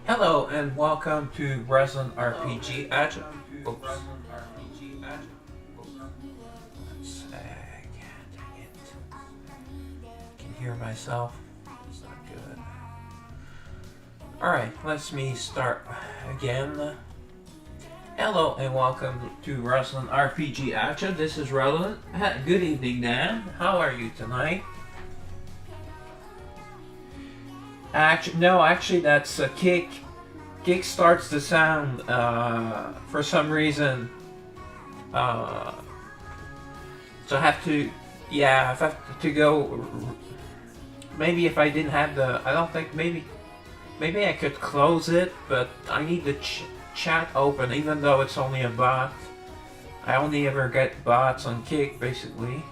Hello and welcome to Resident RPG. I can hear myself. It's not good. Alright, let me start again. Hello and welcome to Resident RPG Action. This is Relevant. Good evening, Dan. How are you tonight? Actually, that's a kick. Kick starts the sound for some reason. So I have to, I have to go. Maybe if I didn't have the, I don't think maybe I could close it, but I need the chat open, even though it's only a bot. I only ever get bots on Kick, basically.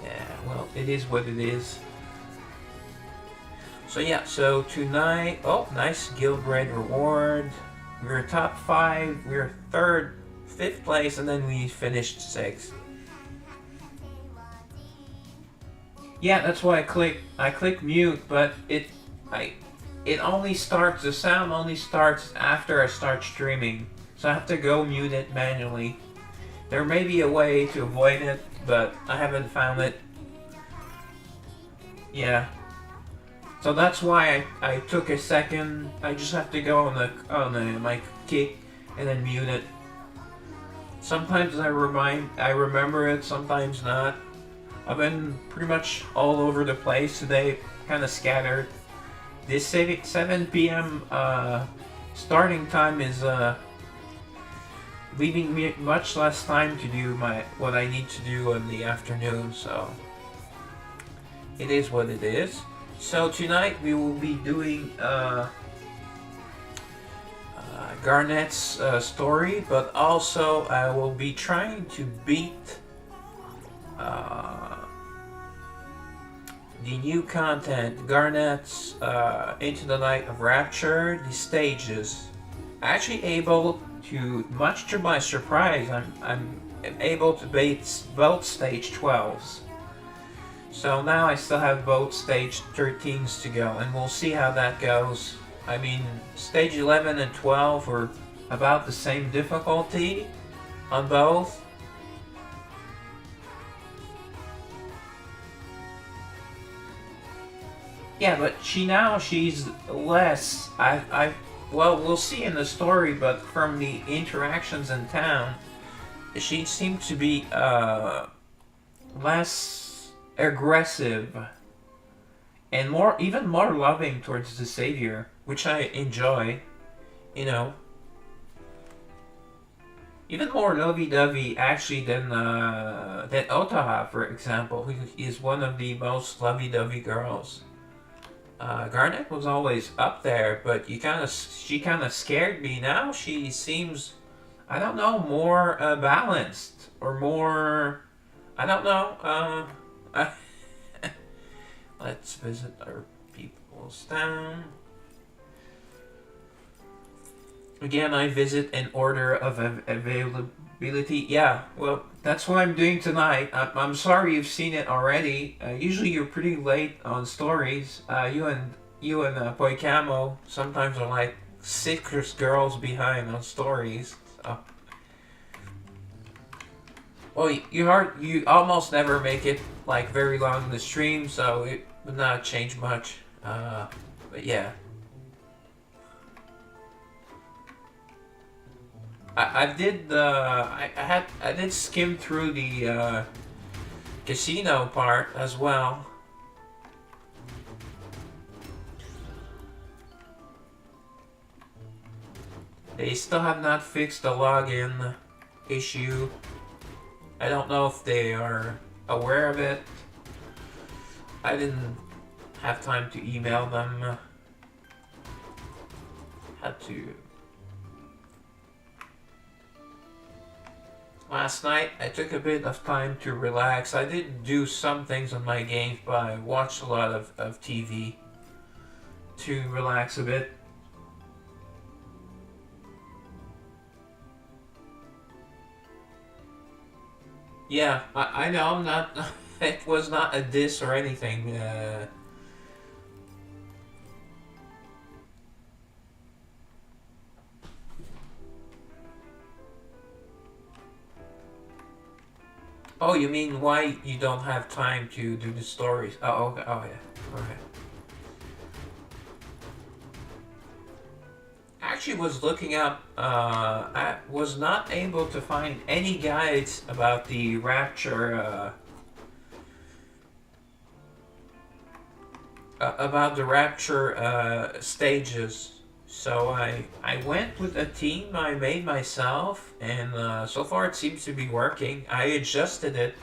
Yeah, well, it is what it is. So tonight, oh, nice guild raid reward. We're top 5, we're 5th place, and then we finished 6th. Yeah, that's why I click mute, but it only starts, the sound only starts after I start streaming. So I have to go mute it manually. There may be a way to avoid it, but I haven't found it. Yeah. So that's why I took a second. I just have to go on my Kick and then mute it. Sometimes I remember it, sometimes not. I've been pretty much all over the place today, kind of scattered. This 7 p.m. Starting time is leaving me much less time to do what I need to do in the afternoon. So it is what it is. So tonight we will be doing Garnet's story, but also I will be trying to beat the new content, Garnet's Into the Night of Rapture, the stages. Actually able to, much to my surprise, I'm able to beat both stage 12s. So now I still have both stage 13s to go, and we'll see how that goes. I mean, stage 11 and 12 were about the same difficulty on both. Yeah, but she's less. Well, we'll see in the story, but from the interactions in town, she seemed to be less aggressive and even more loving towards the savior, which I enjoy. You know, even more lovey-dovey actually than Otaha, for example, who is one of the most lovey-dovey girls. Garnet was always up there, but she kind of scared me. Now she seems, I don't know, more balanced or more, I don't know. Let's visit our people's town. Again, I visit in order of availability. Yeah, well, that's what I'm doing tonight. I'm sorry you've seen it already. Usually you're pretty late on stories. You and Poicamo sometimes are like 6 girls behind on stories. So. Well, you almost never make it like very long in the stream, so it would not change much. But yeah. I did skim through the casino part as well. They still have not fixed the login issue. I don't know if they are aware of it. I didn't have time to email them. Had to. Last night, I took a bit of time to relax. I did do some things on my games, but I watched a lot of TV to relax a bit. Yeah, I know I'm not. It was not a diss or anything. Oh, you mean why you don't have time to do the stories? Oh, okay. Oh, yeah. Okay. Actually, was looking up. I was not able to find any guides about the Rapture. About the Rapture stages. So I went with a team I made myself, and so far it seems to be working. I adjusted it.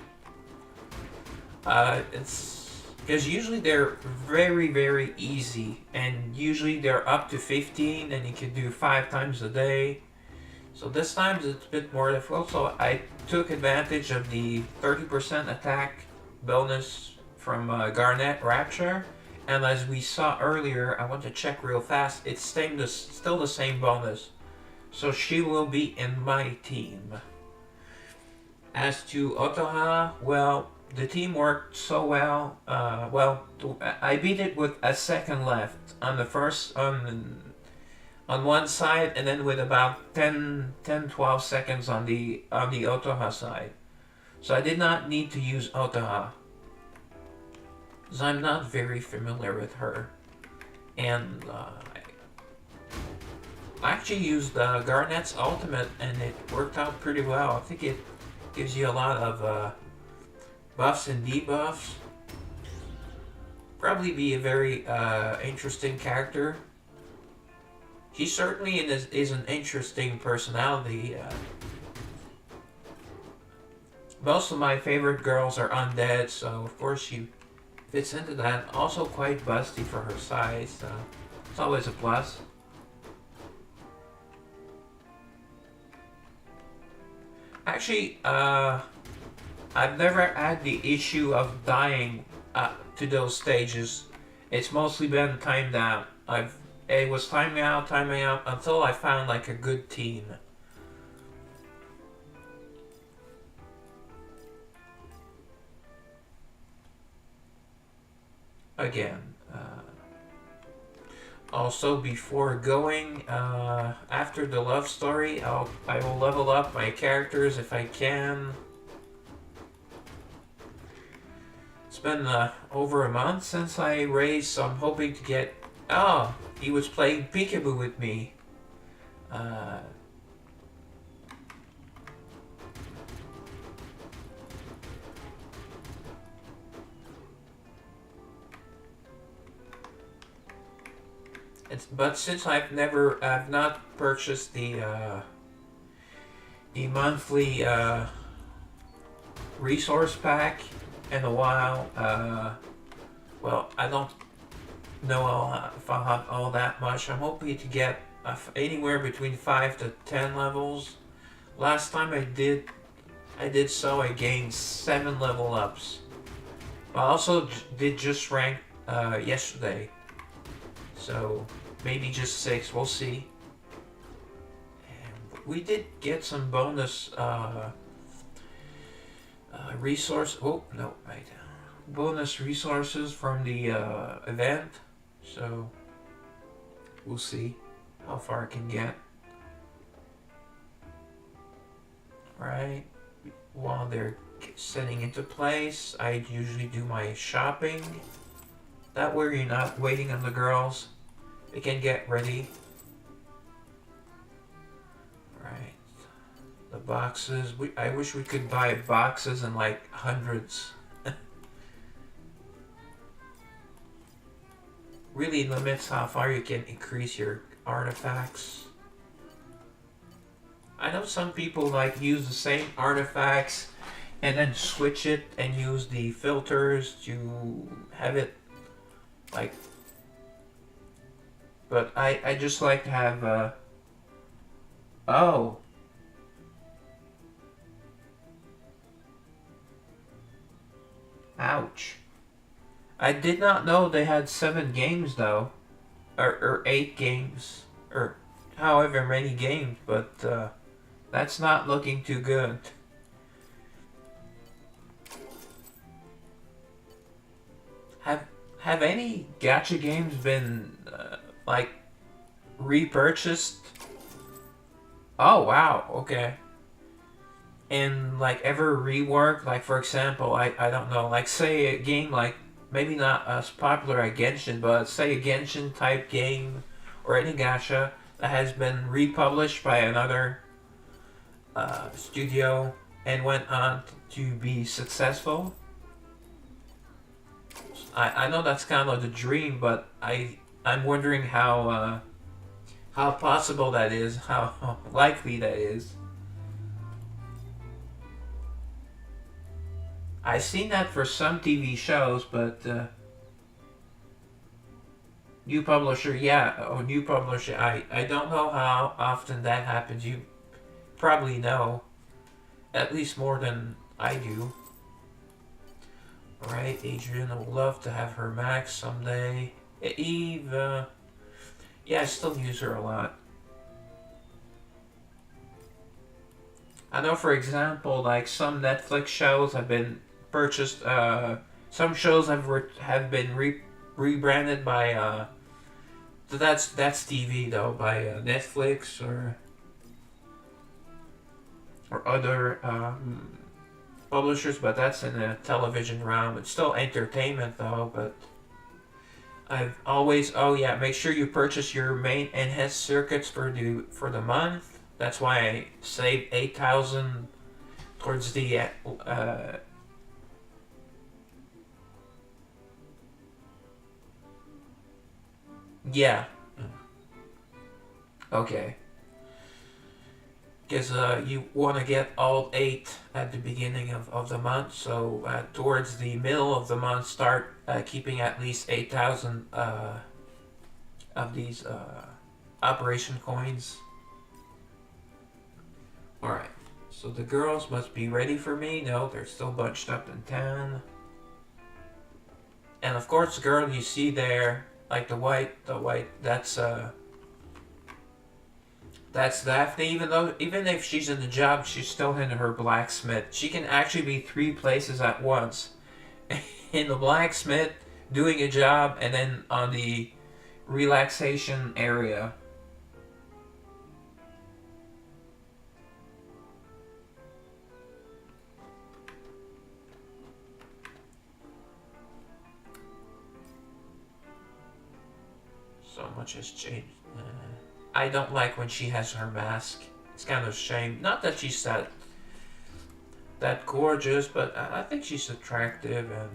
It's because usually they're very easy, and usually they're up to 15, and you can do 5 times a day. So this time it's a bit more difficult. So I took advantage of the 30% attack bonus from Garnet Rapture. And as we saw earlier, I want to check real fast. It's still the same bonus. So she will be in my team. As to Otoha, well, the team worked so well. I beat it with a second left on the first on one side, and then with about 12 seconds on the Otoha side. So I did not need to use Otoha, because I'm not very familiar with her. And I actually used Garnet's ultimate, and it worked out pretty well. I think it gives you a lot of buffs and debuffs. Probably be a very interesting character. He certainly is an interesting personality. Most of my favorite girls are undead, so of course she fits into that. Also quite busty for her size, so it's always a plus. Actually, I've never had the issue of dying to those stages. It's mostly been timed out. It was timing out until I found like a good team. Again, also before going, after the love story, I will level up my characters if I can. It's been over a month since I raised, so I'm hoping to get. Oh, he was playing peekaboo with me. Uh, but since I've not purchased the monthly resource pack in a while. Well, I don't know if I'll have all that much. I'm hoping to get anywhere between 5 to 10 levels. Last time I did so. I gained 7 level ups. I also did just rank yesterday, so maybe just 6. We'll see. And we did get some bonus resource. Oh no, right. Bonus resources from the event, so we'll see how far I can get. Right, while they're setting into place, I usually do my shopping. That way you're not waiting on the girls. They can get ready. Right, the boxes. I wish we could buy boxes in like hundreds. Really limits how far you can increase your artifacts. I know some people like use the same artifacts and then switch it and use the filters to have it like, but I just like to have oh, ouch. I did not know they had 7 games though, or 8 games, or however many games, but that's not looking too good. have any gacha games been like repurchased? Oh wow, okay. And like ever reworked? Like for example, I don't know, like say a game like maybe not as popular as Genshin, but say a Genshin type game or any gacha that has been republished by another studio and went on to be successful. I know that's kind of the dream, but I'm wondering how possible that is, how likely that is. I've seen that for some TV shows, but new publisher, yeah, oh, new publisher. I don't know how often that happens. You probably know, at least more than I do. Alright, Adrian, I would love to have her Max someday. Eve, yeah, I still use her a lot. I know, for example, like some Netflix shows have been purchased. Some shows have been rebranded by. That's TV though, by Netflix or other publishers, but that's in the television realm. It's still entertainment though, but I've always, oh yeah, make sure you purchase your main enhanced circuits for the month. That's why I saved 8,000 towards the yeah. Okay. Because you want to get all 8 at the beginning of the month, so towards the middle of the month, start keeping at least 8,000 of these operation coins. Alright, so the girls must be ready for me. No, they're still bunched up in town. And of course, the girl you see there, like the white, that's Daphne. Even if she's in the job, she's still in her blacksmith. She can actually be 3 places at once. In the blacksmith, doing a job, and then on the relaxation area. So much has changed. I don't like when she has her mask. It's kind of a shame. Not that she's that gorgeous, but I think she's attractive and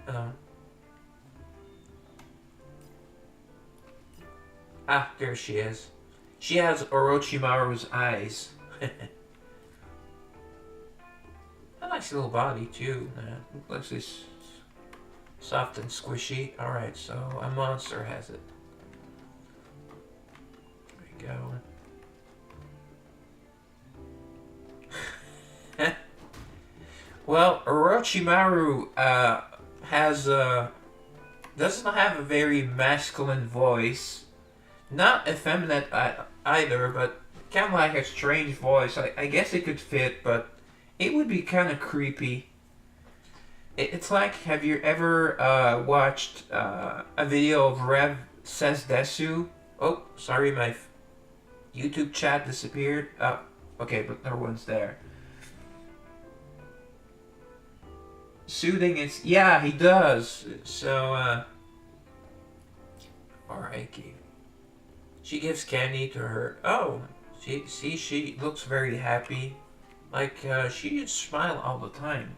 you know. Ah, there she is. She has Orochimaru's eyes. A nice little body too. Looks this soft and squishy. Alright, so a monster has it. There we go. Well, Orochimaru doesn't have a very masculine voice. Not effeminate either, but kind of like a strange voice. I guess it could fit, but it would be kind of creepy. It's like, have you ever watched a video of Rev Says Desu? Oh, sorry, my YouTube chat disappeared. Oh, okay, but no one's there. Soothing is, yeah, he does. So, alright, she gives candy to her. Oh, she looks very happy. Like, she just smile all the time.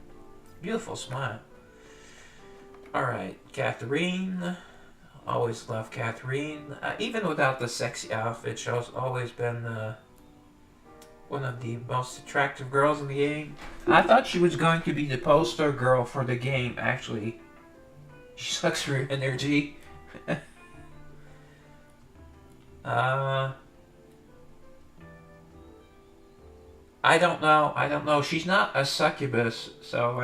Beautiful smile. Alright, Catherine. Always love Catherine. Even without the sexy outfit, she's always been one of the most attractive girls in the game. I thought she was going to be the poster girl for the game, actually. She sucks her energy. I don't know. She's not a succubus, so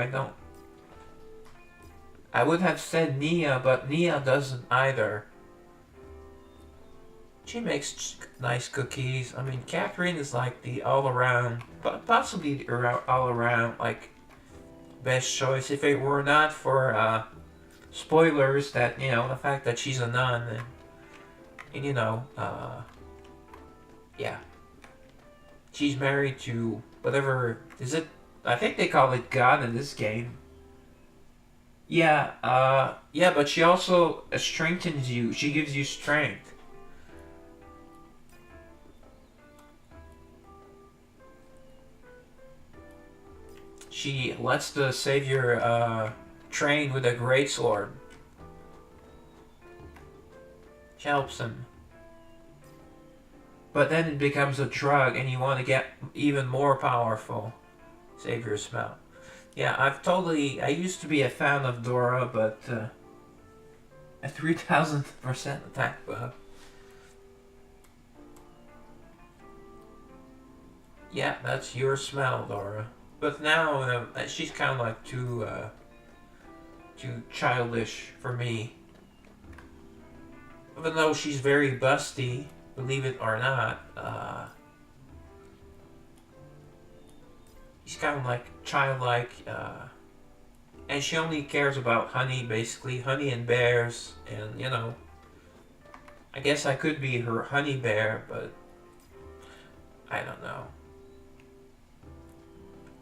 I would have said Nia, but Nia doesn't either. She makes nice cookies. I mean, Catherine is like the all-around, but possibly the all-around, like, best choice. If it were not for spoilers that, the fact that she's a nun, and yeah, she's married to whatever, is it, I think they call it God in this game. Yeah, yeah, but she also strengthens you. She gives you strength. She lets the savior train with a great sword. She helps him. But then it becomes a drug and you want to get even more powerful. Savior smell. Yeah, I used to be a fan of Dora, but a 3000% attack buff. Yeah, that's your smell, Dora. But now she's kind of like too childish for me. Even though she's very busty, believe it or not, she's kind of like childlike, and she only cares about honey, basically honey and bears, and I guess I could be her honey bear, but I don't know.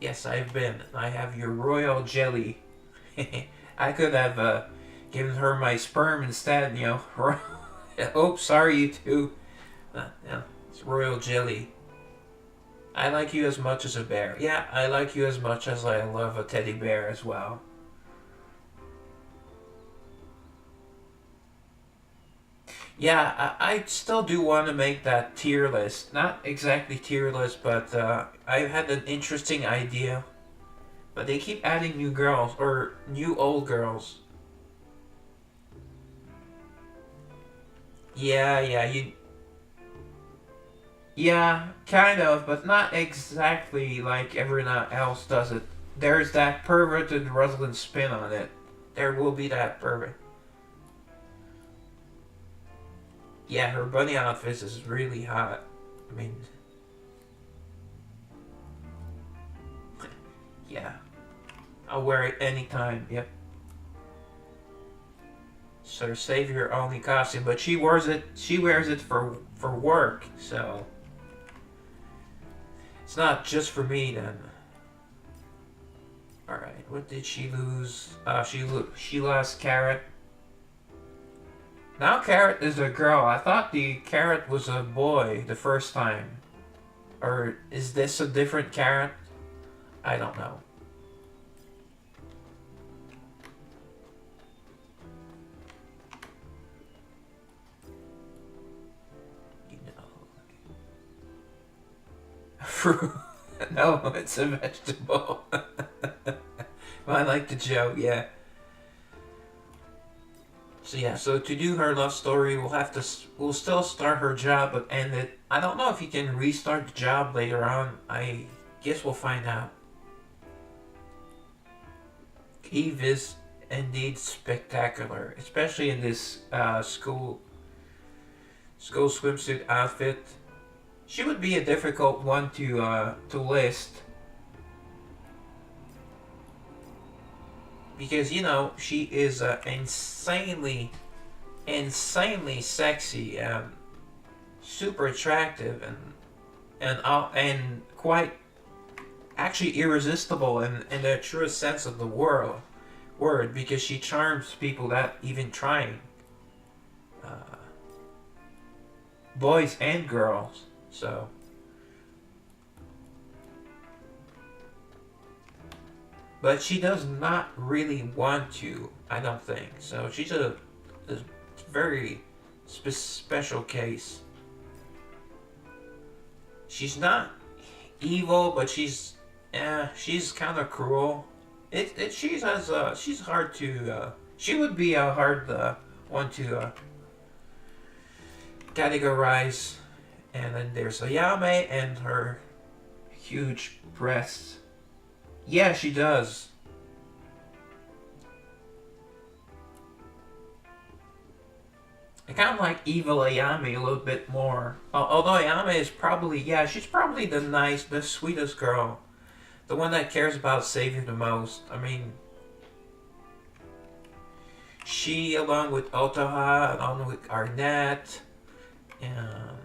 Yes, I've been. I have your royal jelly. I could have given her my sperm instead, Oh, sorry, you two. Yeah, it's royal jelly. I like you as much as a bear. Yeah, I like you as much as I love a teddy bear as well. Yeah, I still do want to make that tier list. Not exactly tier list, but I had an interesting idea. But they keep adding new girls, or new old girls. Yeah, yeah, kind of, but not exactly like everyone else does it. There's that perverted Rosalind spin on it. There will be that pervert. Yeah, her bunny outfit is really hot. I mean, yeah, I'll wear it anytime. Yep. It's her savior only costume, but she wears it. She wears it for work, so it's not just for me then. All right, what did she lose? She lost Carrot. Now Carrot is a girl. I thought the Carrot was a boy the first time. Or is this a different Carrot? I don't know. You know. Fruit. No, it's a vegetable. I like the joke, yeah. So yeah, so to do her love story, we'll still start her job, but end it. I don't know if you can restart the job later on. I guess we'll find out. Eve is indeed spectacular, especially in this school swimsuit outfit. She would be a difficult one to list because she is insanely sexy and super attractive and quite actually irresistible in the truest sense of the word because she charms people that even trying, boys and girls. So but she does not really want to, I don't think. So she's a very special case. She's not evil, but she's kind of cruel. She's hard to she would be a hard one to categorize. And then there's Ayame and her huge breasts. Yeah, she does. I kind of like evil Ayame a little bit more. Although Ayame is probably, she's probably the sweetest girl. The one that cares about Savior the most. I mean, she, along with Otoha, along with Garnet, and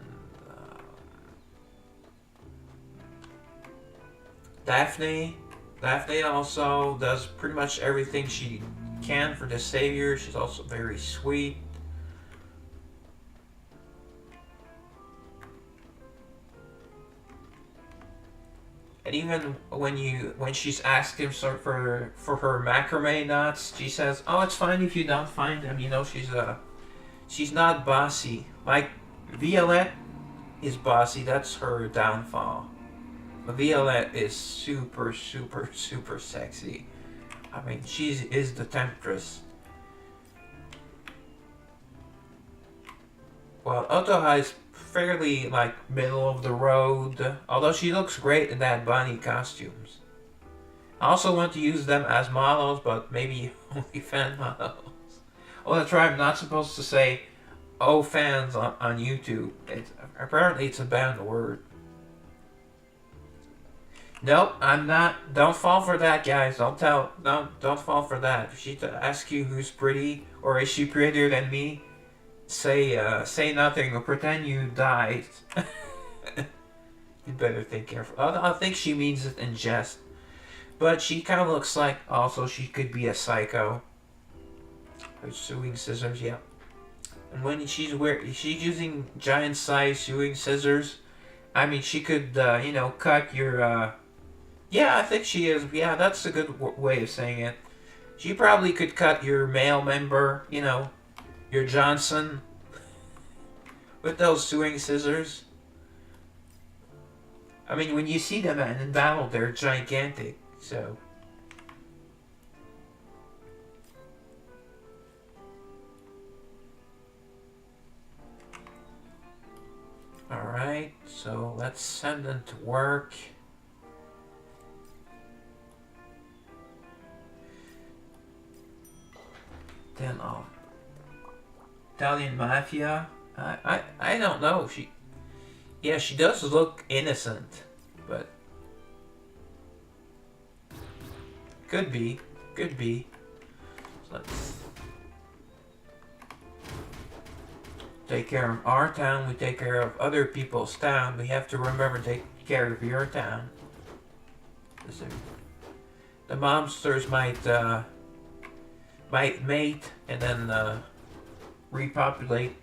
Daphne. Daphne also does pretty much everything she can for the savior. She's also very sweet. And even when she's asking for her macrame knots, she says, "Oh, it's fine if you don't find them." You know, she's not bossy. Like Violette is bossy. That's her downfall. But Violette is super, super, super sexy. I mean, she is the temptress. Well, Otoha is fairly like middle of the road, although she looks great in that bunny costumes. I also want to use them as models, but maybe only fan models. Oh, that's right, I'm not supposed to say "oh fans" on YouTube. Apparently it's a banned word. Nope, I'm not. Don't fall for that, guys. Don't fall for that. If she asks you who's pretty or is she prettier than me, say nothing or pretend you died. You better think careful. I think she means it in jest, but she kind of looks like also she could be a psycho. Her sewing scissors, yeah. And when she's using giant size sewing scissors, I mean she could cut your. Yeah, I think she is. Yeah, that's a good way of saying it. She probably could cut your male member, your Johnson, with those sewing scissors. I mean, when you see them in battle, they're gigantic, so. Alright, so let's send them to work. Then Italian mafia. I don't know. She does look innocent, but could be. So let's take care of our town. We take care of other people's town. We have to remember to take care of your town. The monsters might mate and then repopulate.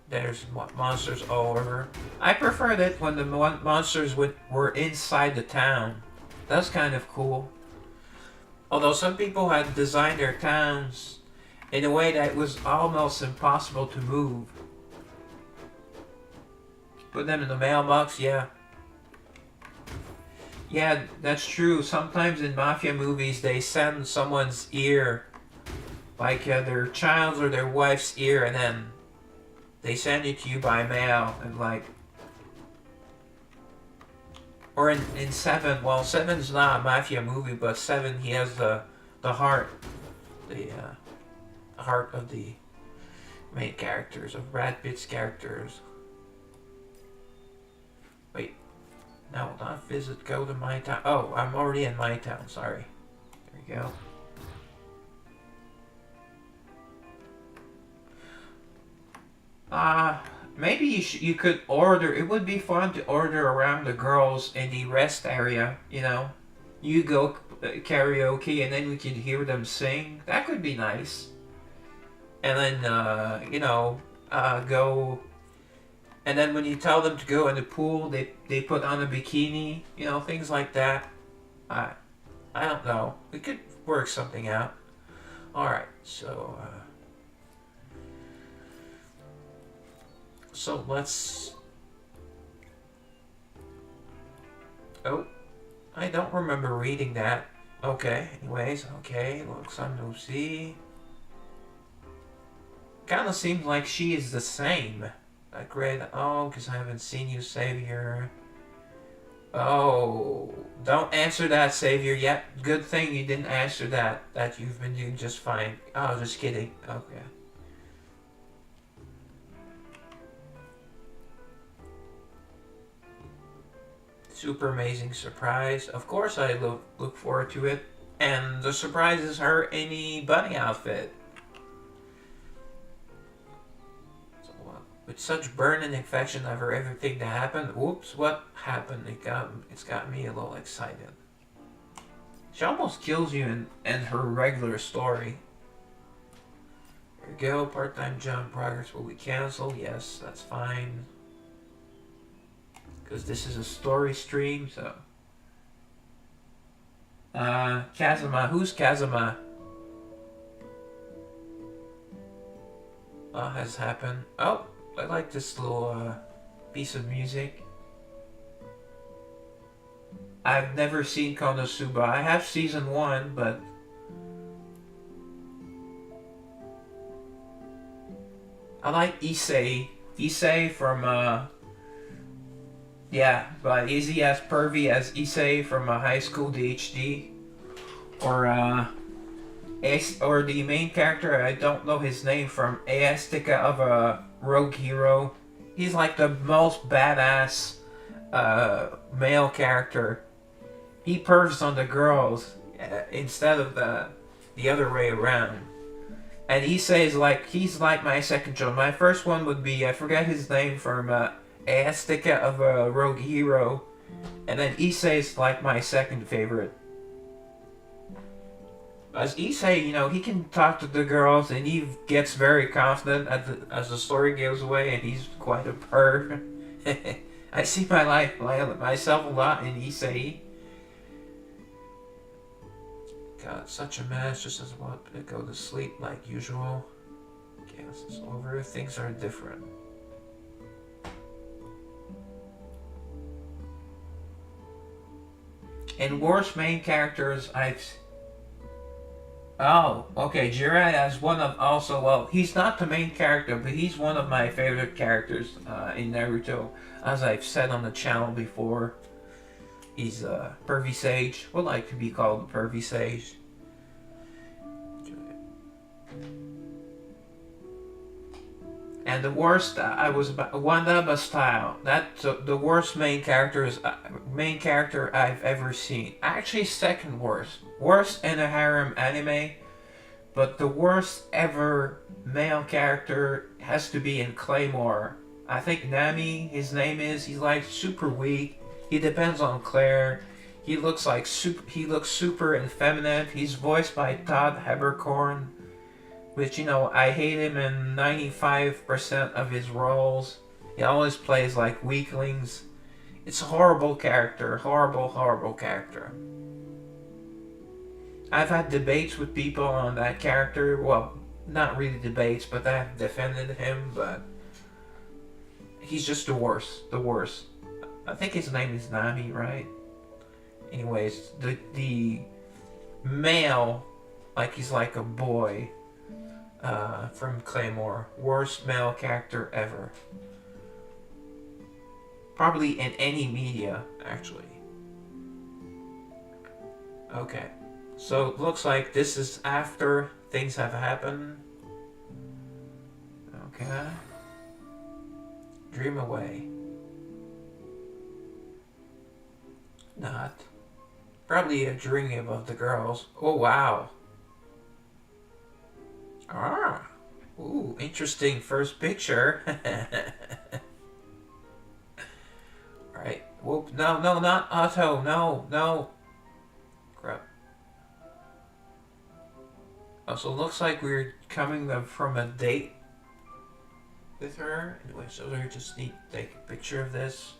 There's monsters all over. I prefer that when the monsters were inside the town. That's kind of cool. Although some people had designed their towns in a way that was almost impossible to move. Put them in the mailbox, yeah. Yeah, that's true. Sometimes in mafia movies they send someone's ear, like their child's or their wife's ear, and then they send it to you by mail, and like, or in Seven. Well, Seven's not a mafia movie, but Seven, he has the heart, the heart of the main characters, of Brad Pitt's characters. Wait, no, not visit. Go to my town. Oh, I'm already in my town. Sorry. There you go. Maybe you could order. It would be fun to order around the girls in the rest area. You go karaoke, and then we could hear them sing. That could be nice. And then go. And then when you tell them to go in the pool, they put on a bikini. Things like that. I don't know. We could work something out. All right, so. So let's. Oh, I don't remember reading that. Okay, anyways, okay, looks on Lucy. Kinda seems like she is the same. Like red, because I haven't seen you, Savior. Oh, don't answer that, Savior, yet. Good thing you didn't answer that you've been doing just fine. Oh, just kidding. Okay. Super amazing surprise. Of course I look forward to it. And the surprise is her in the bunny outfit. with such burning affection over everything that happened. Whoops, what happened? It's got me a little excited. She almost kills you in her regular story. Here we go, part-time job progress will be cancelled. Yes, that's fine. Because this is a story stream, so. Kazuma. Who's Kazuma? What has happened? Oh, I like this little piece of music. I've never seen Konosuba. I have season 1, but I like Issei. Issei from yeah, but is he as pervy as Issei from High School DxD? Or the main character, I don't know his name, from Aesthetica of a Rogue Hero. He's like the most badass male character. He pervs on the girls instead of the other way around. And Issei is like, he's like my second choice. My first one would be, I forget his name, from Aesthetica of a Rogue Hero. And then Issei is like my second favorite. As Issei, you know, he can talk to the girls and he gets very confident as the story goes away, and he's quite a perv. I see myself a lot in Issei. God, such a mess, just as well to go to sleep like usual. Gas is over, things are different. And worst main characters Oh, okay, Jiraiya is one of also, well, he's not the main character, but he's one of my favorite characters in Naruto. As I've said on the channel before, he's a pervy sage. Would like to be called a pervy sage. And the worst, I was Wandaba style. That's the worst main character I've ever seen. Actually, second worst. Worst in a harem anime, but the worst ever male character has to be in Claymore. I think Nami, his name is. He's like super weak. He depends on Claire. He looks super effeminate. He's voiced by Todd Haberkorn, which, you know, I hate him in 95% of his roles. He always plays like weaklings. It's a horrible character. Horrible character. I've had debates with people on that character. Well, not really debates, but I've defended him, but he's just the worst. The worst. I think his name is Nami, right? Anyways, the male, like he's like a boy, from Claymore. Worst male character ever. Probably in any media, actually. Okay. So it looks like this is after things have happened. Okay. Dream away. Not. Probably a dream of the girls. Oh, wow. Ah. Ooh, interesting first picture. Alright. Whoop. No, not Otto. No. Crap. Oh, so it looks like we're coming from a date with her. Anyway, so we just need to take a picture of this.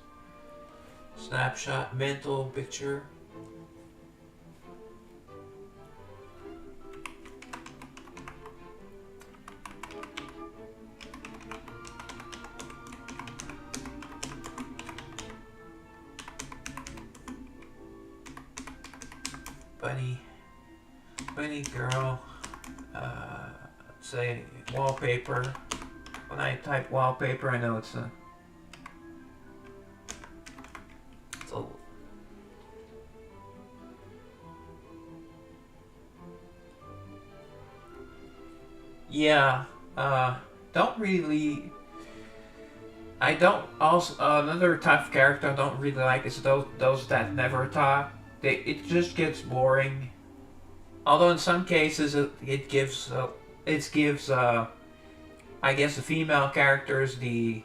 Snapshot, mental picture. Bunny girl. Say wallpaper. When I type wallpaper, I know it's a yeah. Don't really. I don't also another type of character I don't really like is those that never talk. It just gets boring. Although in some cases it gives I guess the female character is the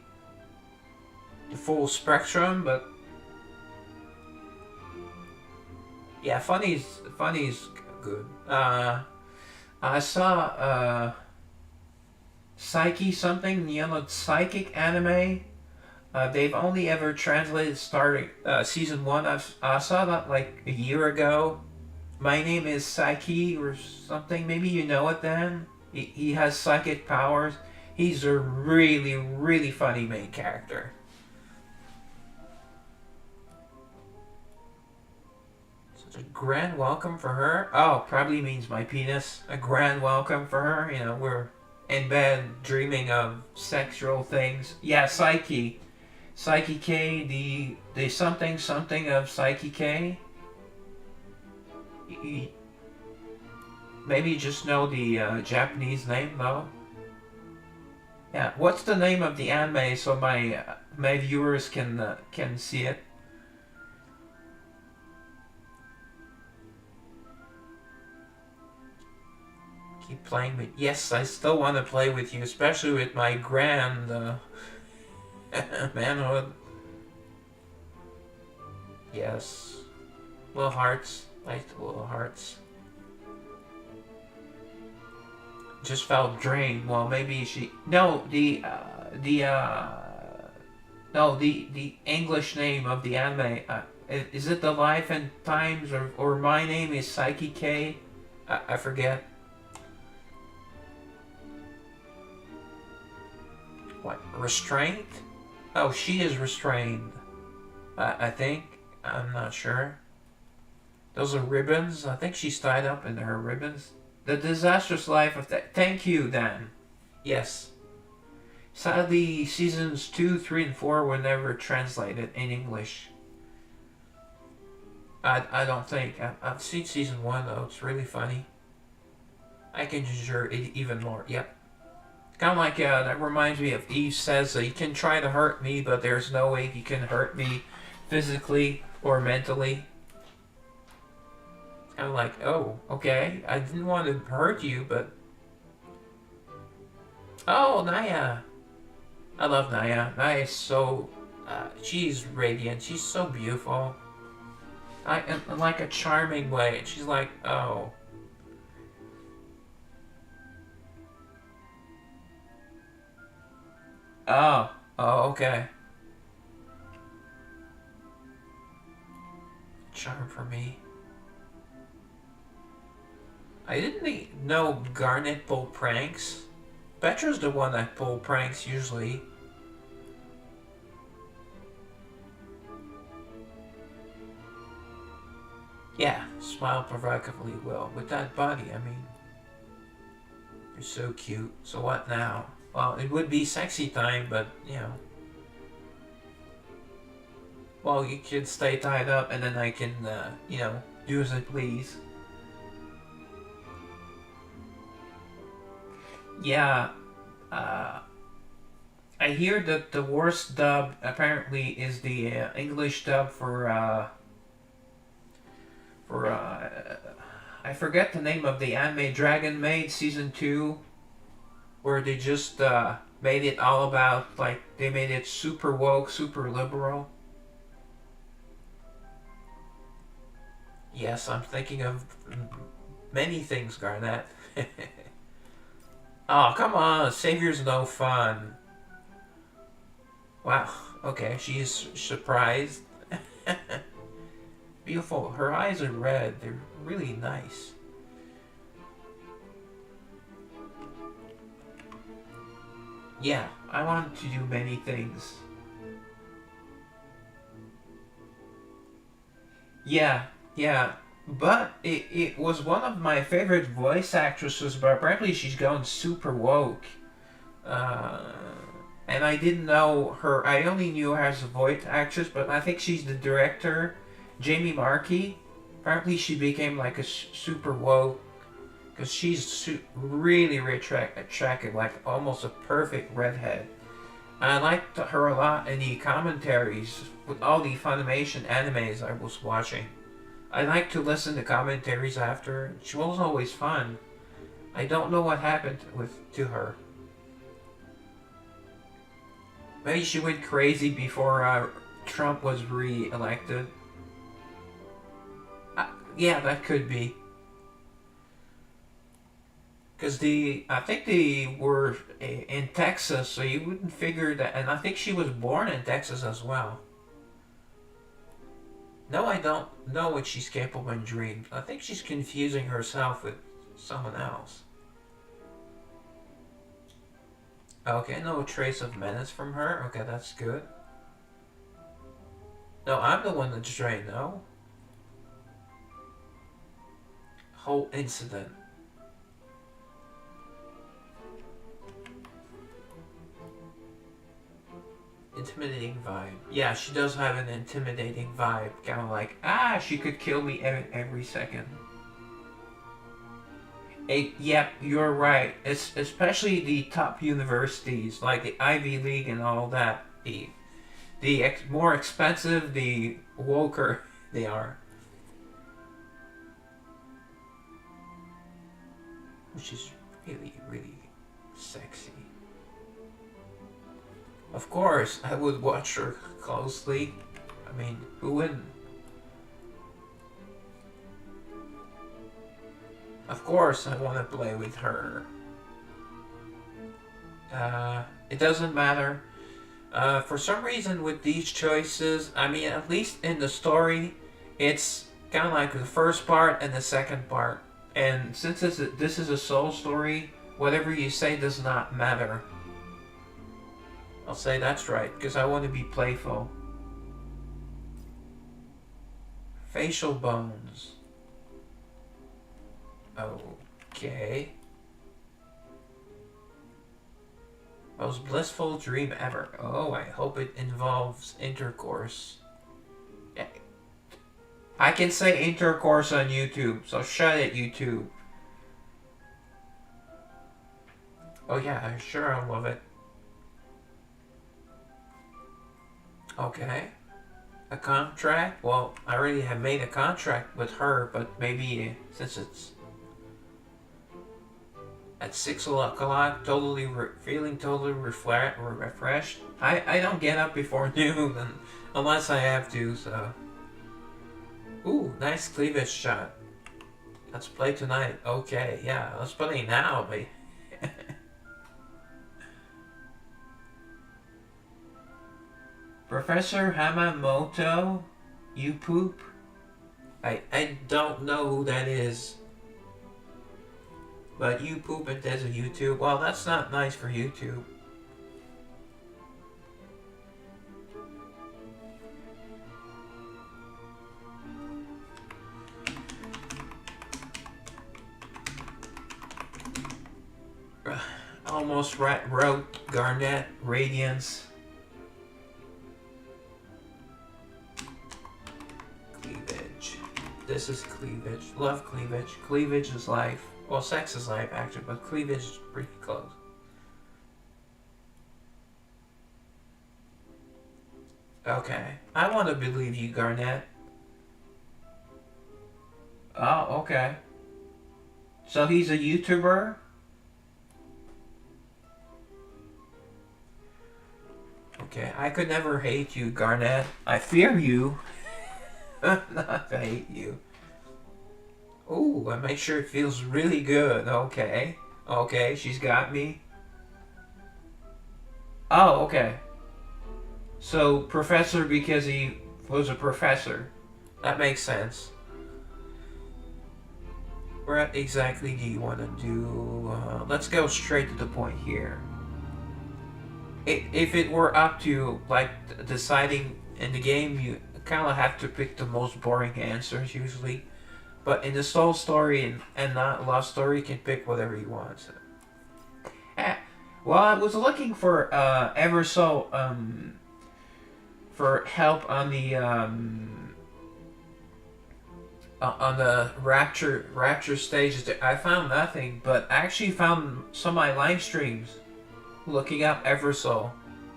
full spectrum, but yeah, funny's good. I saw Psyche something, psychic anime. They've only ever translated starting season one. I saw that like a year ago. My name is Psyche or something. Maybe you know it then. He has psychic powers. He's a really, really funny main character. A grand welcome for her? Oh, probably means my penis. A grand welcome for her. We're in bed dreaming of sexual things. Yeah, Psyche. Psyche K, the something something of Psyche K. Maybe you just know the Japanese name though. Yeah, what's the name of the anime so my viewers can see it? Keep playing with. Yes, I still want to play with you, especially with my grand manhood. Yes, little hearts, like little hearts. Just felt drained. Well, maybe she. No, the English name of the anime. Is it the Life and Times or My Name is Psyche K? I forget. What? Restraint? Oh, she is restrained. I think. I'm not sure. Those are ribbons. I think she's tied up in her ribbons. The Disastrous Life of that. Thank you, Dan. Yes. Sadly, seasons 2, 3, and 4 were never translated in English. I don't think. I've seen season 1 though. It's really funny. I can enjoy it even more. Yep. Kind of like, that reminds me of Eve says, you can try to hurt me, but there's no way you can hurt me physically or mentally. Kind of like, oh, okay, I didn't want to hurt you, but... Oh, Naya. I love Naya. Naya is so... she's radiant. She's so beautiful. In like a charming way. She's like, oh... Oh, okay. Charm for me. I didn't know Garnet pulled pranks. Petra's the one that pulled pranks usually. Yeah, smile provocatively will. With that body, I mean. You're so cute. So what now? Well, it would be sexy time, but, Well, you can stay tied up and then I can, do as I please. Yeah, I hear that the worst dub apparently is the English dub for I forget the name of the anime Dragon Maid Season 2, where they just made it all about, like, they made it super woke, super liberal. Yes, I'm thinking of many things, Garnet. Oh, come on, Savior's no fun. Wow, okay, she's surprised. Beautiful, her eyes are red, they're really nice. Yeah, I want to do many things. Yeah, but it was one of my favorite voice actresses, but apparently she's gone super woke. Uh, and I didn't know her, I only knew her as a voice actress, but I think she's the director, Jamie Markey. Apparently she became like a super woke, because she's really attractive, like almost a perfect redhead. I liked her a lot in the commentaries with all the Funimation animes I was watching. I like to listen to commentaries after. She was always fun. I don't know what happened to her. Maybe she went crazy before Trump was re-elected. Yeah, that could be. Because I think they were in Texas, so you wouldn't figure that. And I think she was born in Texas as well. No, I don't know what she's capable in dreams. I think she's confusing herself with someone else. Okay, no trace of menace from her. Okay, that's good. No, I'm the one that's drained, no? Whole incident. Intimidating vibe. Yeah, she does have an intimidating vibe. Kind of like, she could kill me every second. Yep, you're right. It's especially the top universities, like the Ivy League and all that. The more expensive, the woker they are. Which is really, really sexy. Of course, I would watch her closely. I mean, who wouldn't? Of course, I want to play with her. It doesn't matter. For some reason, with these choices, I mean, at least in the story, it's kind of like the first part and the second part. And since this is a soul story, whatever you say does not matter. I'll say that's right, because I want to be playful. Facial bones. Okay. Most blissful dream ever. Oh, I hope it involves intercourse. Yeah. I can say intercourse on YouTube, so shut it, YouTube. Oh yeah, sure, I love it. Okay. A contract? Well, I already have made a contract with her, but maybe since it's at 6 o'clock, feeling totally refreshed. I don't get up before noon unless I have to, so. Ooh, nice cleavage shot. Let's play tonight. Okay, yeah, let's play now, baby. Professor Hamamoto, you poop? I don't know who that is. But you poop it as a YouTube? Well, that's not nice for YouTube. Almost wrote Garnet, Radiance. Cleavage. This is cleavage. Love cleavage. Cleavage is life. Well, sex is life, actually, but cleavage is pretty close. Okay. I want to believe you, Garnet. Oh, okay. So he's a YouTuber? Okay, I could never hate you, Garnet. I fear you. Not to hate you. Ooh, I make sure it feels really good. Okay. Okay, she's got me. Oh, okay. So, professor because he was a professor. That makes sense. What exactly do you want to do? Let's go straight to the point here. If it were up to, like, deciding in the game, you kind of have to pick the most boring answers, usually. But in the soul story and not love story, you can pick whatever you want. So. Well, I was looking for Eversoul for help on the Rapture stages. I found nothing, but I actually found some of my live streams looking up Eversoul.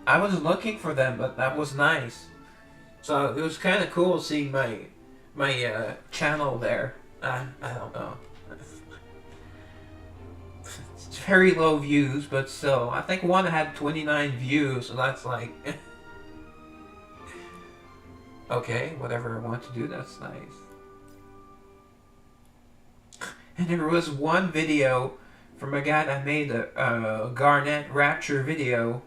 I was looking for them, but that was nice. So it was kind of cool seeing my channel there. I don't know. very low views, but still. I think one had 29 views, so that's like... okay, whatever I want to do, that's nice. And there was one video from a guy that made a Garnet Rapture video,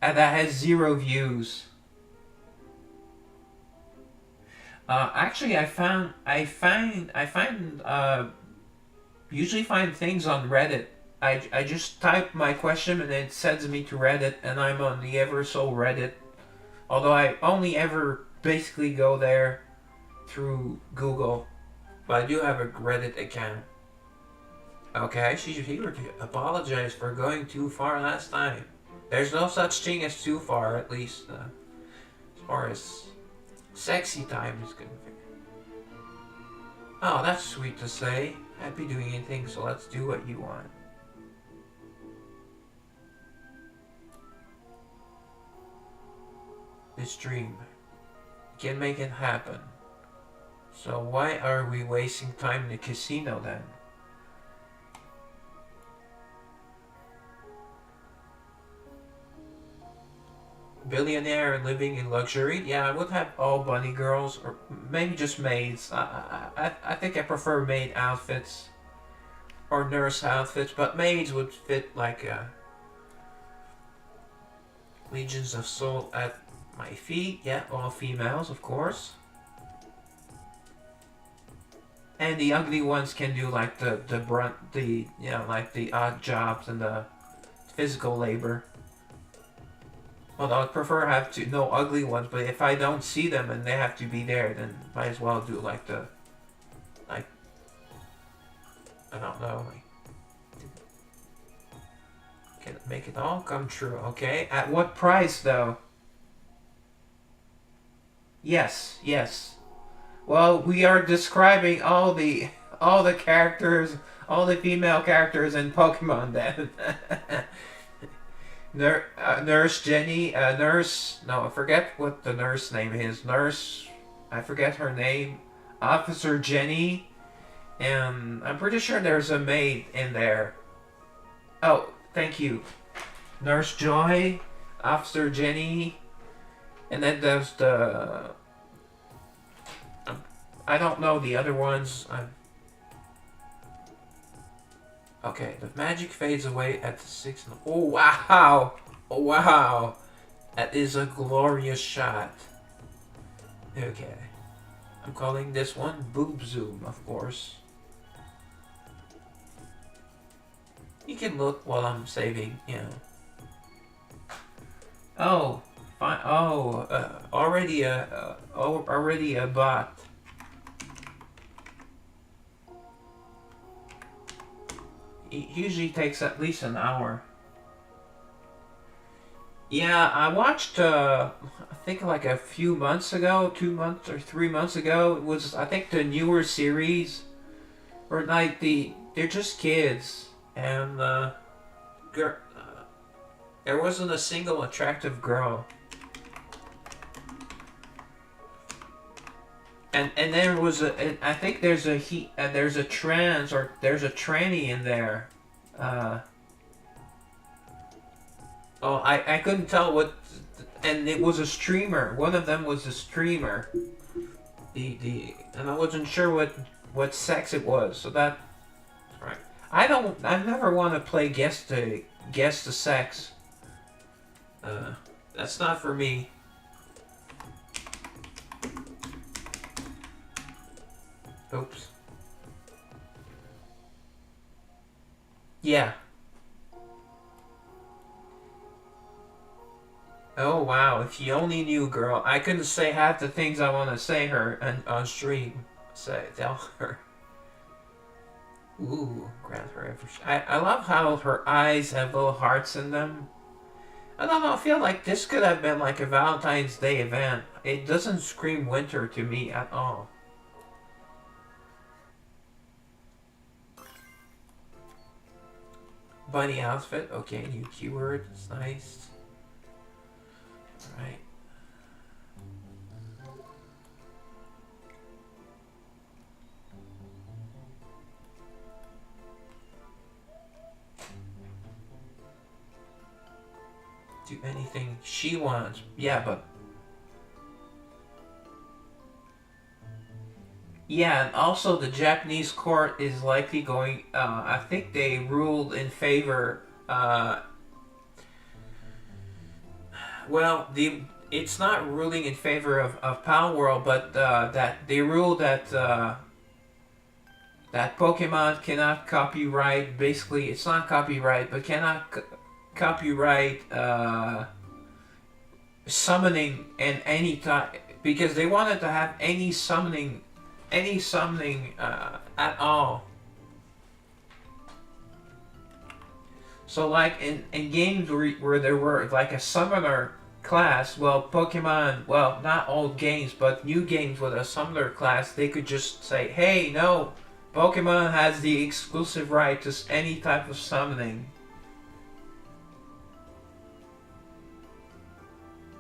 and that has 0 views. Actually, usually find things on Reddit. I just type my question and it sends me to Reddit, and I'm on the Eversoul Reddit. Although I only ever basically go there through Google, but I do have a Reddit account. Okay, I should here to apologize for going too far last time. There's no such thing as too far, at least as far as sexy time is concerned. Oh, that's sweet to say. I'd be doing anything, so let's do what you want. This dream can make it happen. So why are we wasting time in the casino then? Billionaire living in luxury? Yeah, I would have all bunny girls, or maybe just maids. I think I prefer maid outfits or nurse outfits, but maids would fit like Legions of Soul at my feet. Yeah, all females, of course. And the ugly ones can do like the like the odd jobs and the physical labor. Well, I'd prefer have to no ugly ones, but if I don't see them and they have to be there, then might as well do like the I don't know, like can make it all come true. Okay, at what price though? Yes, yes. Well, we are describing all the characters, all the female characters in Pokemon then. Nurse Jenny, Nurse, no, I forget what the nurse name is. Nurse, I forget her name. Officer Jenny, and I'm pretty sure there's a maid in there. Oh, thank you. Nurse Joy, Officer Jenny, and then there's the... I don't know the other ones. Okay, the magic fades away at the 6th. Oh, wow! Oh, wow! That is a glorious shot. Okay. I'm calling this one Boob Zoom, of course. You can look while I'm saving, you know. Oh, fine. Oh, already a bot. It usually takes at least an hour. Yeah, I watched, I think like a few months ago, 2 months or 3 months ago, it was, I think, the newer series, where like they're just kids, and, there wasn't a single attractive girl. And there was I think there's a there's a trans, or there's a tranny in there. Oh, I couldn't tell what, and it was a streamer. One of them was a streamer. And I wasn't sure what sex it was. So that, right. I never want to play guess the sex. That's not for me. Oops. Yeah. Oh wow, if you only knew, girl. I couldn't say half the things I want to say her and on stream. Tell her. Ooh, grant her every... I love how her eyes have little hearts in them. I don't know, I feel like this could have been like a Valentine's Day event. It doesn't scream winter to me at all. Bunny outfit, okay, new keyword, it's nice. Alright. do anything she wants. Yeah, but yeah, and also the Japanese court is likely going. I think they ruled in favor. Well, the it's not ruling in favor of Power World, but that they ruled that that Pokemon cannot copyright. Basically, it's not copyright, but cannot copyright summoning and any type, because they wanted to have any summoning at all. So like in games where there were like a summoner class, well Pokemon, well not old games but new games with a summoner class, they could just say, hey no, Pokemon has the exclusive right to any type of summoning.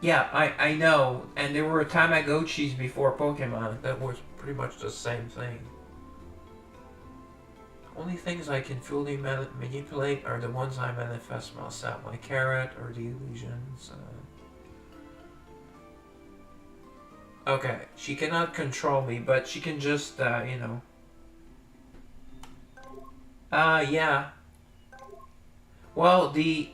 Yeah, I know, and there were Tamagotchis before Pokemon that was pretty much the same thing. Only things I can fully manipulate are the ones I manifest myself, my carrot or the illusions. Okay, she cannot control me, but she can just, you know. Yeah. Well, the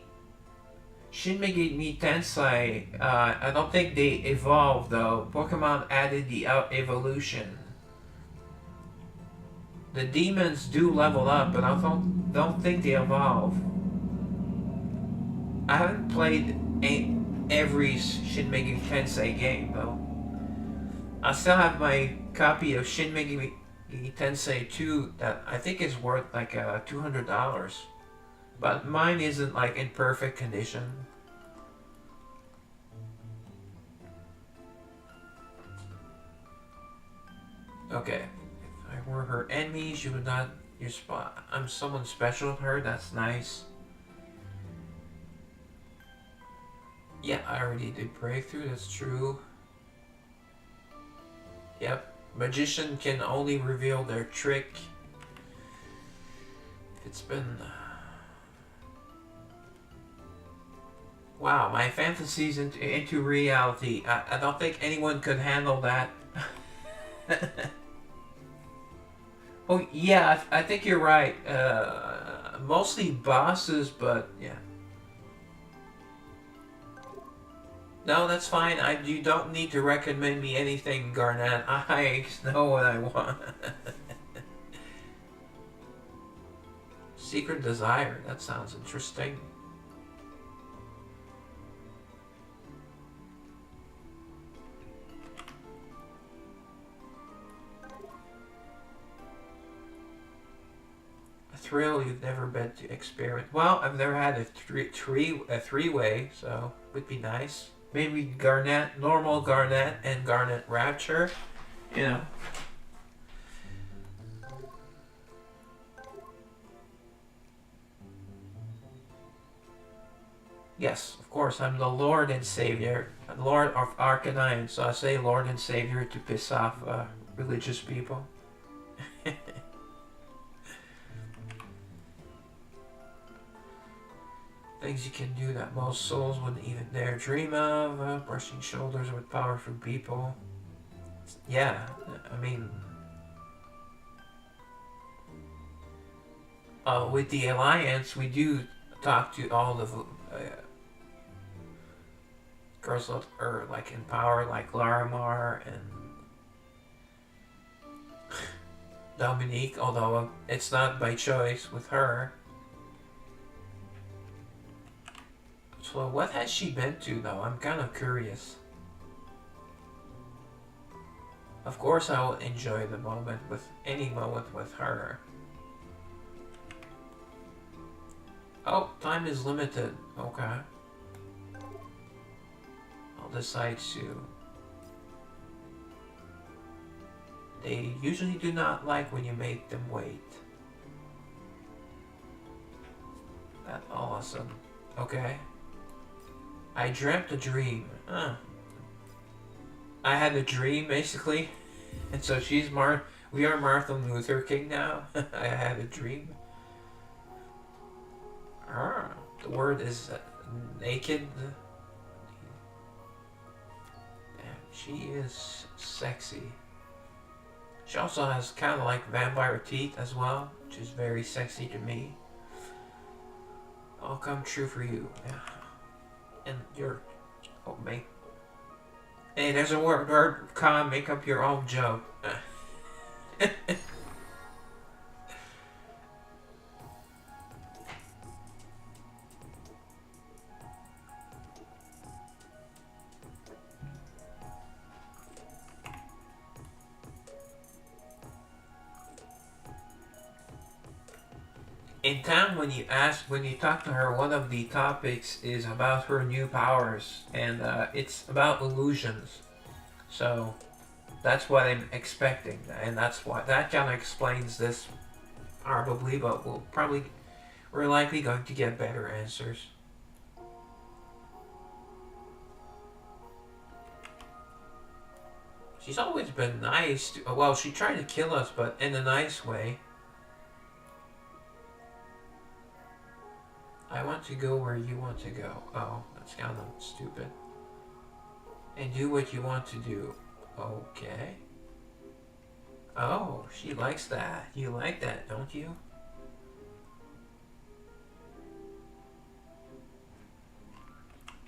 Shin Megami Tensei, I don't think they evolved though. Pokemon added the evolution. The demons do level up, but I don't think they evolve. I haven't played every Shin Megami Tensei game though. I still have my copy of Shin Megami Tensei 2 that I think is worth like $200. But mine isn't like in perfect condition. Okay. If I were her enemy, she would not use spot. I'm someone special to her, that's nice. Yeah, I already did breakthrough, that's true. Yep. Magician can only reveal their trick. It's been... Wow, my fantasies into reality. I don't think anyone could handle that. Oh, yeah, I think you're right. Mostly bosses, but yeah. No, that's fine. You don't need to recommend me anything, Garnet. I know what I want. Secret Desire. That sounds interesting. A thrill you've never been to experiment. Well, I've never had a three-way, so it would be nice. Maybe Garnet, normal Garnet, and Garnet Rapture. You know. Yes, of course, I'm the Lord and Savior. Lord of Arcanine, so I say Lord and Savior to piss off religious people. Things you can do that most souls wouldn't even dare dream of. Brushing shoulders with powerful people. Yeah, I mean... with the Alliance, we do talk to all the girls that are like in power, like Larimar and Dominique, although it's not by choice with her. So what has she been to though? I'm kind of curious. Of course I will enjoy the moment with any moment with her. Oh, time is limited. Okay. I'll decide to. They usually do not like when you make them wait. That's awesome. Okay. I dreamt a dream. I had a dream, basically. And so we are Martin Luther King now. I had a dream. The word is naked. She is sexy. She also has kind of like vampire teeth as well, which is very sexy to me. All come true for you. Yeah. And you're... Oh, make... Hey, there's a word, con, make up your own joke. In town, when you talk to her, one of the topics is about her new powers, and it's about illusions. So that's what I'm expecting, and that's why that kind of explains this, probably. But we're likely going to get better answers. She's always been nice. Well, she tried to kill us, but in a nice way. I want to go where you want to go. Oh, that's kind of stupid. And do what you want to do. Okay. Oh, she likes that. You like that, don't you?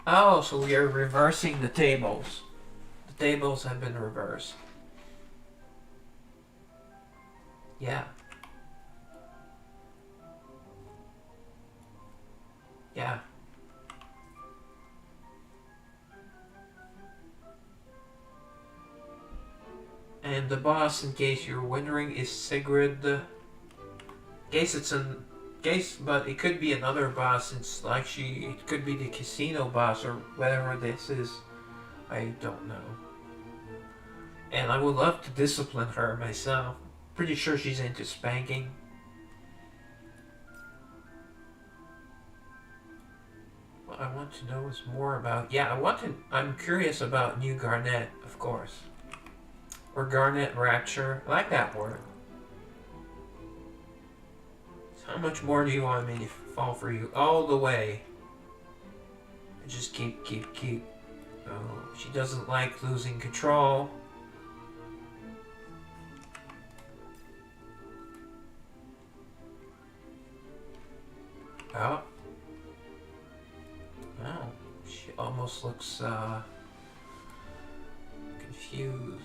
Oh, so we are reversing the tables. The tables have been reversed. Yeah. Yeah. And the boss, in case you're wondering, is Sigrid. But it could be another boss, since it could be the casino boss or whatever this is. I don't know. And I would love to discipline her myself. Pretty sure she's into spanking. What I want to know is more about... Yeah, I'm curious about new Garnet, of course. Or Garnet Rapture. I like that word. So how much more do you want me to fall for you? All the way. And just keep. Oh, she doesn't like losing control. Oh. Oh, she almost looks confused.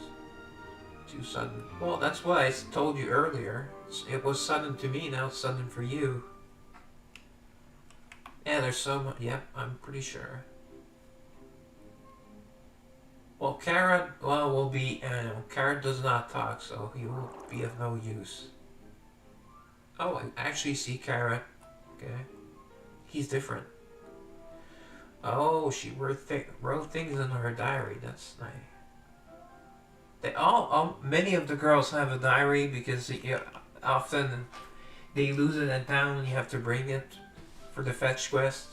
Too sudden. Well, that's what I told you earlier. It was sudden to me, now it's sudden for you. Yeah, there's so much. Yep, I'm pretty sure. Well, Carrot, will be... Carrot does not talk, so he will be of no use. Oh, I actually see Carrot. Okay. He's different. Oh, she wrote things in her diary. That's nice. Many of the girls have a diary because often they lose it in town and you have to bring it for the fetch quest.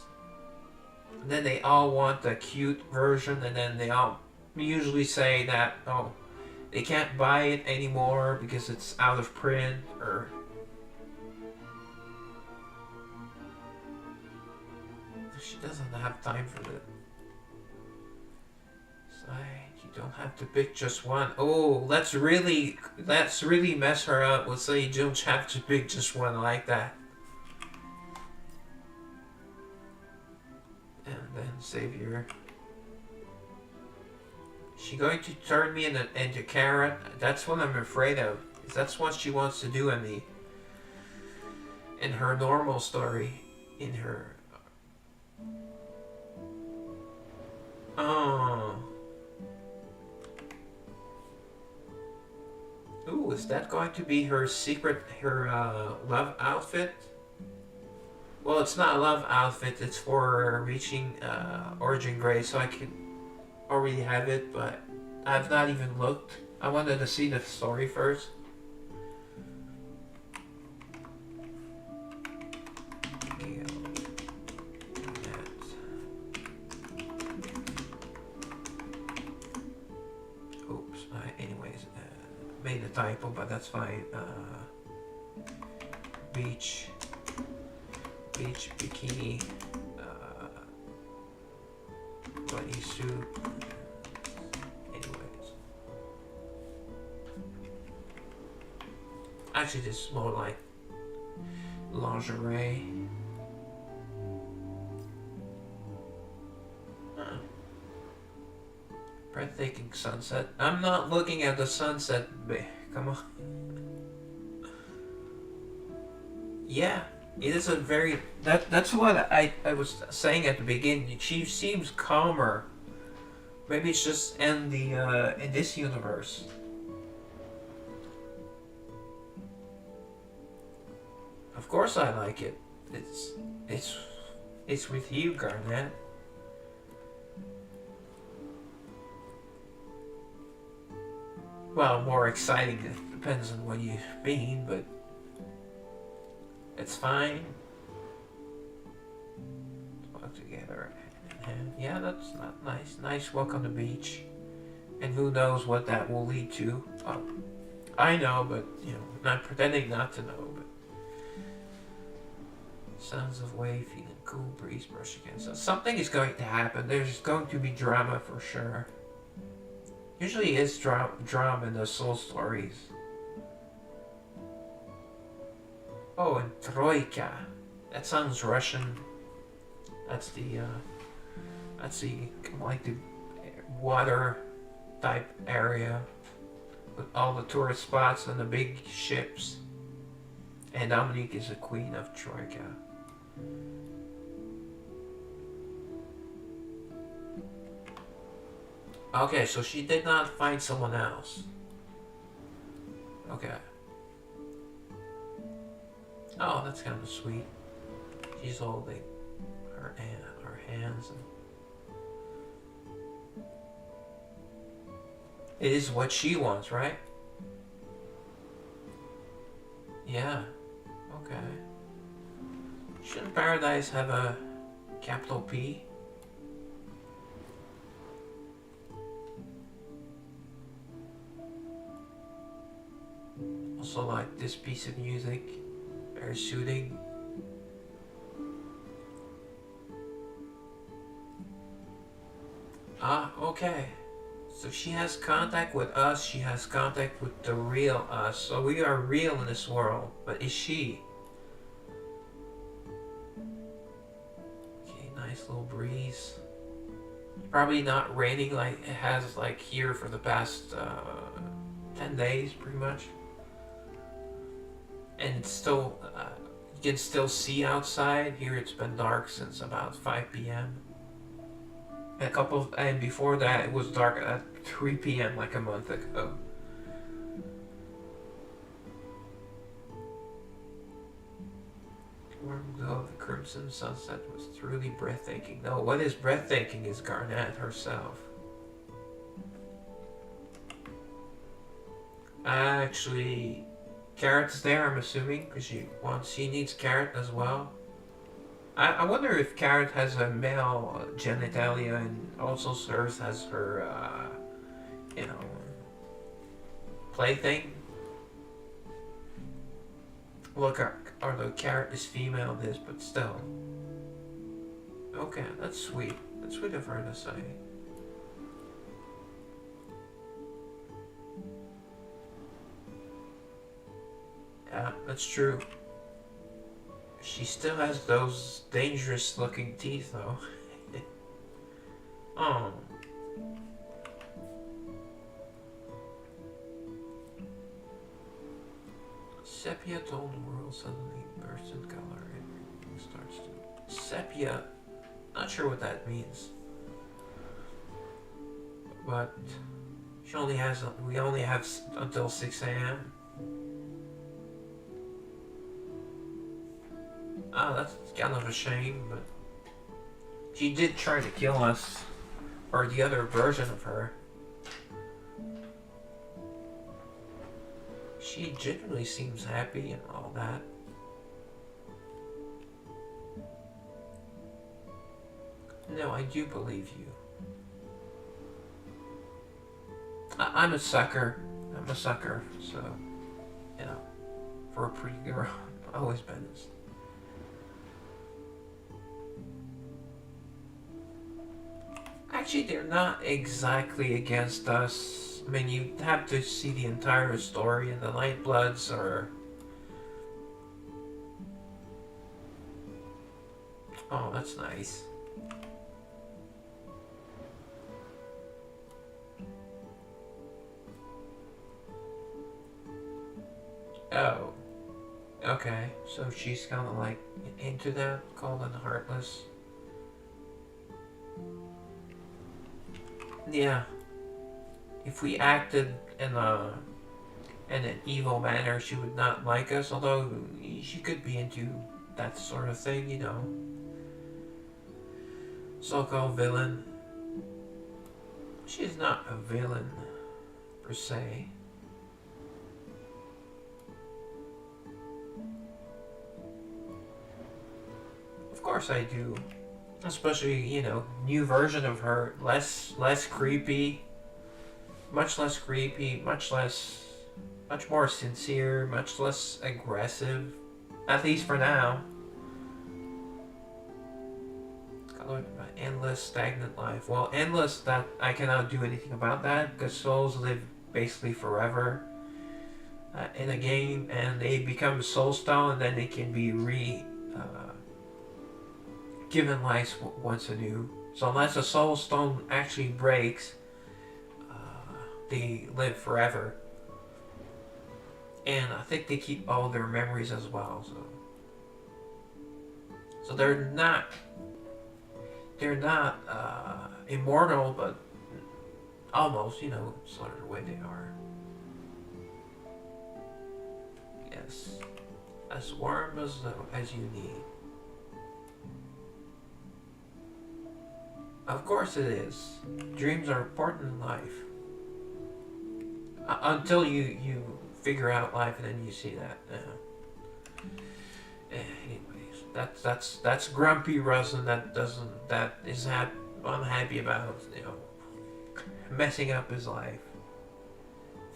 And then they all want the cute version, and then they all usually say that, oh, they can't buy it anymore because it's out of print, or... She doesn't have time for it. You don't have to pick just one. Oh, let's really mess her up. Let's say you don't have to pick just one. I like that. And then Savior. Is she going to turn me into Carrot? That's what I'm afraid of. That's what she wants to do in her normal story. In her... Oh. Ooh, is that going to be her secret, love outfit? Well, it's not a love outfit, it's for reaching Origin Grade, so I can already have it, but I've not even looked. I wanted to see the story first. Made a typo, but that's fine. Beach bikini, bunny suit. Anyway, Actually, this is more like lingerie. Huh. Breathtaking sunset. I'm not looking at the sunset. Come on. Yeah, it is a very. That's what I was saying at the beginning. She seems calmer. Maybe it's just in this universe. Of course I like it. It's with you, Garnet. Well, more exciting. It depends on what you mean, but it's fine. Walk together. And yeah, that's not nice. Nice walk on the beach. And who knows what that will lead to. Oh, I know, but, not pretending not to know, but... Sounds of wave, feeling cool breeze brush against us. Something is going to happen. There's going to be drama for sure. Usually is drama in the soul stories. Oh, and Troika. That sounds Russian. That's the like the water type area with all the tourist spots and the big ships. And Dominique is the queen of Troika. Okay, so she did not find someone else. Okay. Oh, that's kind of sweet. She's holding her hands. It is what she wants, right? Yeah. Okay. Shouldn't paradise have a capital P? Also like this piece of music. Very soothing. Ah, okay. So she has contact with us, she has contact with the real us. So we are real in this world, but is she? Okay, nice little breeze. Probably not raining like it has like here for the past 10 days pretty much. And it's still, you can still see outside. Here it's been dark since about 5 p.m. And before that it was dark at 3 p.m. like a month ago. Warm glow of the crimson sunset was truly breathtaking. No, what is breathtaking is Garnet herself. Actually, Carrot's there, I'm assuming, because she needs Carrot as well. I wonder if Carrot has a male genitalia and also serves as her, plaything. Look, although Carrot is female, but still. Okay, that's sweet. That's sweet of her to say. Yeah, that's true. She still has those dangerous looking teeth though. Oh. Sepia toned world suddenly bursts in color. Everything starts to... Sepia? Not sure what that means. But we only have until 6 a.m. Oh, that's kind of a shame, but she did try to kill us, or the other version of her. She genuinely seems happy and all that. No, I do believe you. I'm a sucker. I'm a sucker, so, for a pretty girl. I've always been this. Actually, they're not exactly against us. I mean, you have to see the entire story, and the Nightbloods are that's nice. Oh. Okay, so she's kind of like into that, cold and heartless. Yeah. If we acted in an evil manner, she would not like us. Although she could be into that sort of thing, you know. So-called villain. She's not a villain per se. Of course I do. Especially, you know, new version of her, less creepy, much less creepy, much more sincere, much less aggressive, at least for now. Colored by endless stagnant life. Well, endless, that I cannot do anything about that because souls live basically forever in a game, and they become soul stone, and then they can be given life once anew. So unless a soul stone actually breaks, they live forever. And I think they keep all their memories as well. So they're not immortal, but almost, you know, sort of the way they are. Yes, as warm as you need. Of course it is. Dreams are important in life. Until you figure out life and then you see that. Anyways, that's grumpy Russell that is unhappy about, you know, messing up his life,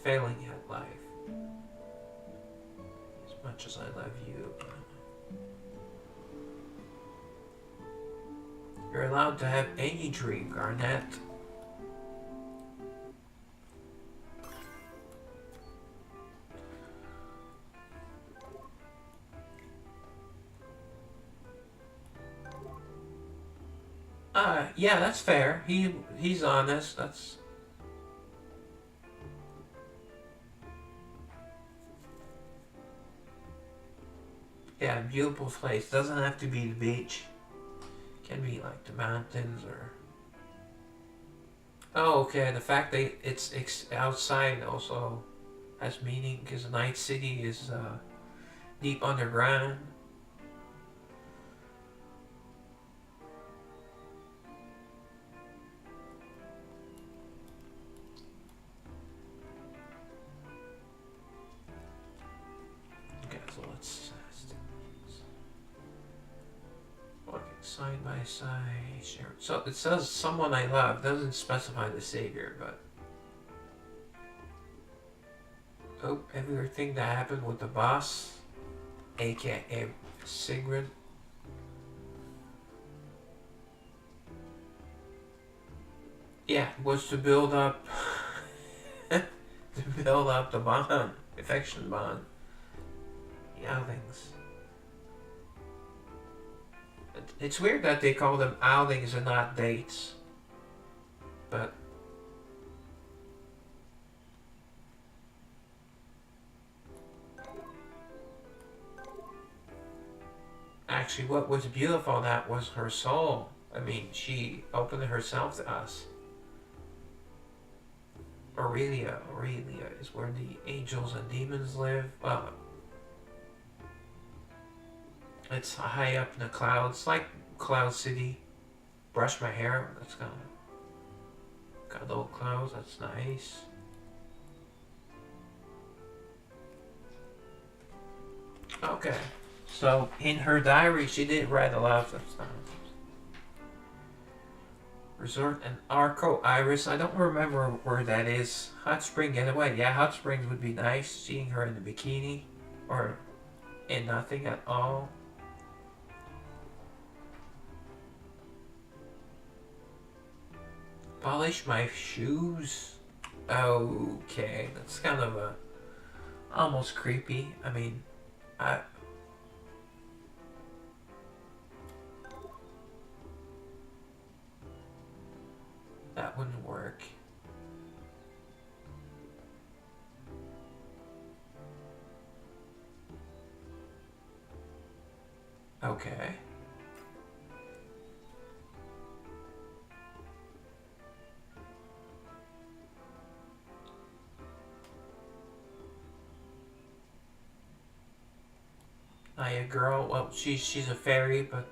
failing at life. As much as I love you. You're allowed to have any dream, Garnet. Yeah, that's fair. He's honest. That's... Yeah, beautiful place. Doesn't have to be the beach. Can be like the mountains or... Oh, okay. The fact that it's outside also has meaning because the Night City is deep underground. Okay, so let's walking side by side. Share. So it says someone I love. Doesn't specify the savior, but oh, everything that happened with the boss, aka Sigrid. Yeah, was to build up the bond, affection bond. Outings. It's weird that they call them outings and not dates. But actually what was beautiful that was her soul. I mean, she opened herself to us. Aurelia is where the angels and demons live. Well, it's high up in the clouds, like Cloud City. Brush my hair. That's got little clouds. That's nice. Okay. So in her diary, she did write a lot of stuff. Resort and Arco Iris. I don't remember where that is. Hot Spring Getaway. Yeah, Hot Springs would be nice. Seeing her in the bikini or in nothing at all. Polish my shoes. Okay, that's kind of a almost creepy. I mean, That wouldn't work. Okay. A girl. Well, she's a fairy, but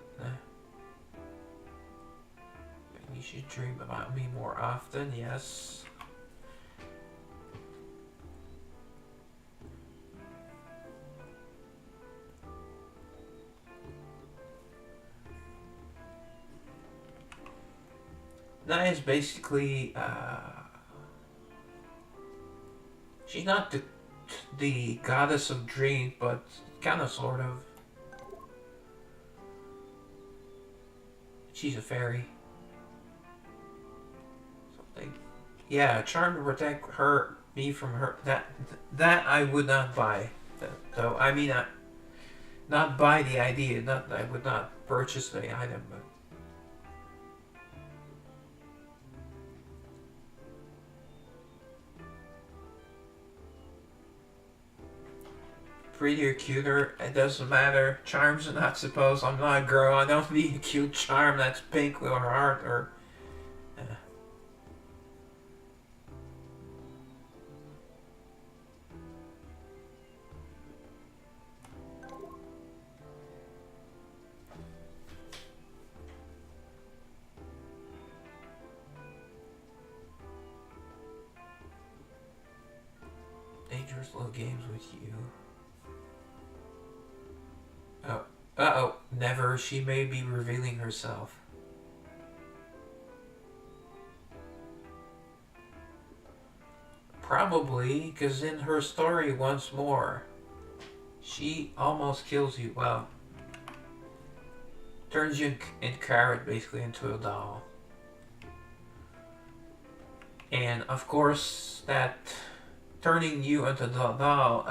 you should dream about me more often. Yes. That is basically. She's not the goddess of dreams, but kind of, sort of. She's a fairy. Something. Yeah, charm to protect me from her. That I would not buy. So I mean, not buy the idea. Not I would not purchase the item, but. Prettier, cuter, it doesn't matter. Charms are not supposed. I'm not a girl. I don't need a cute charm that's pink or heart or. Dangerous little games with you. Oh. Uh-oh. Never. She may be revealing herself. Probably, because in her story once more, she almost kills you. Well, turns you in carrot basically into a doll. And of course, that turning you into the doll,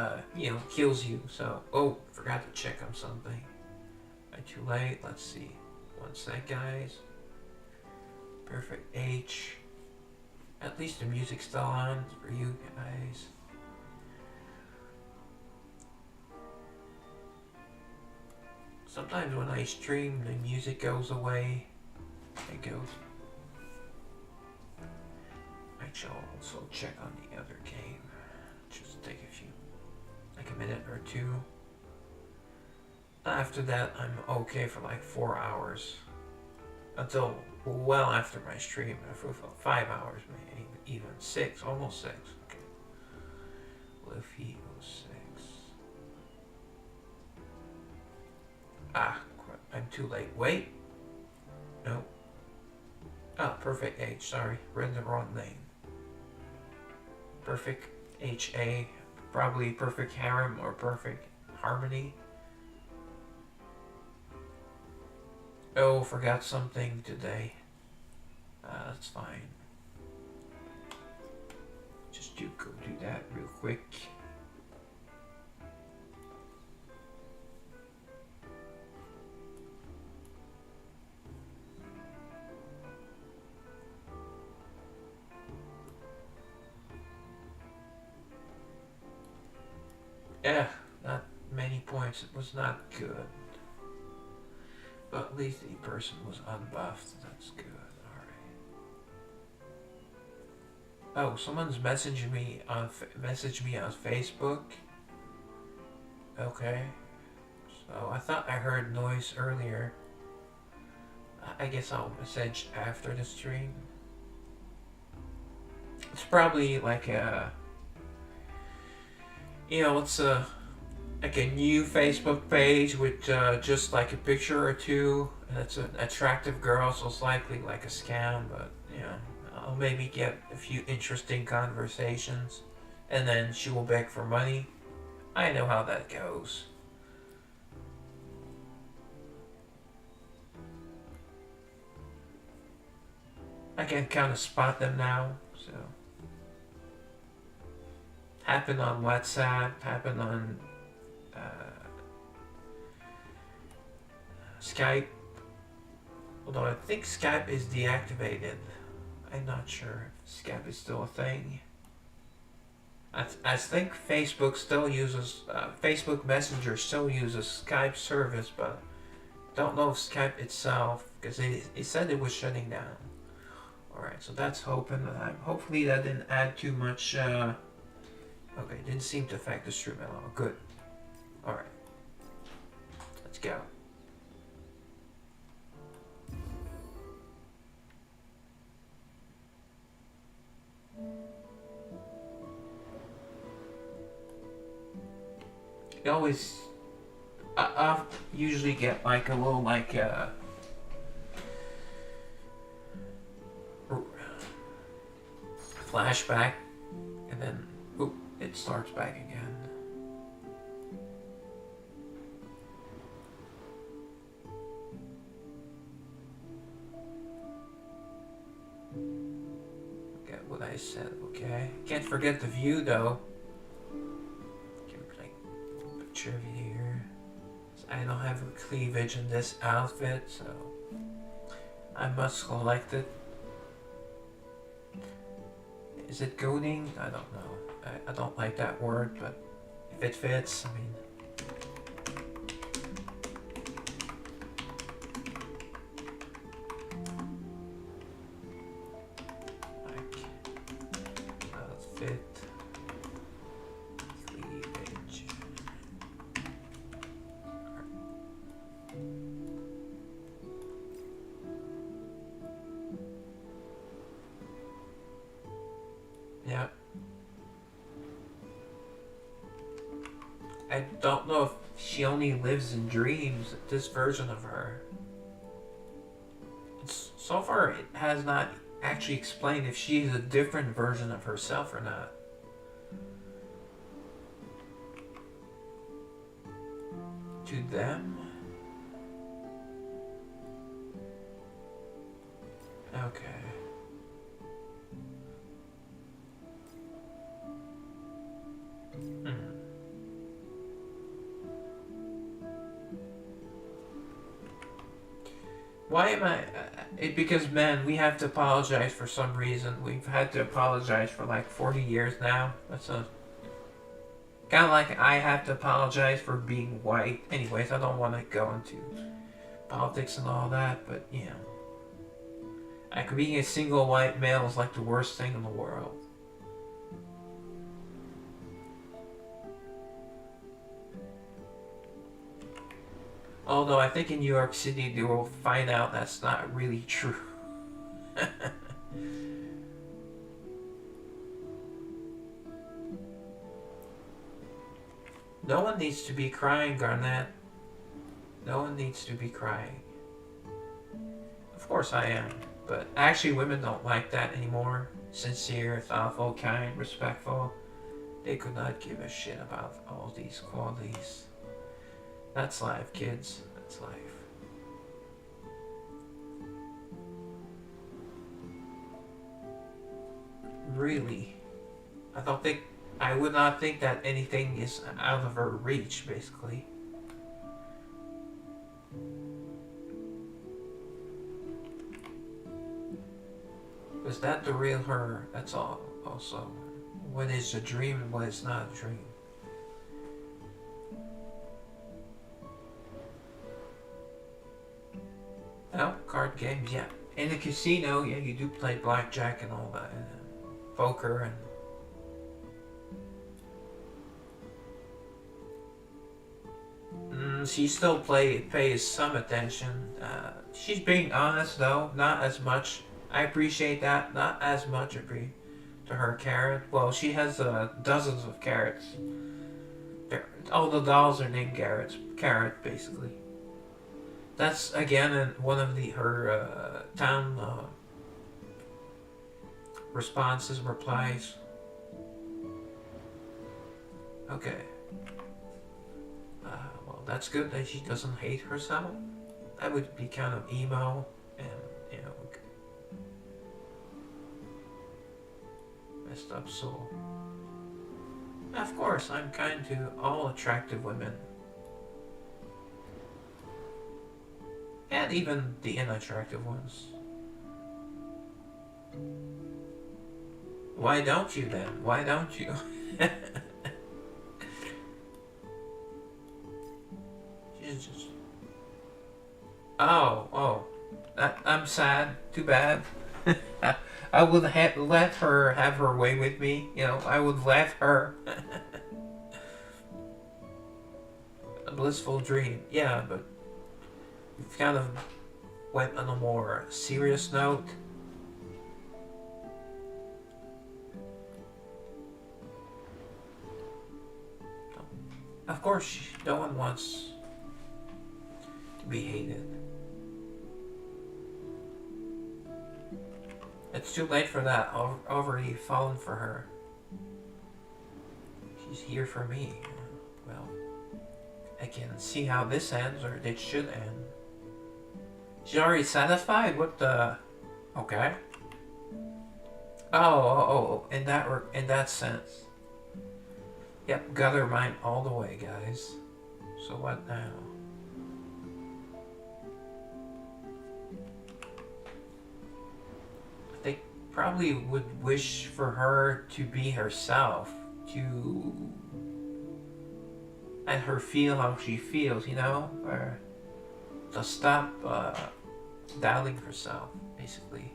kills you. So, oh, forgot to check on something. Too late. Let's see. One sec, guys. Perfect H. At least the music's still on for you guys. Sometimes when I stream, the music goes away. It goes. I shall also check on the other game. Just take like a minute or two. After that, I'm okay for like 4 hours. Until well after my stream. For 5 hours, maybe even 6, almost 6. Okay. Luffy 06. Ah, I'm too late. Wait. No. Oh, perfect H. Sorry, read the wrong name. Perfect HA. Probably perfect harem or perfect harmony. Oh, forgot something today. That's fine. Just go do that real quick. Yeah, not many points. It was not good. But at least the person was unbuffed. That's good. Alright. Oh, someone's messaged me on Facebook. Okay. So I thought I heard noise earlier. I guess I'll message after the stream. It's probably like it's like a new Facebook page with just like a picture or two, and it's an attractive girl, so it's likely like a scam, but I'll maybe get a few interesting conversations, and then she will beg for money. I know how that goes. I can kind of spot them now, so. Happened on WhatsApp, happened on Skype. Although I think Skype is deactivated. I'm not sure if Skype is still a thing. I think Facebook still uses, Facebook Messenger still uses Skype service, but don't know if Skype itself, because it said it was shutting down. Alright, so that's hoping. Hopefully that didn't add too much, okay, didn't seem to affect the stream at all. Good. Alright. Let's go. You always, I usually get like a little like flashback, and then oop, it starts back again. Forget what I said. Okay, can't forget the view though. Picture of you here. I don't have a cleavage in this outfit, so I must collect it. Is it gooning? I don't know. I don't like that word, but if it fits, I mean. Like, outfit. Cleavage. Yeah. I don't know if she only lives in dreams, this version of her. So far, it has not actually explained if she's a different version of herself or not. To them? Okay. Why am I... because, man, we have to apologize for some reason. We've had to apologize for like 40 years now. That's a... kind of like I have to apologize for being white. Anyways, I don't want to go into politics and all that, but, you know. Like, being a single white male is like the worst thing in the world. Although I think in New York City they will find out that's not really true. No one needs to be crying, Garnet. No one needs to be crying. Of course I am, but actually women don't like that anymore. Sincere, thoughtful, kind, respectful. They could not give a shit about all these qualities. That's life, kids. That's life. Really? I would not think that anything is out of her reach, basically. Was that the real her? That's all. Also, what is a dream and what is not a dream? Oh, card games, yeah. In a casino, yeah, you do play blackjack and all that, and poker and... she still pays some attention. She's being honest though, not as much. I appreciate that, not as much to her carrot. Well, she has dozens of carrots. All the dolls are named Carrot, basically. That's again in one of her town replies. Okay. Well, that's good that she doesn't hate herself. That would be kind of emo, and you know, messed up soul. Of course, I'm kind to all attractive women. And even the unattractive ones. Why don't you then? Why don't you? She's just... Oh. I'm sad. Too bad. I would let her have her way with me. You know, I would let her. A blissful dream. Yeah, but we've kind of went on a more serious note. Of course, no one wants to be hated. It's too late for that. I've already fallen for her. She's here for me. Well, I can see how this ends, or it should end. She's already satisfied? What the... Okay. Oh, in that sense. Yep, got her mind all the way, guys. So what now? They probably would wish for her to be herself, to let her feel how she feels, you know? Or to stop doubting herself, basically.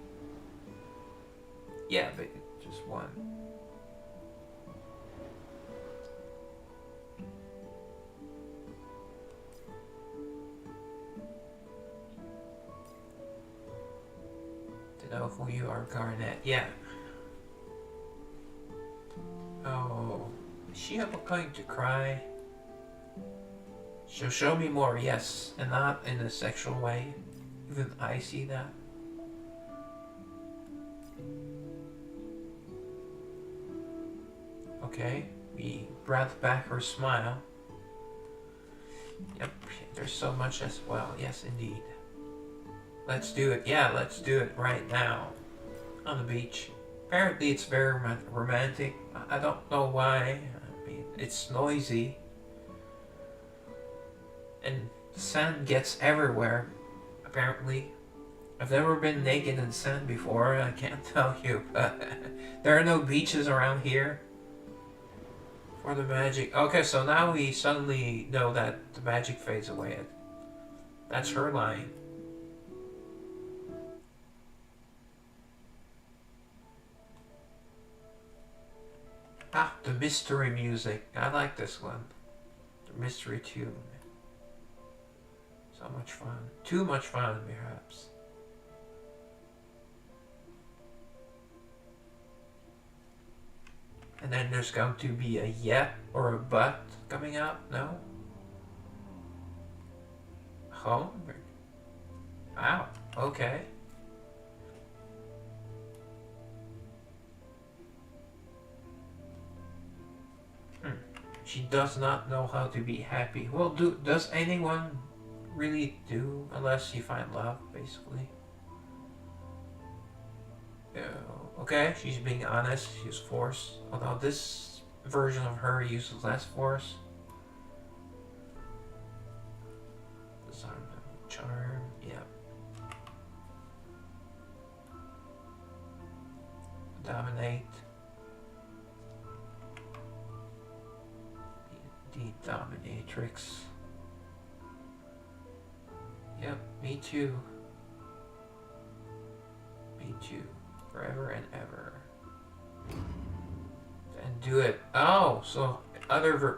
Yeah, but just one. To know who you are, Garnet. Yeah. Oh, is she going to cry? She'll show me more, yes, and not in a sexual way. Even I see that. Okay, we brought back her smile. Yep, there's so much as well. Yes, indeed. Let's do it. Yeah, let's do it right now. On the beach. Apparently it's very romantic. I don't know why. I mean, it's noisy. And sand gets everywhere, apparently. I've never been naked in sand before, I can't tell you, but there are no beaches around here for the magic. Okay, so now we suddenly know that the magic fades away. That's her line. Ah, the mystery music. I like this one. The mystery tune. So much fun. Too much fun, perhaps. And then there's going to be a yet or a but coming up? No? Home? Wow, okay. She does not know how to be happy. Well, does anyone really do unless you find love, basically? Okay, she's being honest. She's force. Although this version of her uses less force. Disarm, charm. Yep. Dominate. The dominatrix. Yep, me too. Me too. Forever and ever. And do it. Oh, so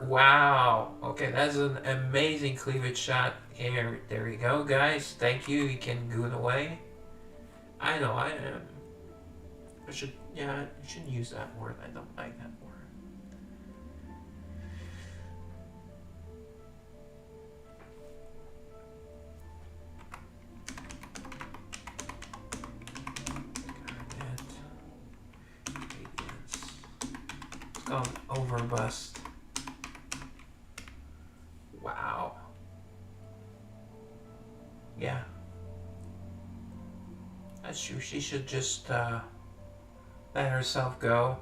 wow. Okay, that's an amazing cleavage shot. Here, there you go, guys. Thank you. You can go it away. I know. I should. Yeah, I shouldn't use that word. I don't like that word. Called Overbust. Wow. Yeah. That's true. She should just let herself go.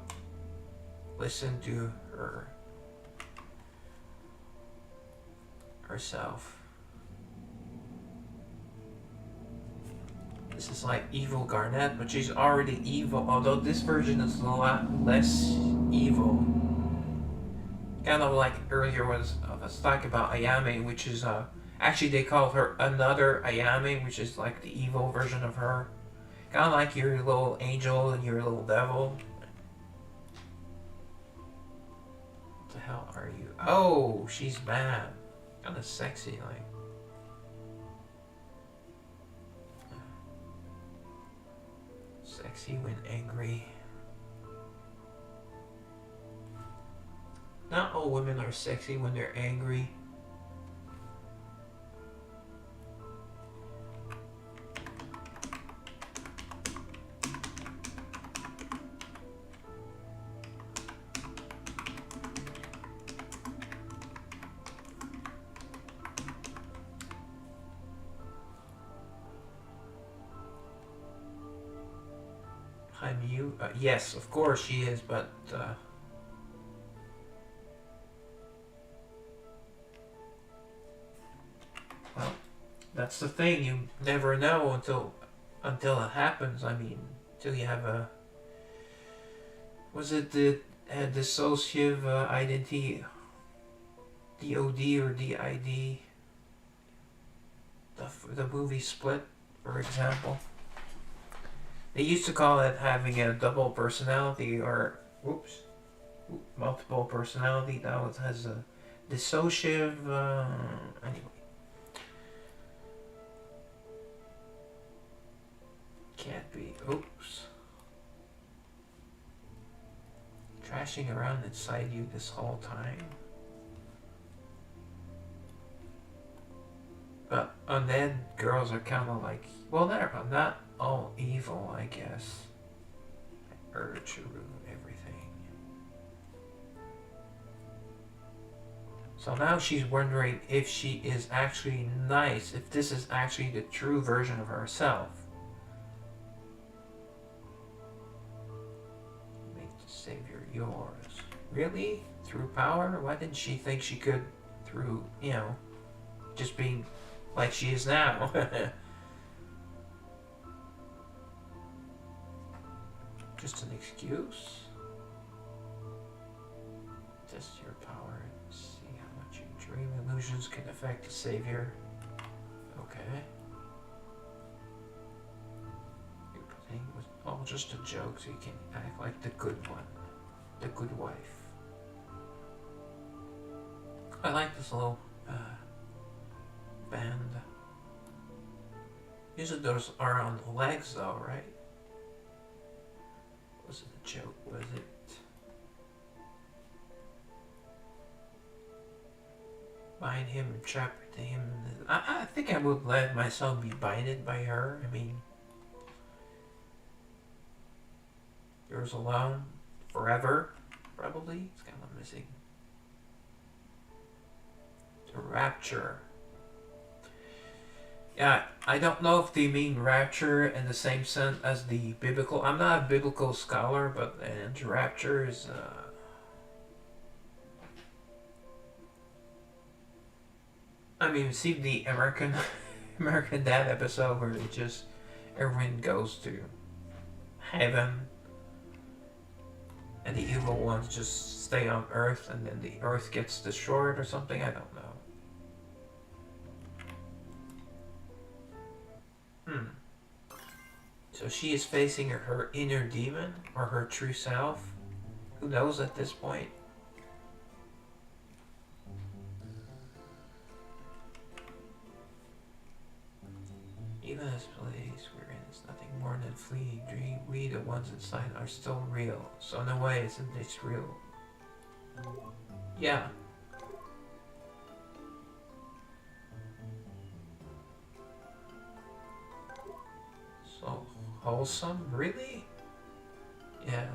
Listen to herself. This is like evil Garnet, but she's already evil, although this version is a lot less evil. Kind of like earlier I was talking about Ayame, which is actually they call her another Ayame, which is like the evil version of her. Kind of like your little angel and your little devil. What the hell are you? Oh, she's mad. Kind of sexy, like. Sexy when angry. Not all women are sexy when they're angry. I'm you? Yes, of course she is, but well, that's the thing. You never know until it happens. I mean, until you have a was it the dissociative identity, DOD or DID? The movie Split, for example. They used to call it having a double personality or, multiple personality. Now it has a dissociative, anyway. Can't be, Trashing around inside you this whole time. But undead girls are kind of like, well, they're not all evil, I guess. Urge to ruin everything. So now she's wondering if she is actually nice, if this is actually the true version of herself. Make the savior yours. Really? Through power? Why didn't she think she could through, just being like she is now? Just an excuse? Test your power and see how much you dream illusions can affect the savior. Okay. Everything was all just a joke so you can act like the good one. The good wife. I like this little band. Usually those are on the legs though, right? Was it a joke? Was it? Bind him and trap him. I think I would let myself be binded by her. I mean, yours alone forever, probably. It's kind of missing. The Rapture. Yeah, I don't know if they mean rapture in the same sense as the biblical. I'm not a biblical scholar, but rapture is. I mean, see the American Dad episode where it just everyone goes to heaven, and the evil ones just stay on Earth, and then the Earth gets destroyed or something. I don't know. So she is facing her inner demon or her true self. Who knows at this point? Even this place we're in is nothing more than fleeting dream. We, the ones inside, are still real. So in a way, isn't this real? Yeah. So wholesome? Really? Yeah.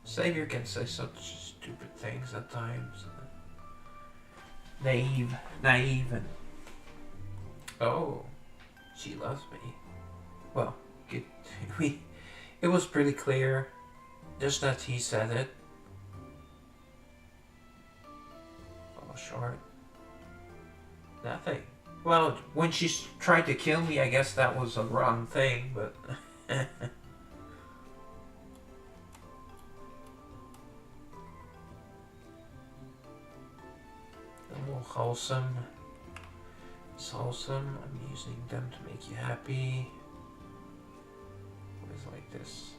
Savior can say such stupid things at times. Naive and... Oh, she loves me. Well, it was pretty clear, just that he said it. Fall short. Nothing. Well, when she tried to kill me, I guess that was a wrong thing, but... A little wholesome. It's wholesome. I'm using them to make you happy. Always like this.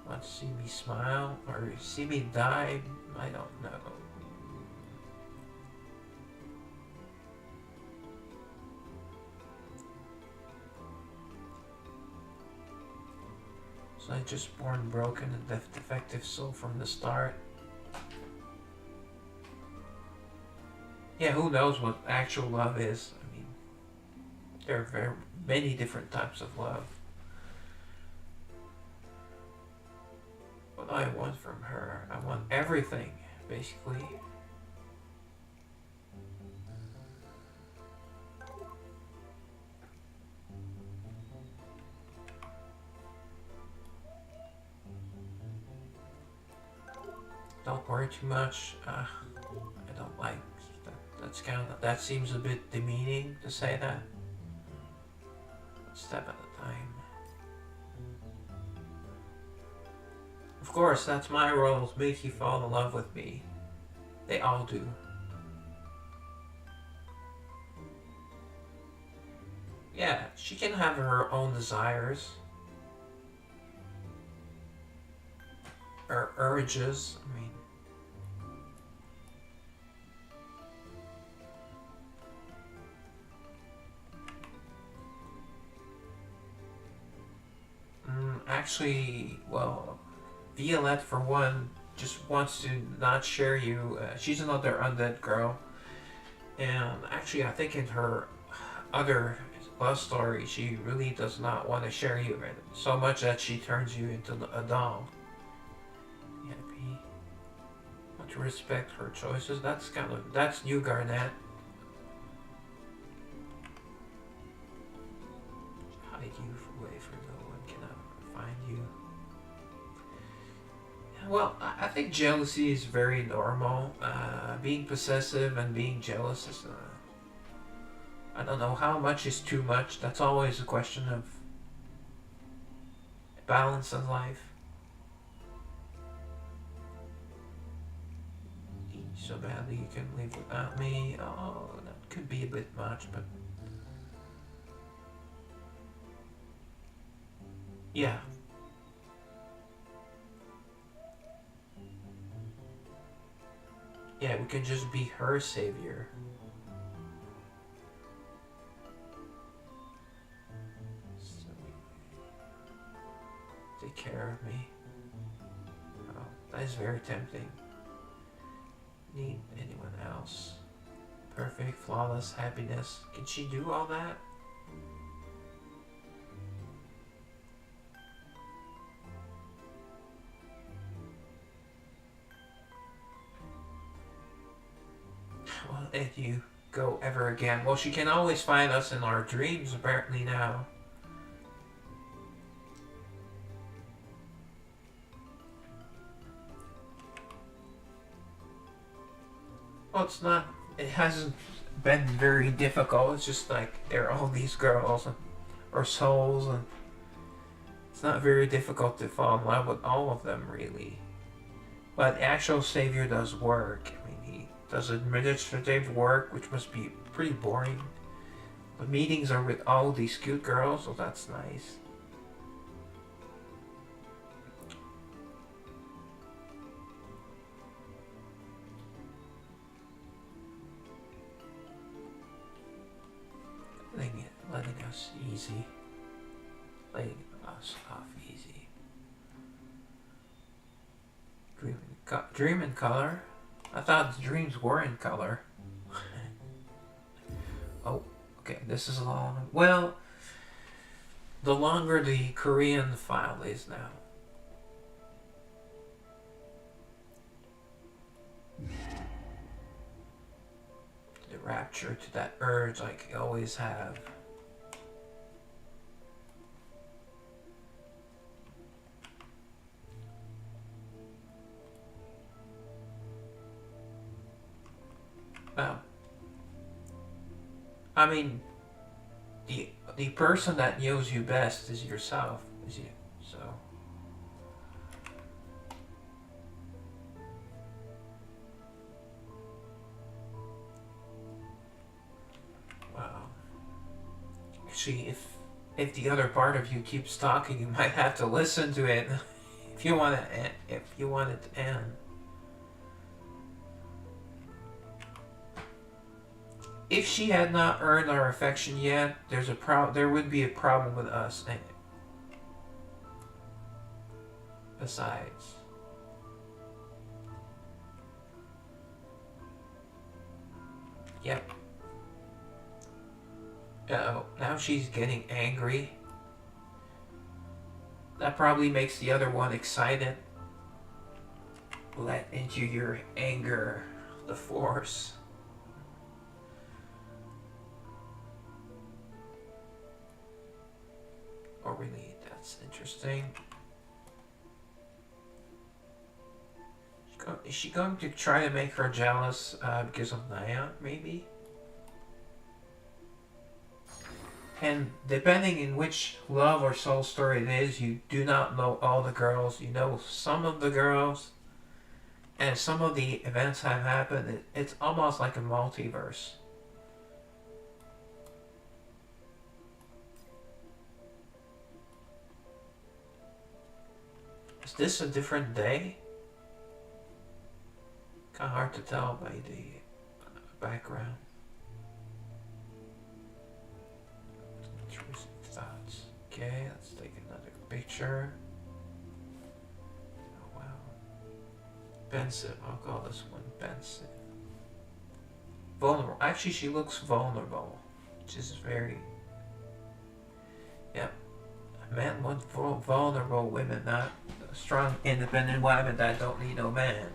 Want to see me smile? Or see me die? I don't know. So I just born broken and defective soul from the start. Yeah, who knows what actual love is? I mean, there are very many different types of love. What do I want from her? I want everything, basically. Don't worry too much. I don't like that. That seems a bit demeaning to say that. One step at a time. Of course, that's my role, to make you fall in love with me. They all do. Yeah, she can have her own desires. Or urges, I mean. Actually, well, Violette, for one, just wants to not share you. She's another undead girl. And actually, I think in her other love story, she really does not want to share you so much that she turns you into a doll. Happy. Want to respect her choices. That's you, Garnet. Hide you away for no one cannot find you. Well, I think jealousy is very normal. Being possessive and being jealous is, I don't know how much is too much. That's always a question of balance in life. Eat so badly you can live without me. Oh, that could be a bit much, but yeah. Yeah, we can just be her savior. So, take care of me. Oh, that is very tempting. Need anyone else? Perfect, flawless happiness. Can she do all that? Well, if you go ever again. Well, she can always find us in our dreams, apparently now. Well, it hasn't been very difficult. It's just like there are all these girls or souls, and it's not very difficult to fall in love with all of them, really. But the actual savior does work. I mean, he does administrative work, which must be pretty boring. The meetings are with all these cute girls, so that's nice. Letting us easy. Letting us off easy. Dream in color? I thought the dreams were in color. Oh, okay, this is long. Well, the longer the Korean file is now. The rapture to that urge like I always have. Well, I mean, the person that knows you best is yourself, is you. So. Wow. Actually, if the other part of you keeps talking, you might have to listen to it if you want to. If you want it to end. If she had not earned our affection yet, there would be a problem with us. And besides, yep. Uh-oh, now she's getting angry. That probably makes the other one excited. Let into your anger the force. Oh, really? That's interesting. Is she going to try to make her jealous because of Naya, maybe? And depending in which love or soul story it is, you do not know all the girls. You know some of the girls. And some of the events have happened. It's almost like a multiverse. Is this a different day? Kind of hard to tell by the background. Intrusive thoughts. Okay, let's take another picture. Oh wow. Pensive. I'll call this one pensive. Vulnerable. Actually, she looks vulnerable, which is very. Yep. Men want vulnerable women, not strong, independent women that don't need no man.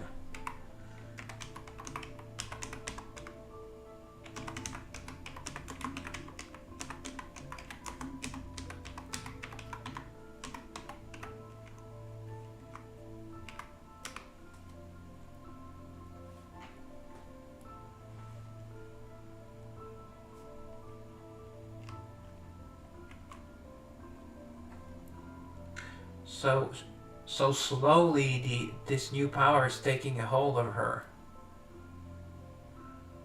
So slowly this new power is taking a hold of her.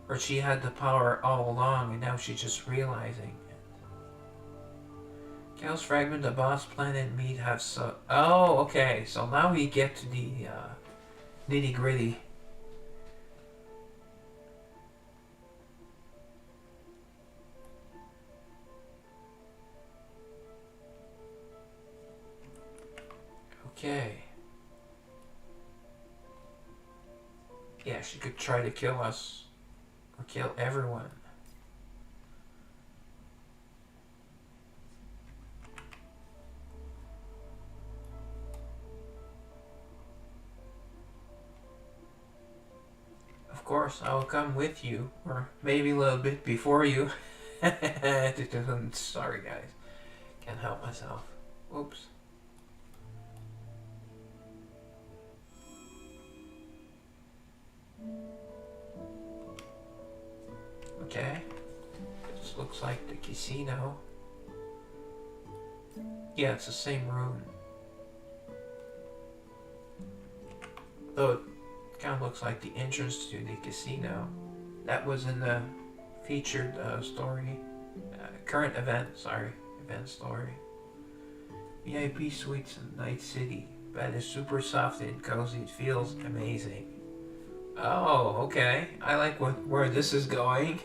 Or she had the power all along and now she's just realizing it. Chaos Fragment, the boss planet meat have so... Oh, okay. So now we get to the nitty gritty. Okay. Yeah, she could try to kill us. Or kill everyone. Of course, I will come with you. Or maybe a little bit before you. Sorry, guys. Can't help myself. Oops. Okay. This looks like the casino. Yeah, it's the same room. Though it kind of looks like the entrance to the casino. That was in the featured story. Current event story. VIP suites in Night City. Bed is super soft and cozy. It feels amazing. Oh, okay. I like where this is going.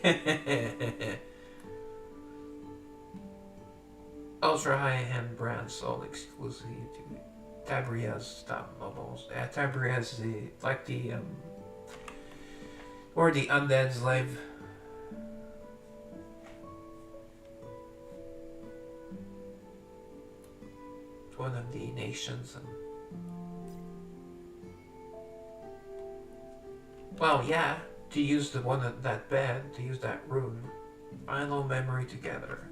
Ultra high-end brand sold exclusively to Tabria's stop bubbles. Tabria's like the or the undead slave. It's one of the nations. Well, yeah, to use that bed, to use that room. Final memory together.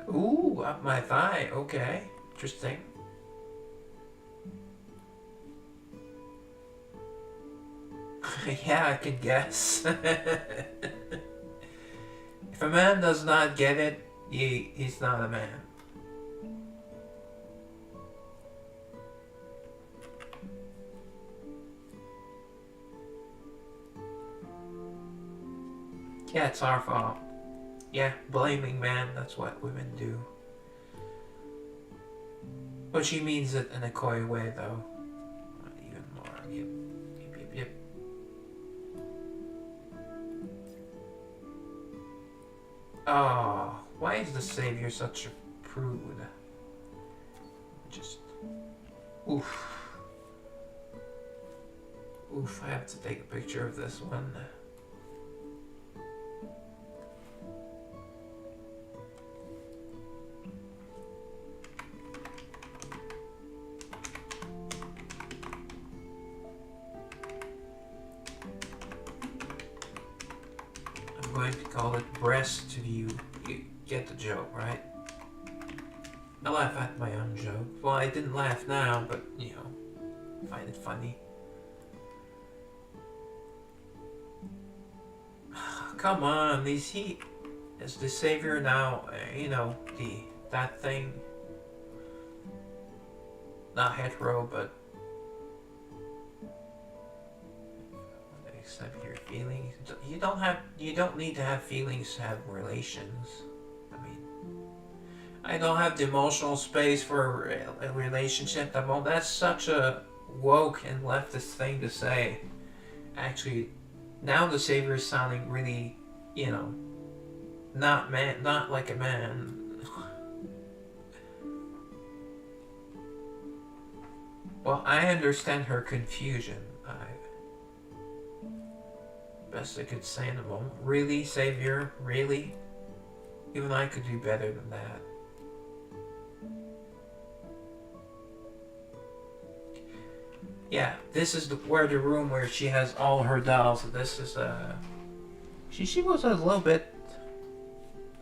Ooh, up my thigh. Okay, interesting. Yeah, I can guess. If a man does not get it, he's not a man. Yeah, it's our fault. Yeah, blaming man, that's what women do. But she means it in a coy way, though. Even more. Yep. Yep, yep, yep. Oh, why is the savior such a prude? Just... Oof. Oof, I have to take a picture of this one. I'm going to call it breast view. You get the joke, right? I laugh at my own joke. Well, I didn't laugh now, but, you know, find it funny. Come on, is he... Is the savior now, you know, that thing? Not hetero, but... Accept your feelings. You don't need to have feelings to have relations. I mean... I don't have the emotional space for a relationship. That's such a woke and leftist thing to say. Actually, now the savior is sounding really, you know, not like a man. Well, I understand her confusion. Best I could say in the moment. Really, savior? Really? Even I could do better than that. Yeah, this is the room where she has all her dolls. This is she was a little bit.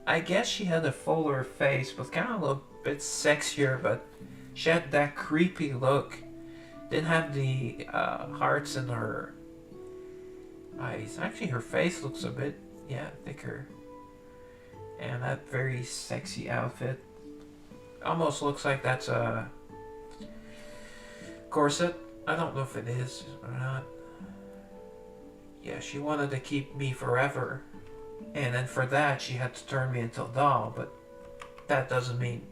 I guess she had a fuller face, but kind of a little bit sexier. But she had that creepy look. Didn't have the hearts in her eyes. Actually, her face looks a bit thicker. And that very sexy outfit almost looks like that's a corset. I don't know if it is or not. Yeah, she wanted to keep me forever. And then for that, she had to turn me into a doll. But that doesn't mean...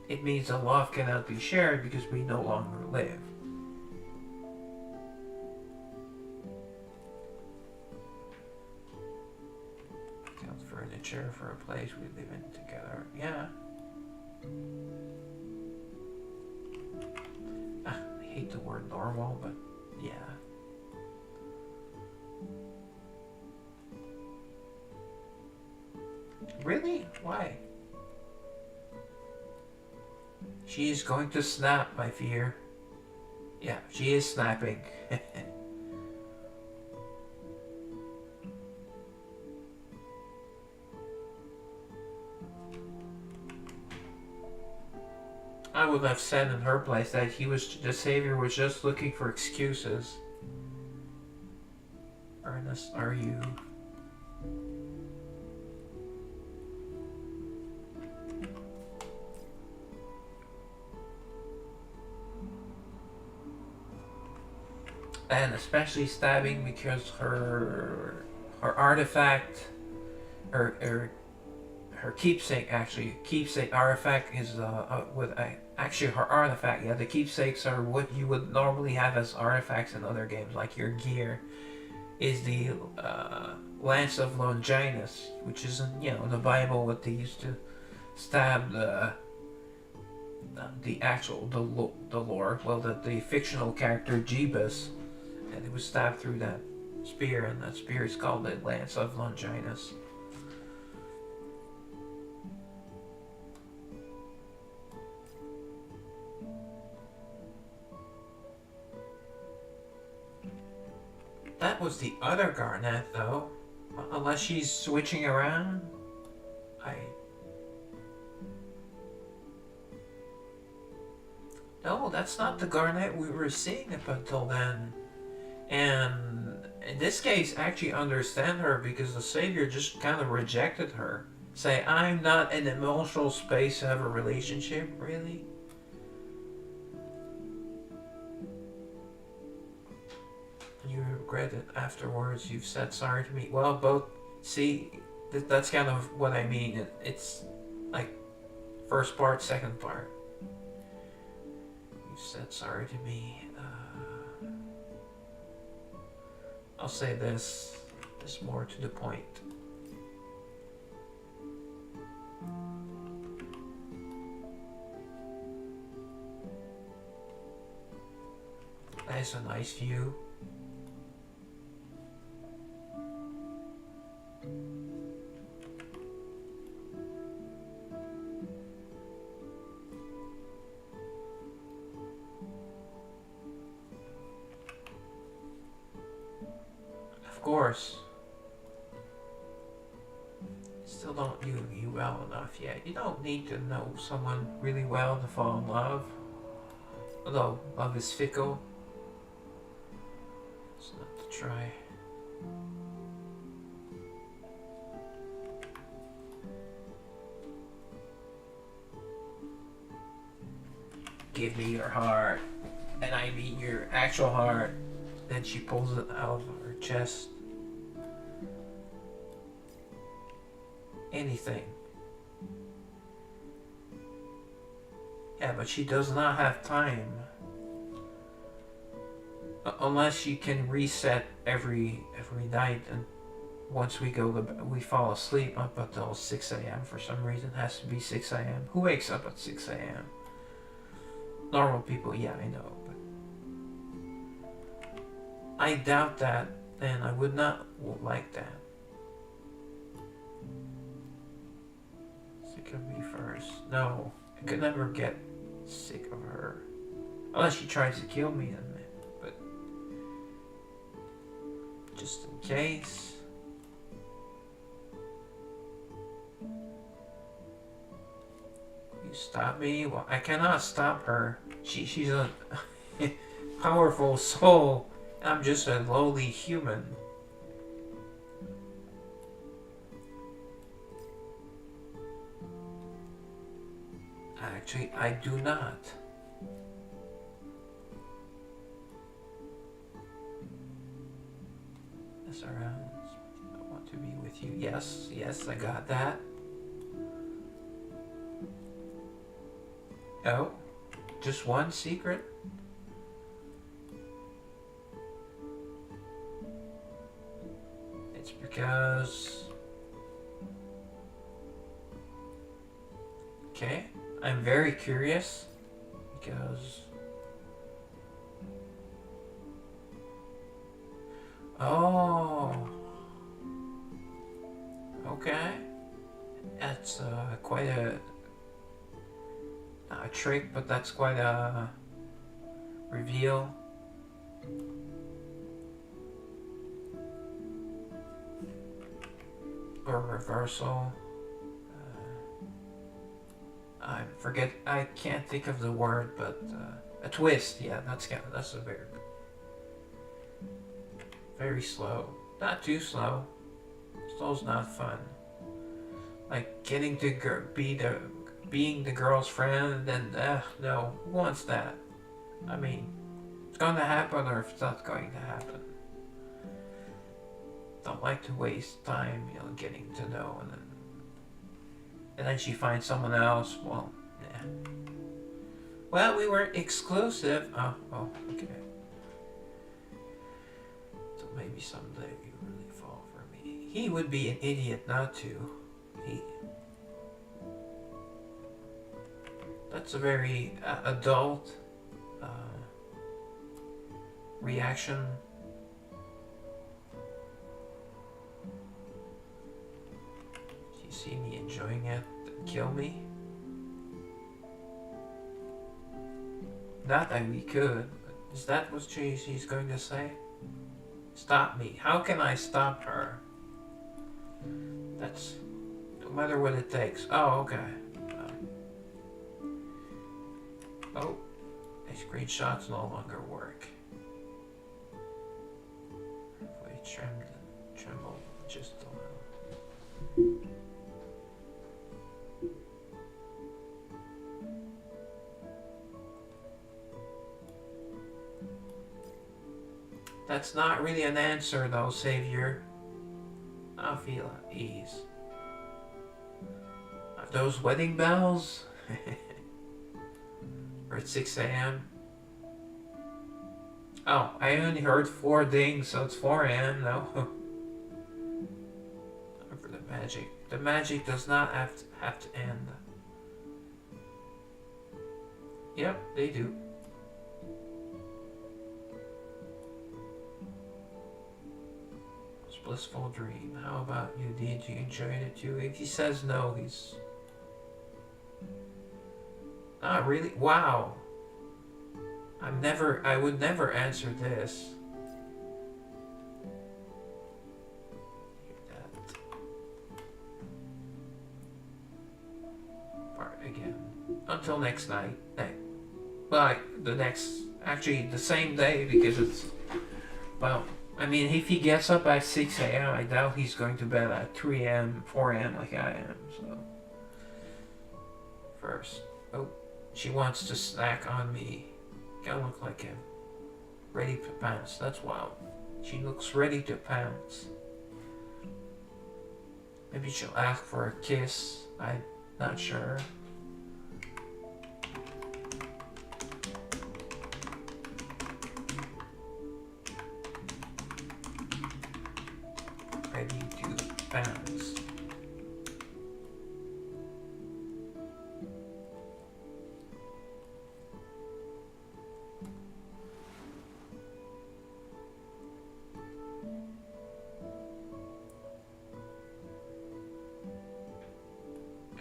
It means the love cannot be shared because we no longer live. Build furniture for a place we live in together. Yeah. I hate the word normal, but yeah. Really? Why? She is going to snap, I fear. Yeah, she is snapping. I would have said in her place that the savior was just looking for excuses. Ernest, are you? And especially stabbing because her artifact, her keepsake artifact is actually her artifact. Yeah, the keepsakes are what you would normally have as artifacts in other games, like your gear. Is the Lance of Longinus, which is in the Bible what they used to stab the Lord, well the fictional character Jebus, and it was stabbed through that spear, and that spear is called the Lance of Longinus. That was the other Garnet, though. Unless she's switching around. No, that's not the Garnet we were seeing up until then. And in this case, actually understand her, because the Savior just kind of rejected her. Say, I'm not in an emotional space to have a relationship, really? You regret it afterwards, you've said sorry to me. Well, both, see, that's kind of what I mean. It's like first part, second part. You said sorry to me. I'll say this more to the point. That's a nice view. Of course. Still don't know you well enough yet. You don't need to know someone really well to fall in love. Although love is fickle. It's not to try. Give me your heart. And I mean your actual heart. Then she pulls it out of her chest. Anything. Yeah, but she does not have time. Unless she can reset every night, and once we we fall asleep up until 6 a.m. for some reason. It has to be 6 a.m. Who wakes up at 6 a.m.? Normal people, yeah, I know. But I doubt that, and I would not like that. Sick of me first. No, I could never get sick of her. Unless she tries to kill me, but just in case. You stop me? Well, I cannot stop her. She's a powerful soul. I'm just a lowly human. Actually, I do not. This around. I want to be with you. Yes, yes, I got that. Oh, just one secret? It's because... Okay, I'm very curious because... Oh, okay. That's quite a... Not a trick, but that's quite a reveal. Or reversal. I can't think of the word, but a twist. Yeah, that's a very slow. Not too slow. Slow's not fun. Like getting to being the girl's friend, and then no, who wants that? I mean, it's going to happen, or if it's not going to happen. Don't like to waste time, getting to know, and then she finds someone else. Well, yeah. Well, we weren't exclusive. Oh, okay. So maybe someday you really fall for me. He would be an idiot not to. That's a very adult reaction. You see me enjoying it, kill me? Not that we could. Is that what she's going to say? Stop me. How can I stop her? That's no matter what it takes. Oh, okay. Oh, my screenshots no longer work. trembled just a little. That's not really an answer though, Savior. I feel at ease. Are those wedding bells? Or at 6 a.m.? Oh, I only heard 4 dings, so it's 4 a.m. No. For the magic. The magic does not have to end. Yep, they do. Blissful dream. How about you? Did you enjoy it too? If he says no, he's not really. Wow. I would never answer this. That part again. Until next night. Well, actually the same day, because it's, well, I mean, if he gets up at 6 a.m., I doubt he's going to bed at 3 a.m., 4 a.m. like I am, so. First. Oh, she wants to snack on me. Gotta look like him. Ready to pounce. That's wild. She looks ready to pounce. Maybe she'll ask for a kiss. I'm not sure. Ready to bounce.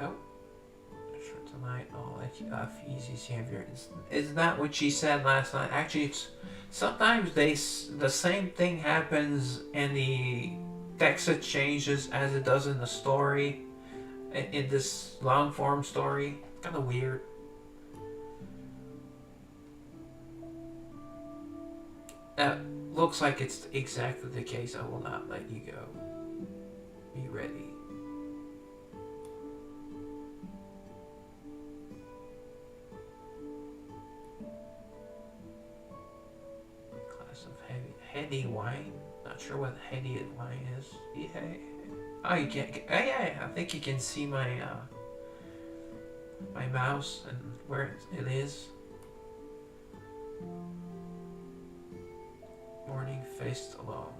Oh, for tonight, I'll let you off easy, Savior. Is that what she said last night? Actually, it's sometimes the same thing happens in the text changes as it does in the story, in this long form story. Kind of weird. That looks like it's exactly the case. I will not let you go. Be ready. Glass of heady wine. Not sure what heady wine is. Yeah. Oh, you can't. Yeah, I think you can see my my mouse and where it is. Morning faced alone.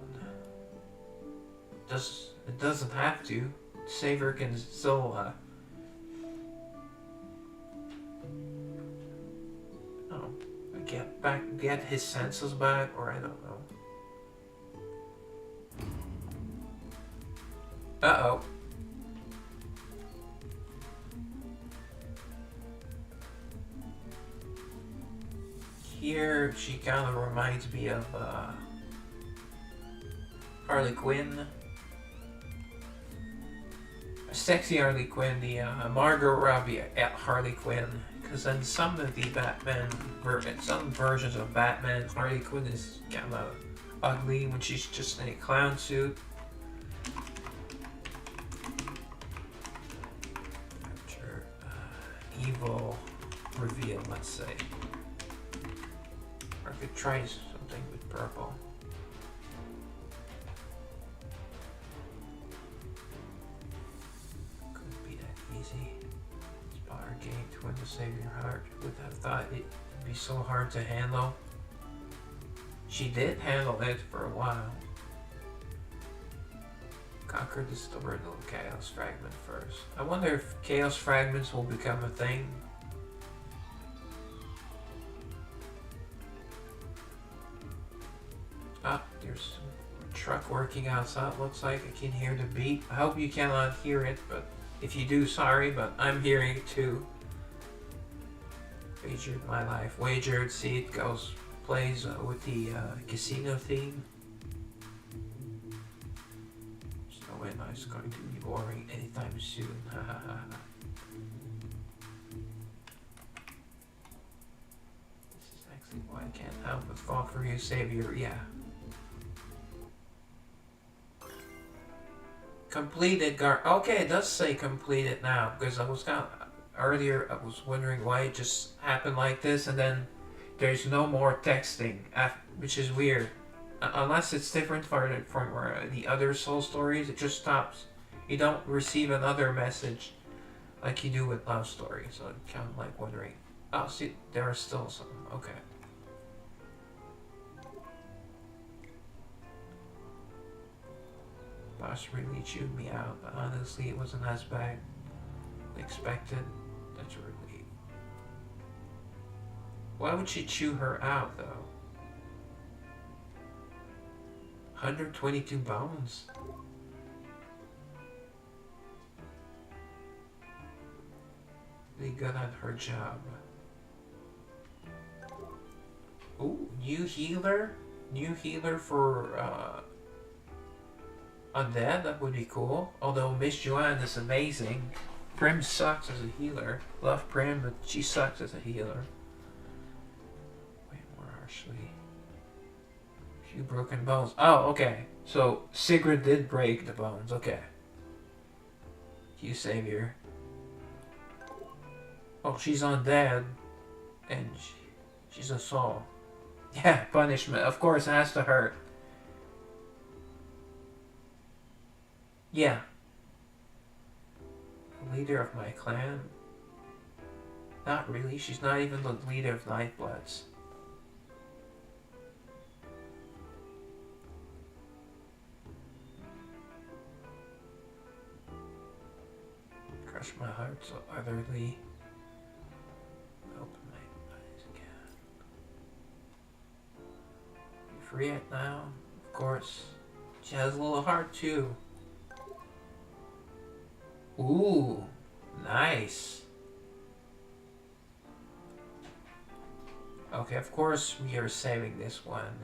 It doesn't have to. Savior can still get his senses back, or I don't know. Uh-oh. Here, she kind of reminds me of Harley Quinn. Sexy Harley Quinn, the Margot Robbie at Harley Quinn. Because in some of the some versions of Batman, Harley Quinn is kind of ugly when she's just in a clown suit. Rapture, evil reveal, let's say. Or I could try something with purple. Couldn't be that easy. Spot our game to win to save your heart. Would have thought it'd be so hard to handle. She did handle it for a while. Conquer the stubborn little chaos fragment first. I wonder if chaos fragments will become a thing. Ah, there's a truck working outside. Looks like I can hear the beat. I hope you cannot hear it, but if you do, sorry, but I'm hearing it too. Wagered my life. Wagered, see, it plays with the casino theme. There's no way it's going to be boring anytime soon. This is actually why I can't help but fall for you, Savior. Yeah. Completed Okay, it does say completed now, because I was earlier I was wondering why it just happened like this, and then there's no more texting, which is weird. Unless it's different from the other Soul stories, it just stops. You don't receive another message like you do with Love Story, so I'm kind of like wondering. Oh, see, there are still some. Okay. Boss really chewed me out, but honestly, it wasn't as bad as expected. That's a relief. Why would she chew her out, though? 122 bones? Really good at her job. Ooh, new healer? New healer for, undead? That would be cool. Although Miss Joanne is amazing. Prim sucks as a healer. Love Prim, but she sucks as a healer. Way more harshly. Few broken bones. Oh, okay. So Sigrid did break the bones. Okay. You savior. Oh, she's undead. And she's a soul. Yeah, punishment. Of course, it has to hurt. Yeah. The leader of my clan? Not really. She's not even the leader of Nightbloods. Crush my heart so utterly. Open my eyes again. You free it now? Of course. She has a little heart too. Ooh, nice. Okay, of course we are saving this one.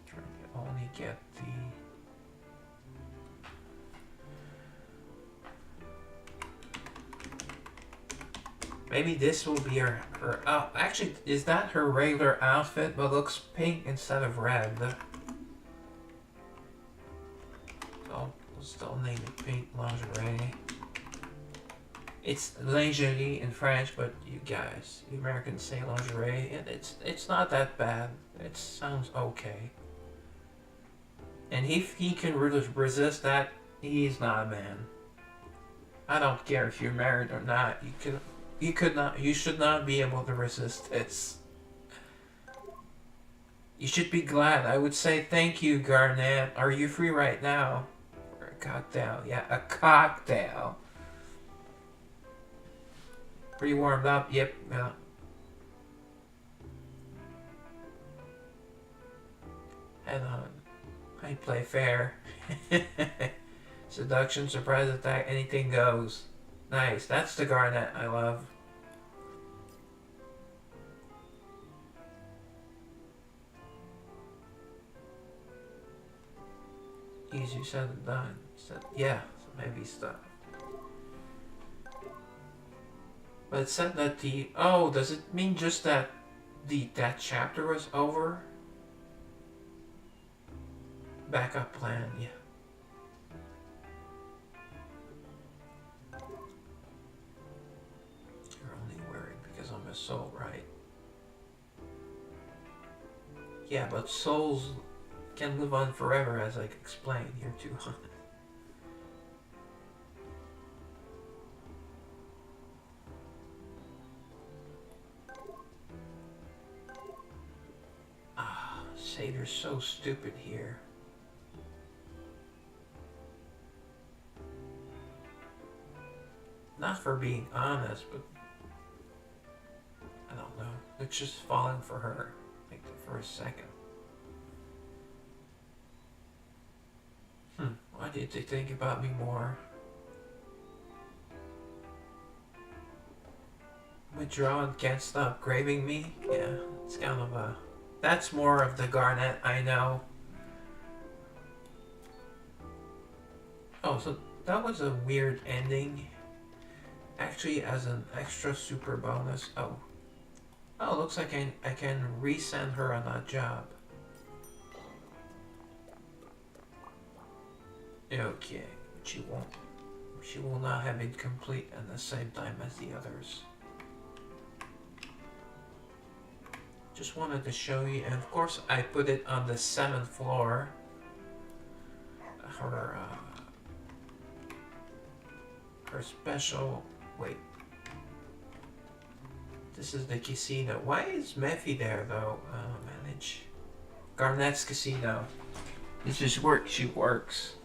Trying to only get the... Maybe this will be her oh, actually, is that her regular outfit, but looks pink instead of red? I'll still name it pink lingerie. It's lingerie in French, but you guys, you Americans say lingerie, and it's not that bad. It sounds okay. And if he can resist that, he's not a man. I don't care if you're married or not. You should not be able to resist this. You should be glad. I would say thank you, Garnet. Are you free right now? For a cocktail. Yeah, a cocktail. Pretty warmed up. Yep. Yeah. Head on. I play fair. Seduction, surprise attack, anything goes. Nice. That's the Garnet I love. Easier said than done. Yeah, maybe stuff. But it said that the... Oh, does it mean just that that chapter was over? Backup plan, yeah. You're only worried because I'm a soul, right? Yeah, but souls can live on forever, as I explained here too. Satyrs so stupid here. Not for being honest, but I don't know. It's just falling for her, like the first second. Why did they think about me more? Withdraw and can't stop craving me? Yeah, it's kind of a... That's more of the Garnet I know. Oh, so that was a weird ending. Actually, as an extra super bonus. Oh. Oh, looks like I can resend her on that job. Okay, she won't. She will not have it complete at the same time as the others. Just wanted to show you, and of course I put it on the 7th floor. Her special. Wait. This is the casino. Why is Mephi there though? Manage. Garnet's casino. This is work. She works.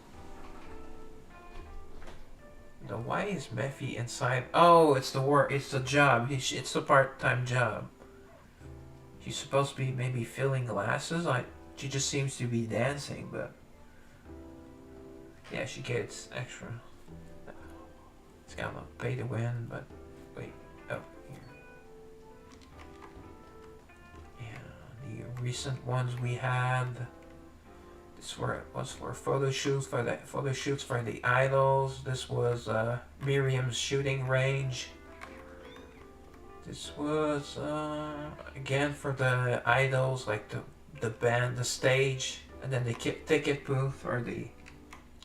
No, why is Mephi inside? Oh, it's the work. It's the job. It's the part-time job. She's supposed to be maybe filling glasses. She just seems to be dancing, but yeah, she gets extra. It's kind of pay to win, but wait. Oh, here. Yeah, the recent ones we had. This was for photo shoots for the idols. This was Miriam's shooting range. This was again for the idols, like the band, the stage, and then the ticket booth or the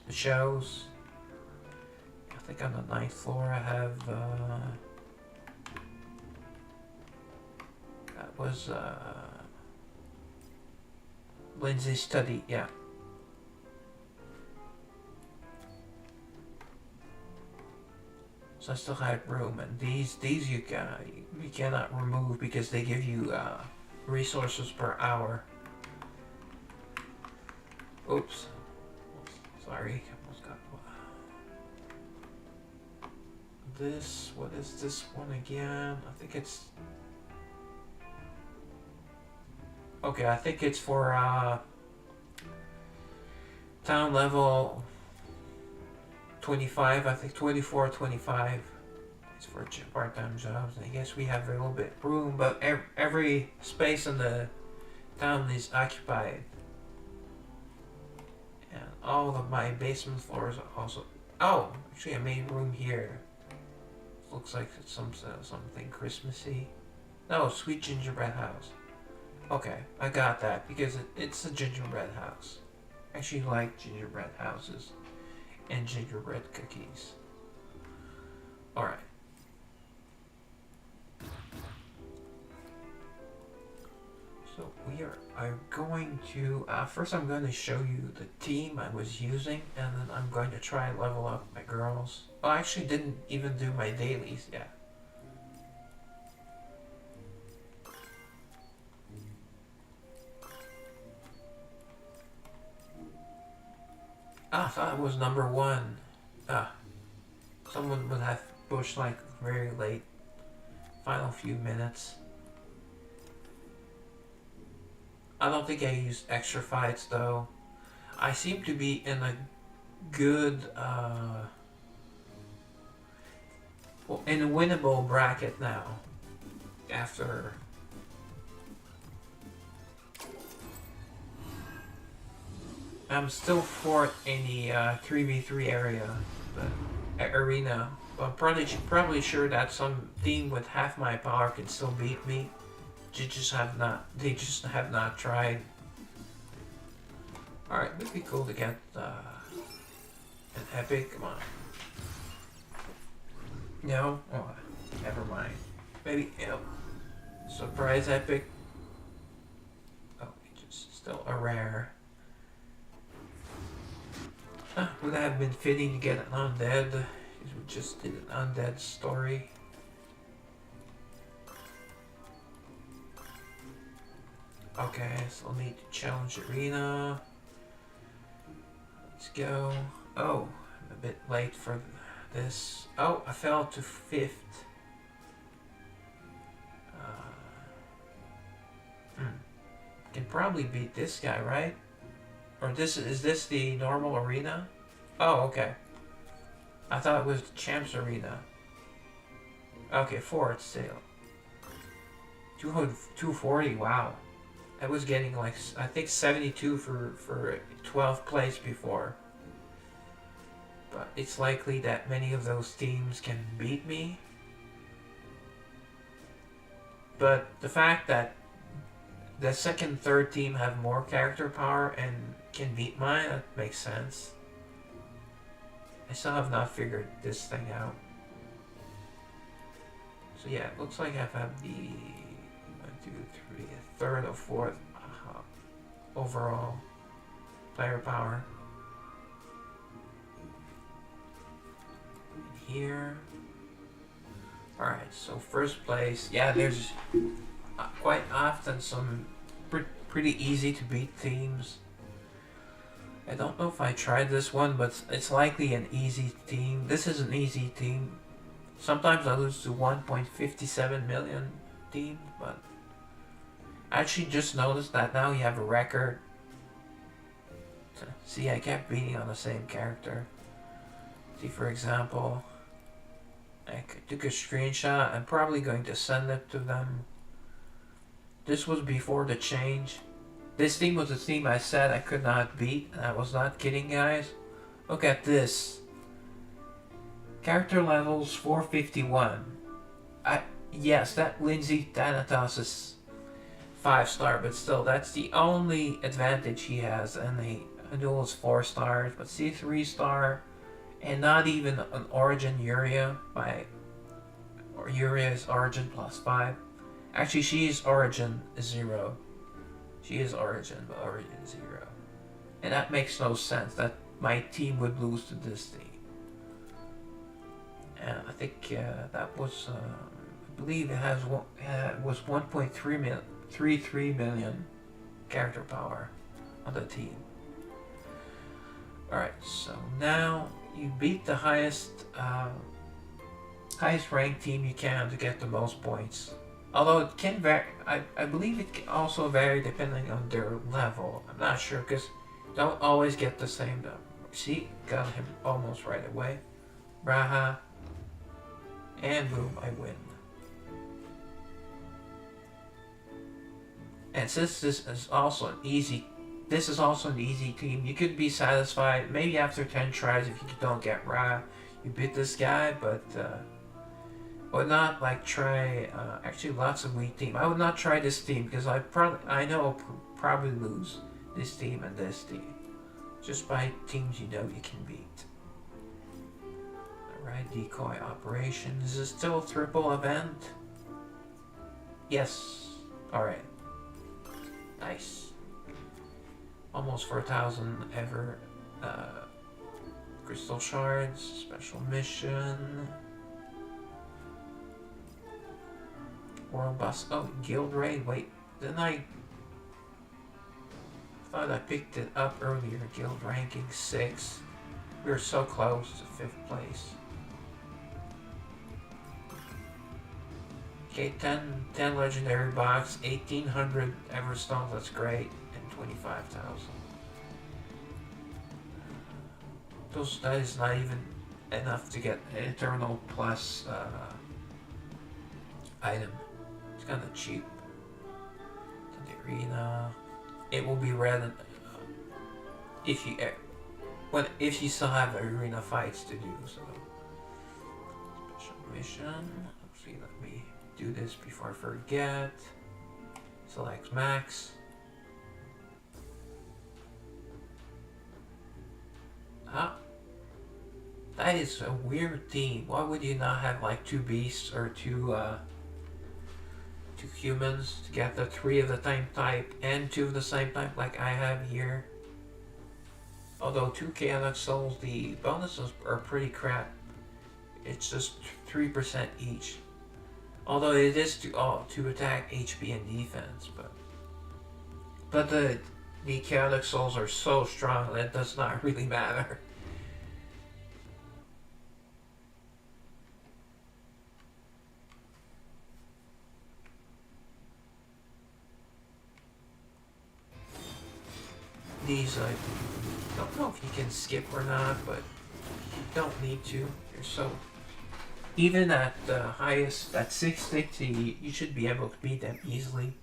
shows. I think on the 9th floor I have that was Lindsay's study, yeah. So I still have room, and these you cannot remove because they give you resources per hour. Oops, sorry. Almost got this. What is this one again? I think it's okay. I think it's for town level 25, I think 24, 25. It's for part-time jobs. I guess we have a little bit room, but every space in the town is occupied. And all of my basement floors are also. Oh, actually, I made room here. Looks like it's something Christmassy. No, Sweet Gingerbread House. Okay, I got that because it's a gingerbread house. I actually like gingerbread houses and gingerbread cookies. Alright. So we are going to, first I'm going to show you the team I was using, and then I'm going to try and level up my girls. Oh, I actually didn't even do my dailies yet. I thought it was number 1. Someone would have pushed like very late. Final few minutes. I don't think I used extra fights though. I seem to be in a good, in a winnable bracket now. After I'm still 4th in the 3v3 area, the arena. But I'm probably sure that some team with half my power can still beat me. They just have not tried. Alright, it'd be cool to get an epic. Come on. No? Oh, never mind. Maybe, surprise epic. Oh, just still a rare. Would have been fitting to get an undead. We just did an undead story. Okay, so I'll need to challenge arena. Let's go. Oh, I'm a bit late for this. Oh, I fell to 5th. Can probably beat this guy, right? Or is this the normal arena? Oh, okay. I thought it was the Champs Arena. Okay, 4th still. 240, wow. I was getting like, I think 72 for 12th place before. But it's likely that many of those teams can beat me. but the fact that the second, third team have more character power and can beat mine, that makes sense. I still have not figured this thing out. So yeah, it looks like I have the 1, 2, 3, third or fourth overall player power. Here. Alright, so first place. Yeah, there's quite often some pretty easy to beat teams. I don't know if I tried this one, but it's likely an easy team. This is an easy team. Sometimes I lose to 1.57 million team, but I actually just noticed that now you have a record. See, I kept beating on the same character. See, for example, I took a screenshot. I'm probably going to send it to them. This was before the change. This team was a team I said I could not beat, and I was not kidding, guys. Look at this. Character levels 451. Yes, that Lindsay Thanatos is 5-star, but still, that's the only advantage he has. And the duel is 4 stars, but see, 3-star, and not even an Origin Uria or Uria is Origin +5. Actually, she is Origin 0. She is Origin, but Origin 0. And that makes no sense that my team would lose to this team. And I think that was, I believe it was 1.33 million character power on the team. Alright, so now you beat the highest ranked team you can to get the most points. Although it can vary, I believe it can also vary depending on their level. I'm not sure because you don't always get the same number. See, got him almost right away. Braha. And boom, I win. And since this is also an easy team, you could be satisfied maybe after 10 tries if you don't get Ra. You beat this guy, but would not like try. Actually, lots of weak team. I would not try this team because I know I'll probably lose this team and this team just by teams you know you can beat. Alright, decoy operation. Is this still a triple event? Yes. Alright. Nice. Almost 4,000 ever crystal shards. Special mission. World boss. Oh, guild raid. Wait, didn't I thought I picked it up earlier. Guild ranking 6. We were so close to 5th place. Okay, 10 legendary box, 1,800 Eversoul, that's great, and 25,000. That is not even enough to get an Eternal Plus item. It's kind of cheap. The arena, it will be red if you still have arena fights to do. So special mission. Let's see. Let me do this before I forget. Select max. Ah, that is a weird team. Why would you not have like 2 beasts or 2 humans to get the 3 of the same type and 2 of the same type like I have here? Although 2 chaotic souls, the bonuses are pretty crap. It's just 3% each. Although it is to attack, HP, and defense, but the chaotic souls are so strong that it does not really matter. These I don't know if you can skip or not, but you don't need to. You're so. Even at the highest, at 660, you should be able to beat them easily.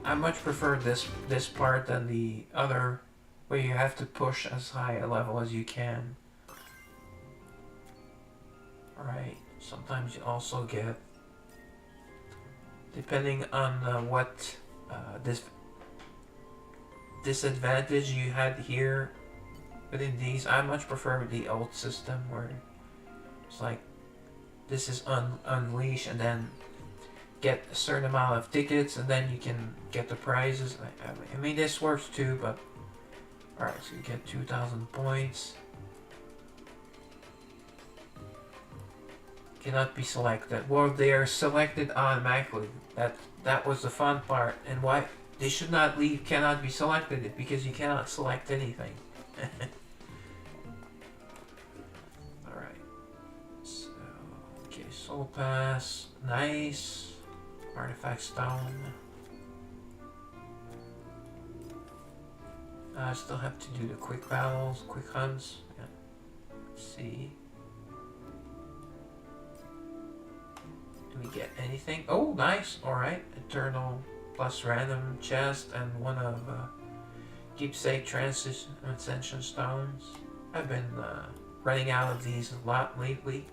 I much prefer this part than the other, where you have to push as high a level as you can. Alright, sometimes you also get depending on what this disadvantage you had here within these. I much prefer the old system where it's like this is unleash and then get a certain amount of tickets and then you can get the prizes. I mean this works too, but alright, so you get 2,000 points. Cannot be selected. Well, they are selected automatically. That was the fun part. And why they should not leave cannot be selected because you cannot select anything. Alright. So okay, soul pass. Nice. Artifact stone. I still have to do the quick battles, quick hunts. Yeah. Let's see. Do we get anything? Oh, nice. Alright. Eternal plus random chest and one of keepsake ascension stones. I've been running out of these a lot lately.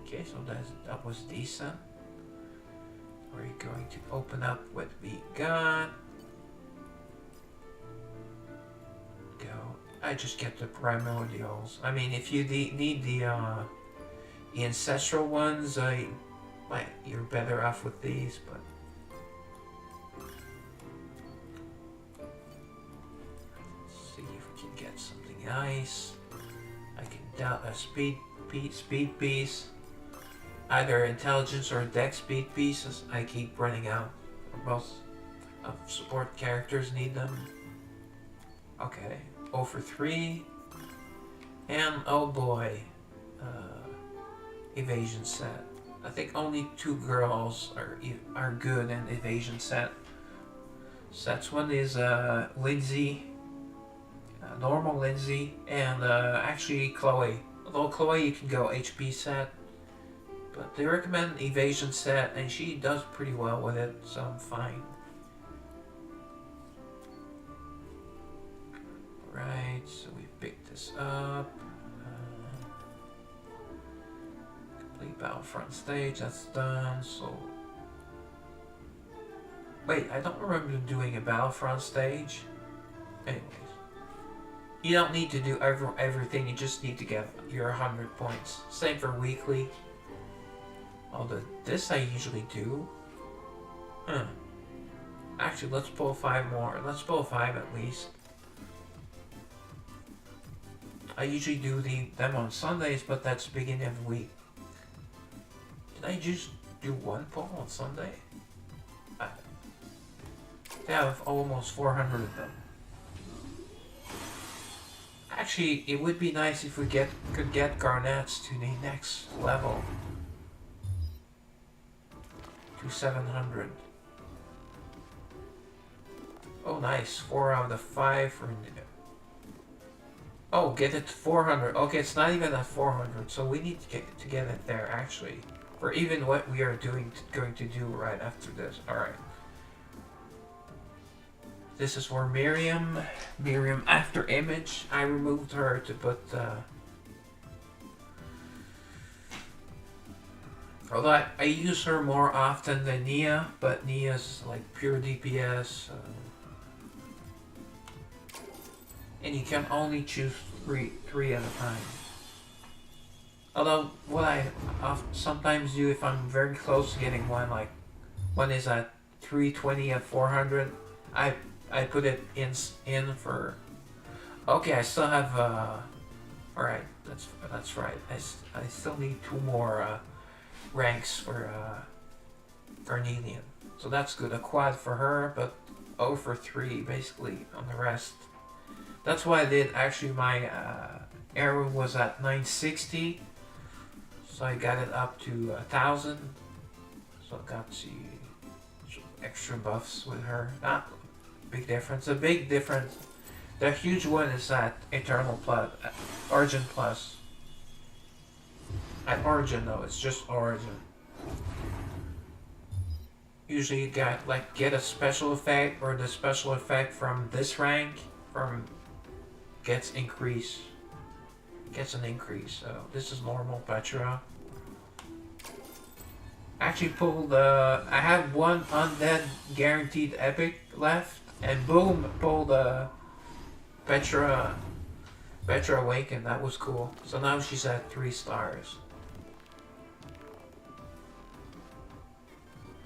Okay, so that was decent. We're going to open up what we got. Go. I just get the primordials. I mean, if you need the ancestral ones, you're better off with these, but let's see if we can get something nice. I can doubt a speed piece, either intelligence or dex speed pieces. I keep running out. Both of support characters need them. Okay. 0 for 3. And oh boy, evasion set. I think only 2 girls are good in evasion sets. One is Lindsay, normal Lindsay, and actually Chloe. Although Chloe you can go HP set, but they recommend evasion set, and she does pretty well with it, so I'm fine. Right, so we picked this up. Complete Battlefront stage, that's done. So, wait, I don't remember doing a Battlefront stage. Anyways, you don't need to do everything. You just need to get your 100 points. Same for weekly. Although this I usually do. Actually, let's pull 5 more. Let's pull 5 at least. I usually do them on Sundays, but that's the beginning of the week. Did I just do 1 pull on Sunday? I have almost 400 of them. Actually, it would be nice if we could get Garnets to the next level. To 700. Oh nice, 4 out of 5 for... Oh, get it to 400. Okay, it's not even at 400, so we need to get it there, actually. For even what we are going to do right after this. Alright. This is for Miriam. Miriam after image. I removed her to put... although I use her more often than Nia, but Nia's like pure DPS. And you can only choose three at a time. Although what I sometimes do if I'm very close to getting one, like one is at 320 at 400, I put it in for. Okay, I still have. All right, that's right. I still need 2 more ranks for Garnelian, so that's good. A quad for her, but 0 for 3 basically on the rest. That's why I did. Actually, my arrow was at 960, so I got it up to 1,000. So I got some extra buffs with her. Not a big difference. A big difference. The huge one is at Eternal Plus, Origin Plus. At Origin though, it's just Origin. Usually you get a special effect, or the special effect from this rank gets an increase. So this is normal Petra. Actually pulled, I have one undead guaranteed epic left, and boom, pulled Petra Awakened. That was cool. So now she's at 3 stars.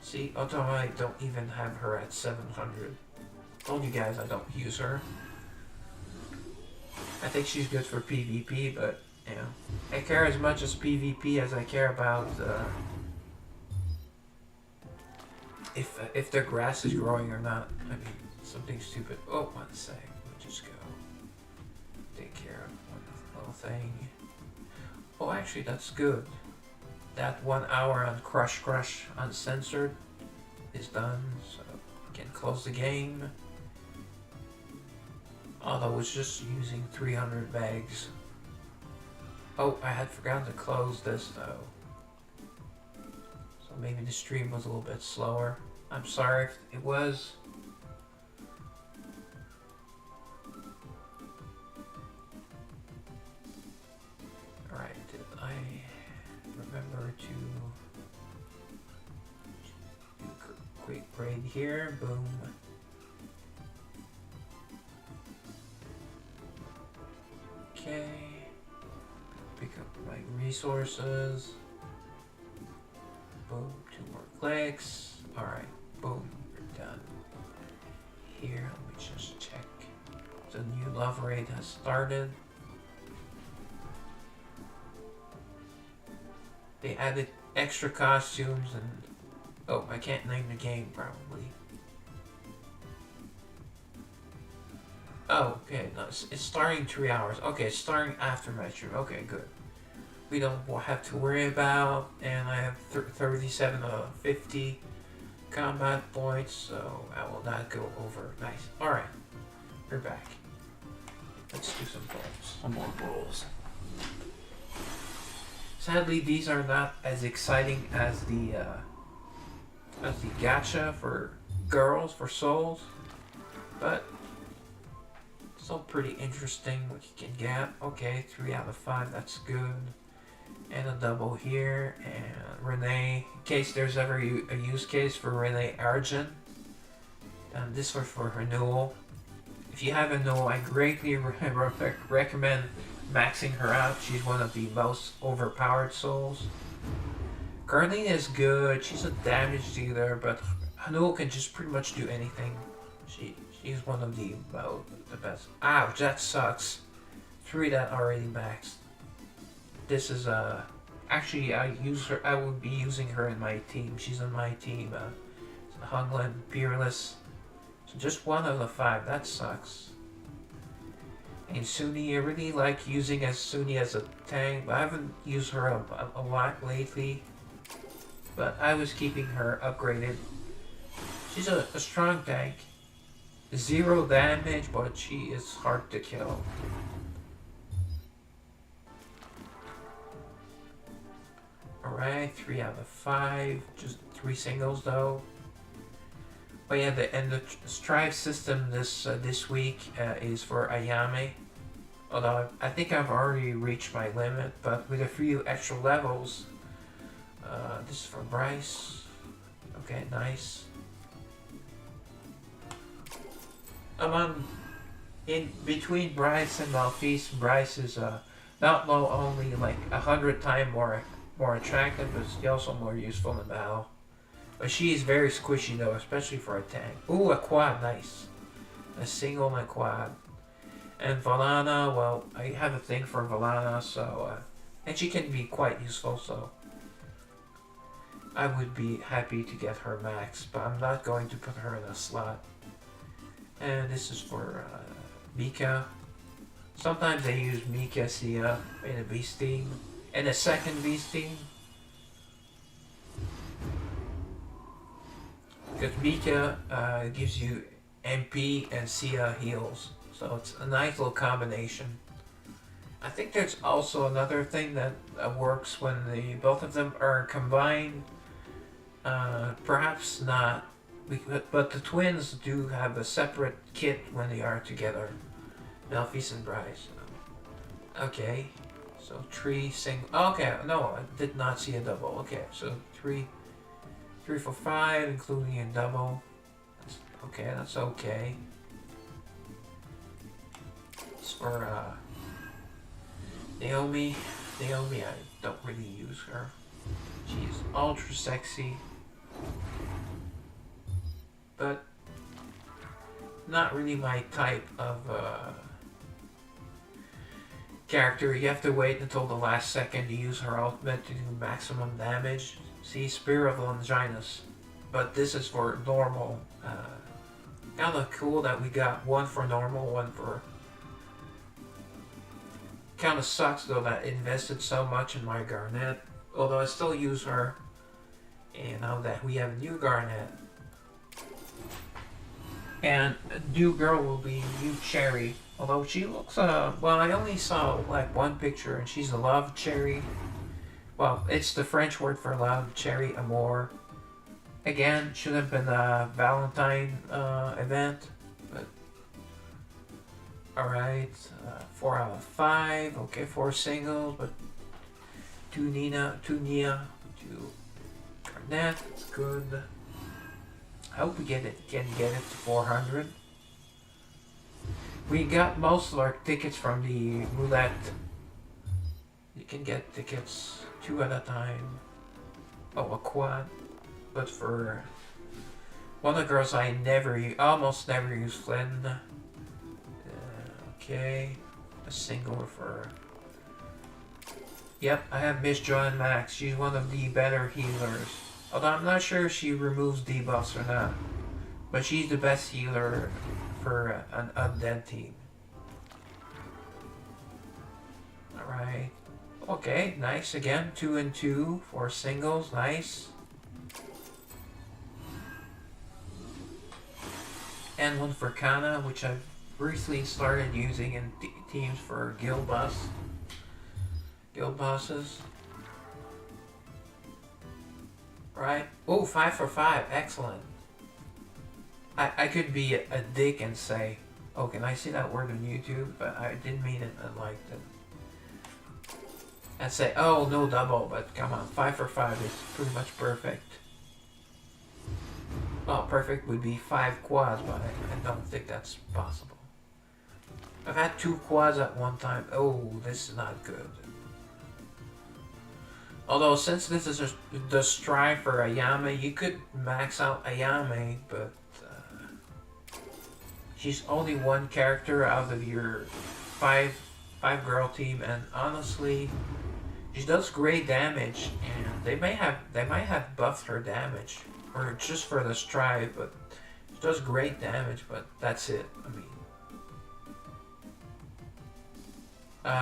See, although I don't even have her at 700. Told you guys I don't use her. I think she's good for PvP, but, you know, I care as much as PvP as I care about, if their grass is growing or not. I mean, something stupid. Oh, one sec. Let me just go take care of one little thing. Oh, actually, that's good. That 1 hour on Crush Uncensored is done, so I can close the game. Although I was just using 300 bags. Oh, I had forgotten to close this though. So maybe the stream was a little bit slower. I'm sorry if it was. Alright, did I remember to do a quick raid here? Boom. Okay. Pick up my resources. Boom, 2 more clicks. Alright, boom, we're done. Here, let me just check. The new love raid has started. They added extra costumes and... Oh, I can't name the game probably. Oh, okay, no, it's starting 3 hours. Okay, it's starting after Rapture. Okay, good. We don't have to worry about, and I have 37 of 50 combat points, so I will not go over. Nice. Alright, we're back. Let's do some bowls. Some more bowls. Sadly, these are not as exciting as the gacha for girls, for souls, but still pretty interesting what you can get. Okay, 3 out of 5, that's good. And a double here, and Renee, in case there's ever a use case for Renee Argent. And this was for renewal. If you have a no, I greatly recommend maxing her out. She's one of the most overpowered souls. Garnet is good, she's a damage dealer, but Hanul can just pretty much do anything. She's one of the best. Ouch, that sucks. 3 that already maxed. This is actually I would be using her in my team. She's on my team. Hungland, Peerless. So just 1 out of 5. That sucks. And Suni, I really like using Suni as a tank, but I haven't used her a lot lately. But I was keeping her upgraded. She's a strong tank. 0 damage, but she is hard to kill. Alright, 3 out of 5. Just 3 singles though. But yeah, the strive system this week is for Ayame. Although I think I've already reached my limit, but with a few extra levels. This is for Bryce. Okay, nice. I'm on in between Bryce and Malfeas. Bryce is not low, only like 100 times more attractive, but she's also more useful in battle. But she is very squishy though, especially for a tank. Ooh, a quad, nice. A single and a quad. And Valana, well, I have a thing for Valana, so and she can be quite useful, so I would be happy to get her max, but I'm not going to put her in a slot. And this is for Mika. Sometimes I use Mika Sia in a beast team. In a second beast team. Because Mika gives you MP and Sia heals. So it's a nice little combination. I think there's also another thing that works when both of them are combined. Perhaps not. But the twins do have a separate kit when they are together. Malfeas and Bryce. Okay. So 3 single. Okay, no, I did not see a double. Okay, so 3 3 for 5, including a double. Okay, that's okay. As for Naomi, I don't really use her. She's ultra sexy, but not really my type of character. You have to wait until the last second to use her ultimate to do maximum damage. See, Spear of Longinus. But this is for normal. Kind of cool that we got one for normal, one for... Kind of sucks though that I invested so much in my Garnet. Although I still use her. And now that we have a new Garnet. And a new girl will be new Cherry. Although she looks, well, I only saw like one picture and she's a love cherry. Well, it's the French word for love, cherry, amour. Again, should have been a Valentine event, but alright. 4 out of 5, okay, 4 singles, but 2 Nia, 2 Garnet, that's good. I hope we can get it to 400. We got most of our tickets from the roulette. You can get tickets 2 at a time. Oh, a quad. But for one of the girls I almost never use Flynn. Okay. A single for... Yep, I have Miss Joanne Max. She's one of the better healers. Although I'm not sure if she removes debuffs or not. But she's the best healer for an undead team. Alright. Okay, nice again. 2 and 2 for singles. Nice. And one for Kana, which I've briefly started using in teams for guild bosses. Right. Oh, 5 for 5. Excellent. I could be a dick and say, oh, can I see that word on YouTube? But I didn't mean it. I liked it. And say, oh, no double. But come on, 5 for 5 is pretty much perfect. Well, perfect would be 5 quads, but I don't think that's possible. I've had 2 quads at one time. Oh, this is not good. Although, since this is the strive for Ayame, you could max out Ayame, but she's only one character out of your 5 girl team, and honestly, she does great damage, and they might have buffed her damage, or just for the strive, but she does great damage, but that's it. I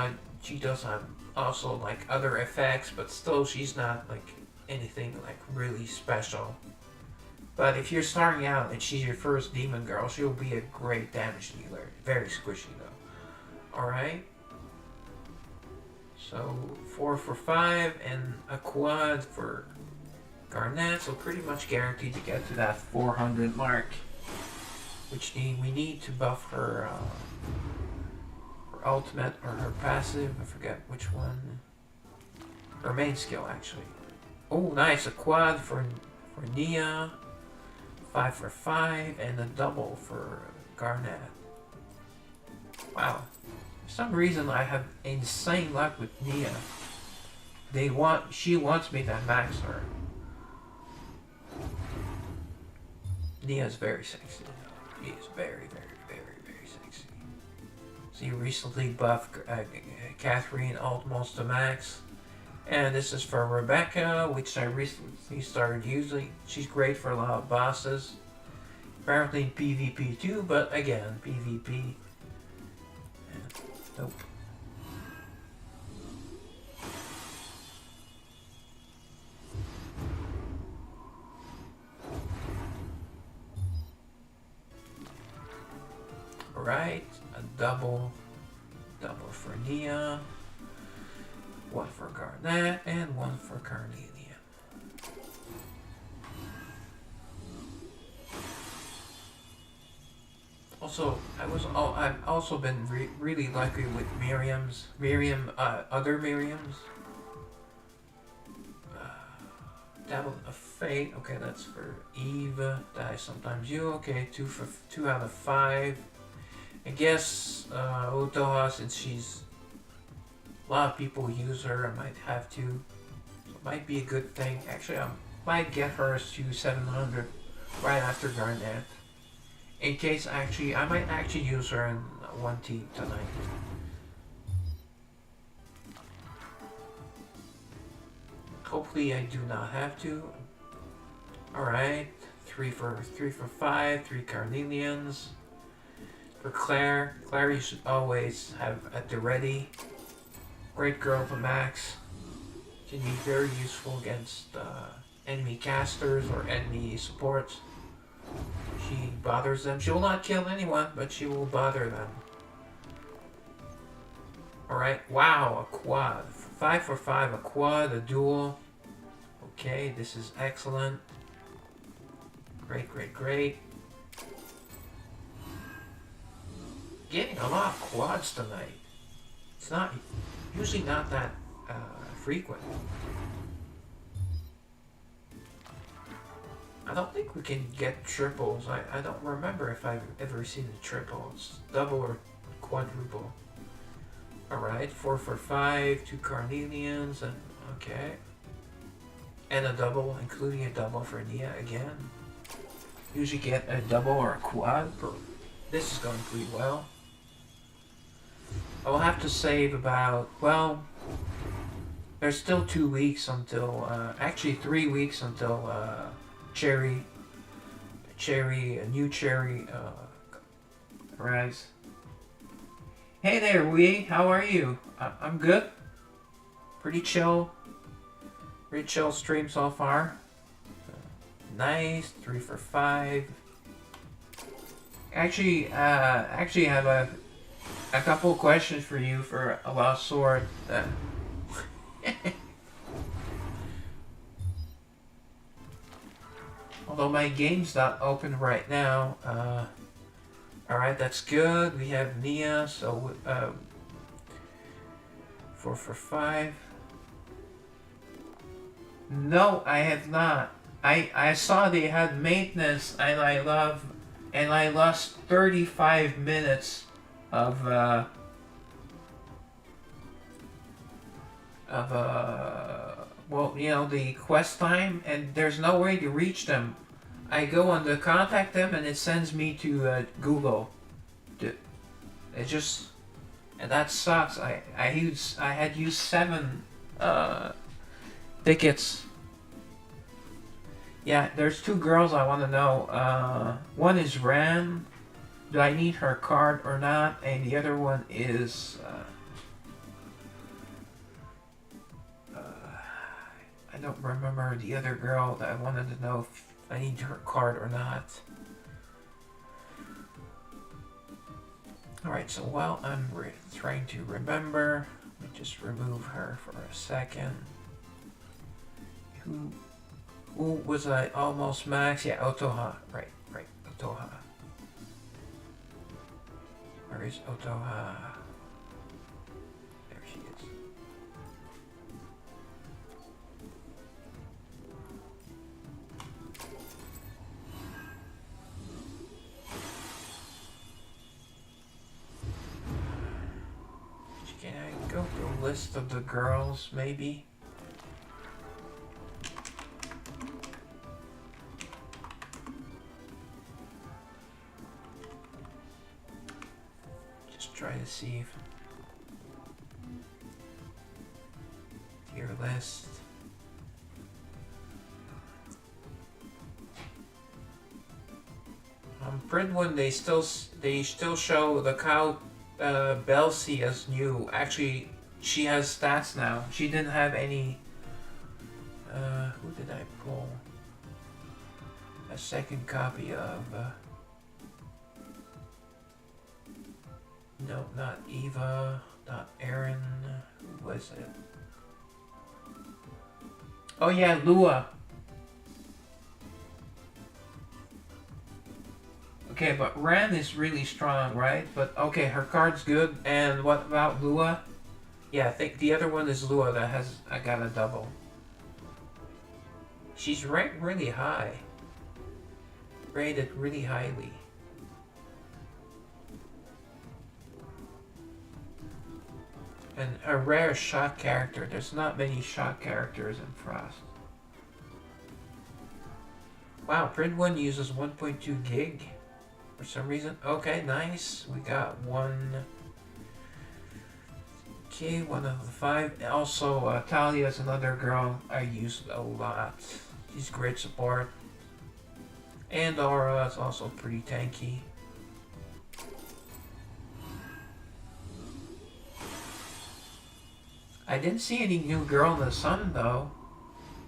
mean, she does have also like other effects, but still she's not like anything like really special. But if you're starting out and she's your first demon girl, she'll be a great damage dealer. Very squishy though. Alright. So 4 for 5 and a quad for Garnet, so pretty much guaranteed to get to that 400 mark. Which we need to buff her ultimate or her passive, I forget which one. Her main skill actually. Oh nice, a quad for Nia. 5 for 5 and a double for Garnet. Wow. For some reason I have insane luck with Nia. She wants me to max her. Nia's very sexy. She is very, very, very, very sexy. So you recently buffed Catherine almost to max. And this is for Rebecca, which I recently started using. She's great for a lot of bosses. Apparently in PvP too, but again, PvP. Nope. Alright, a double for Nia. 1 for Garnet, and 1 for Carnelian. Also, I've also been really lucky with other Miriams. Devil of Fate. Okay, that's for Eve. Die sometimes you. Okay, 2 out of 5. I guess Utoha, since she's a lot of people use her, I might have to. So it might be a good thing. Actually, I might get her to 700 right after Garnet. In case I might actually use her in 1T tonight. Hopefully I do not have to. Alright. 3 for 5, 3 carnelians. For Claire. Claire you should always have at the ready. Great girl to max. Can be very useful against enemy casters or enemy supports. She bothers them. She will not kill anyone, but she will bother them. Alright, wow, a quad. 5 for 5, a quad, a duel. Okay, this is excellent. Great, great, great. Getting a lot of quads tonight. It's not usually not that frequent. I don't think we can get triples. I don't remember if I've ever seen a triple. It's double or quadruple. Alright, 4 for 5, 2 carnelians, and okay. And a double, including a double for Nia again. Usually get a double or a quad. This is going pretty well. I will have to save about, well, there's still 2 weeks until, actually 3 weeks until a new cherry arrives. Hey there, Wee. How are you? I'm good. Pretty chill stream so far. Nice. 3 for 5. Actually, I have a couple of questions for you for a lost sword. Although my game's not open right now. Alright, that's good. We have Nia, so 4 for 5. No, I have not. I saw they had maintenance and I lost 35 minutes of well, you know, the quest time, and there's no way to reach them. I go on to contact them and it sends me to Google. It just, and that sucks. I had used 7 tickets. Yeah, there's 2 girls I want to know. One is Ran. Do I need her card or not? And the other one is I don't remember the other girl that I wanted to know if I need her card or not. Alright, so while I'm trying to remember, let me just remove her for a second. Who was I almost max? Yeah, Utoha. Right, Utoha. Where is Utoha? There she is. Can I go through a list of the girls, maybe? Try to see if tier list. Pridwin, they still show the cow Belsi as new. Actually, she has stats now. She didn't have any. Who did I pull? A second copy of. No, not Eva, not Aaron. Who was it? Oh yeah, Lua. Okay, but Ran is really strong, right? But okay, her card's good. And what about Lua? Yeah, I think the other one is Lua that has I got a double. She's ranked really high. Rated really highly. And a rare shock character. There's not many shock characters in Frost. Wow, Print 1 uses 1.2 gig for some reason. Okay, nice. We got one. Okay, 1 out of 5. Also, Talia is another girl I used a lot. She's great support. And Aura is also pretty tanky. I didn't see any new girl in the sun though.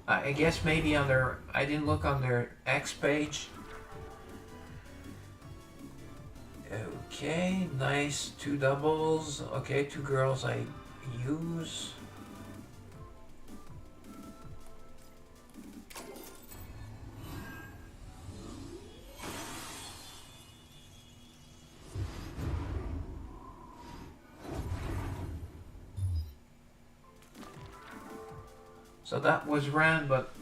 I guess maybe on their... I didn't look on their X page. Okay, nice. 2 doubles. Okay, 2 girls I use. So that was Ran, but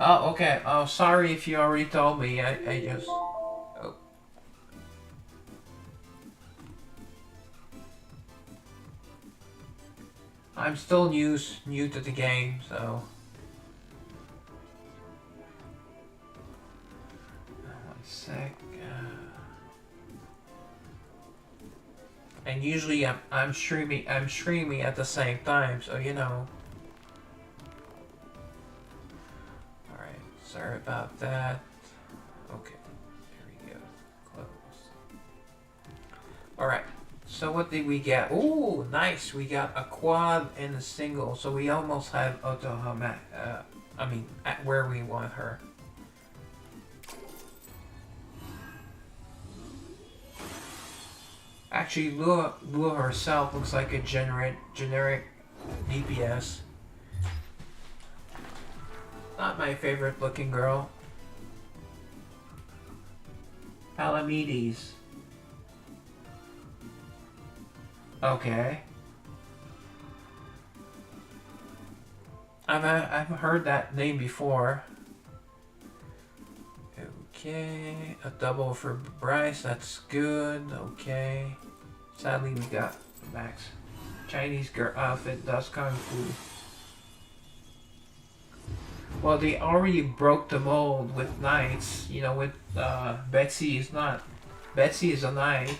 oh, okay. Oh, sorry if you already told me. I just... Oh. I'm still new to the game, so... One sec. And usually I'm streaming at the same time, so you know. Alright, sorry about that. Okay, there we go. Close. Alright, so what did we get? Ooh, nice! We got a quad and a single, so we almost have Otohama, I mean, at where we want her. Actually, Lua herself looks like a generic DPS. Not my favorite looking girl. Palamedes. Okay. I've heard that name before. Okay, a double for Bryce, that's good, okay. Sadly we got Max. Chinese girl outfit does Kung Fu. Well, they already broke the mold with knights, you know, with Betsy is not. Betsy is a knight,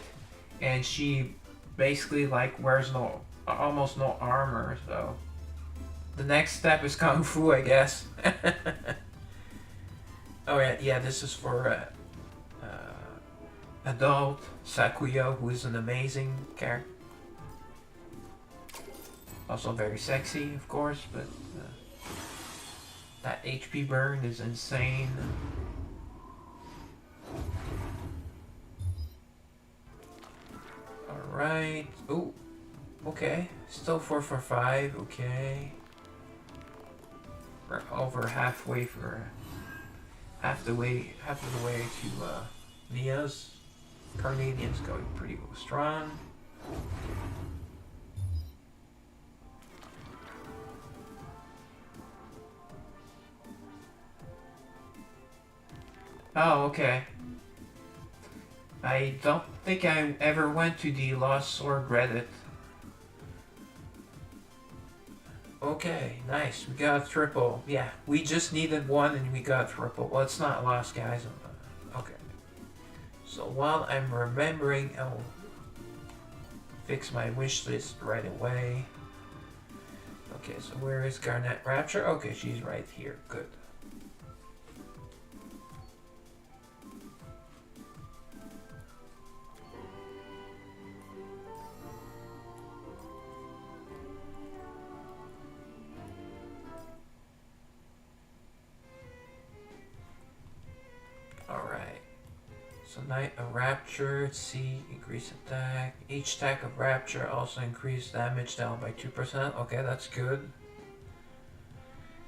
and she basically like wears almost no armor, so. The next step is Kung Fu, I guess. Oh yeah, this is for adult Sakuya, who is an amazing character. Also very sexy, of course, but that HP burn is insane. Alright. Ooh. Okay. Still 4 for 5. Okay. We're over halfway for... half the way to Nia's. Carnelian's going pretty strong. Oh, okay. I don't think I ever went to the Lost Sword Reddit. Okay, nice. We got a triple. Yeah, we just needed one and we got triple. Well, it's not lost, guys. Okay. So while I'm remembering, I'll fix my wish list right away. Okay, so where is Garnet Rapture? Okay, she's right here. Good. So Knight of Rapture, C, increase attack. Each attack of Rapture also increase damage down by 2%. Okay, that's good.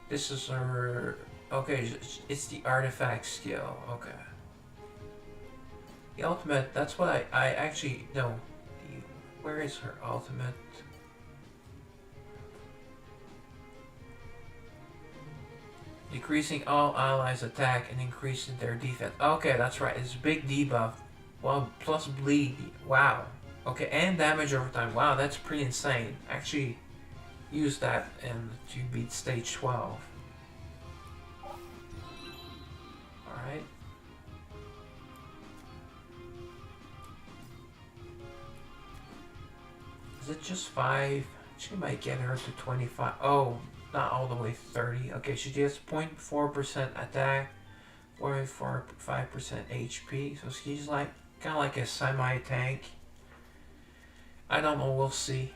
This is her... Okay, it's the artifact skill. Okay. The ultimate, that's what I actually... No. Where is her ultimate? Decreasing all allies' attack and increasing their defense. Okay, that's right. It's a big debuff. Well, plus bleed. Wow. Okay, and damage over time. Wow, that's pretty insane. Actually, use that and to beat stage 12. Alright. Is it just 5? She might get her to 25. Oh, not all the way 30. Okay, she gets 0.4% attack, 0.45% HP. So she's like kind of like a semi-tank. I don't know. We'll see.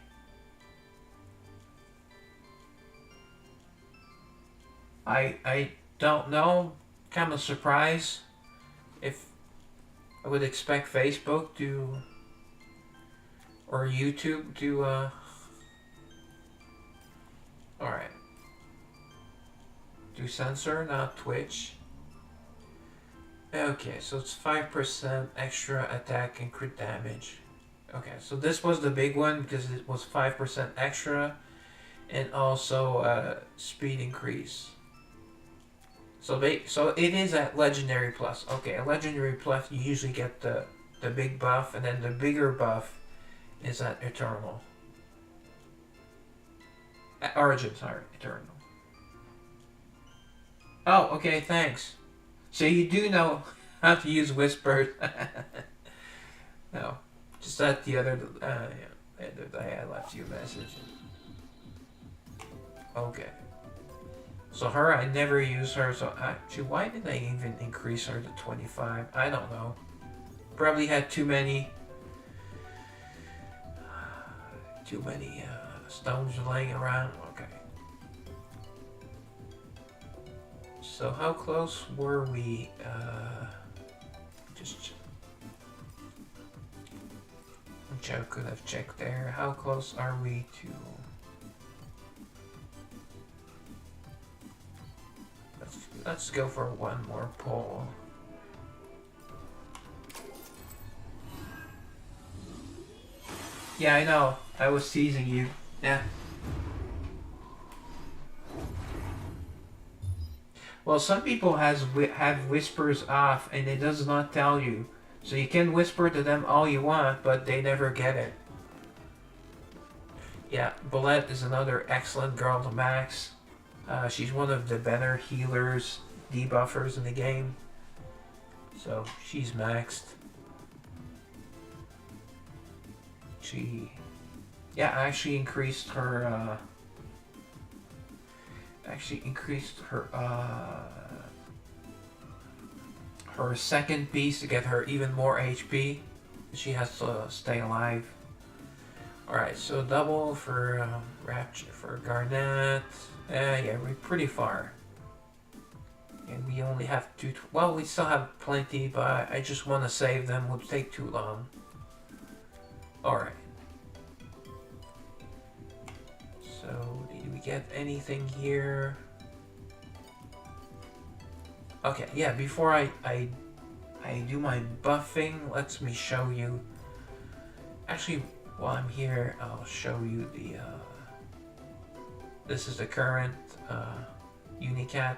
I don't know. Kind of surprised if I would expect Facebook to or YouTube to alright. Do censor, not Twitch. Okay, so it's 5% extra attack and crit damage. Okay, so this was the big one because it was 5% extra and also speed increase. So it is at Legendary Plus. Okay, at Legendary Plus you usually get the big buff, and then the bigger buff is at Eternal. At Origin, sorry, Eternal. Oh, okay, thanks. So you do know how to use Whispers. No, just that the other day I left you a message. Okay. So her, I never use her, so actually, why did I even increase her to 25? I don't know. Probably had too many stones laying around. Okay. So how close were we? Which I could have checked there. How close are we to? Let's go for one more pull. Yeah, I know. I was teasing you. Yeah. Well, some people have whispers off and it does not tell you. So you can whisper to them all you want, but they never get it. Yeah, Bolette is another excellent girl to max. She's one of the better healers, debuffers in the game. So she's maxed. I actually increased her. Her second piece to get her even more HP. She has to stay alive. Alright, so double for Rapture, for Garnet. Yeah, we're pretty far. And we only have two. Well, we still have plenty, but I just want to save them. It would take too long. Alright. So, did we get anything here? Okay, yeah, before I do my buffing, let me show you. Actually, while I'm here, I'll show you the, this is the current Unicat.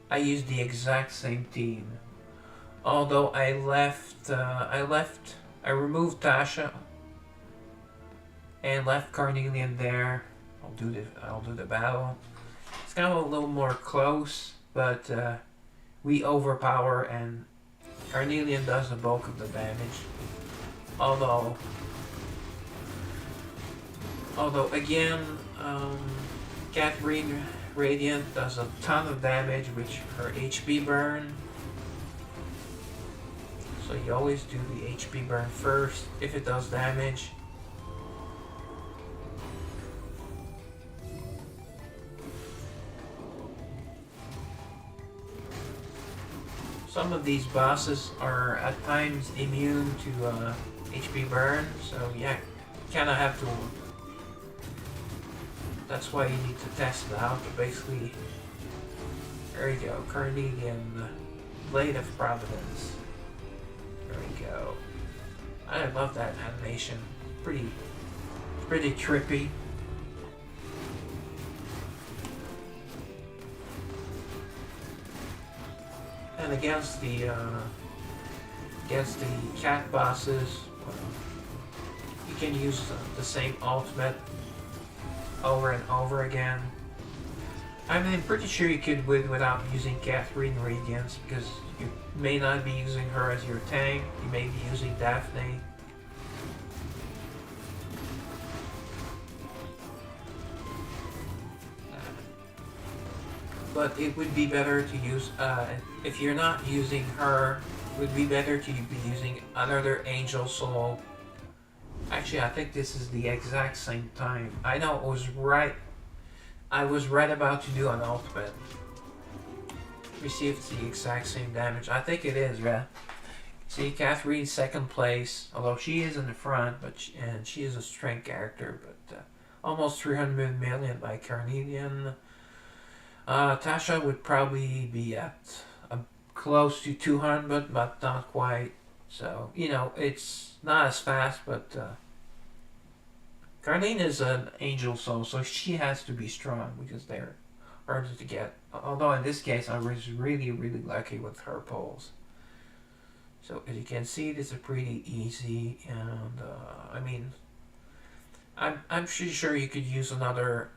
I used the exact same team. Although I removed Tasha and left Carnelian there. I'll do the battle. It's kind of a little more close, but we overpower and Carnelian does the bulk of the damage. Although again, Catherine Radiant does a ton of damage with her HP burn. So you always do the HP burn first if it does damage. Some of these bosses are at times immune to HP burn, so yeah, kind of have to. That's why you need to test it out. But basically, there you go, Carnelian Blade of Providence. There we go. I love that animation. Pretty trippy. And against the cat bosses, well, you can use the same ultimate over and over again. I mean, I'm pretty sure you could win without using Catherine Radiance, because you may not be using her as your tank. You may be using Daphne. But it would be better to use, if you're not using her, it would be better to be using another Angel Soul. Actually, I think this is the exact same time. I know it was right. I was right about to do an ultimate. Let me see if it's the exact same damage. I think it is, yeah. See, Catherine's second place, although she is in the front, but she is a strength character, but almost 300 million by Carnelian. Tasha would probably be at close to 200, but not quite. So, you know, it's not as fast, but Garnet is an Angel Soul, so she has to be strong because they're harder to get. Although in this case, I was really, really lucky with her pulls. So as you can see, this is pretty easy, and I mean, I'm pretty sure you could use another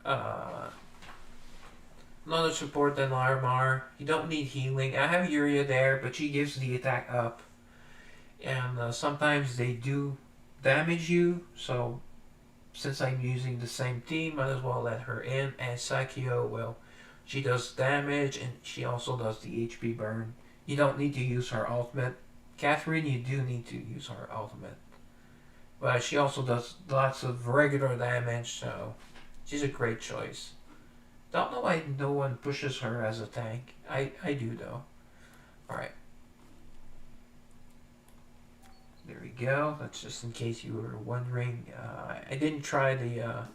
support than Larimar. You don't need healing. I have Yuria there, but she gives the attack up, and sometimes they do damage you. So since I'm using the same team, might as well let her in. And Sakio, well, she does damage and she also does the HP burn. You don't need to use her ultimate. Catherine, you do need to use her ultimate. But she also does lots of regular damage, so she's a great choice. Don't know why no one pushes her as a tank. I do though. Alright. There we go. That's just in case you were wondering. I didn't try the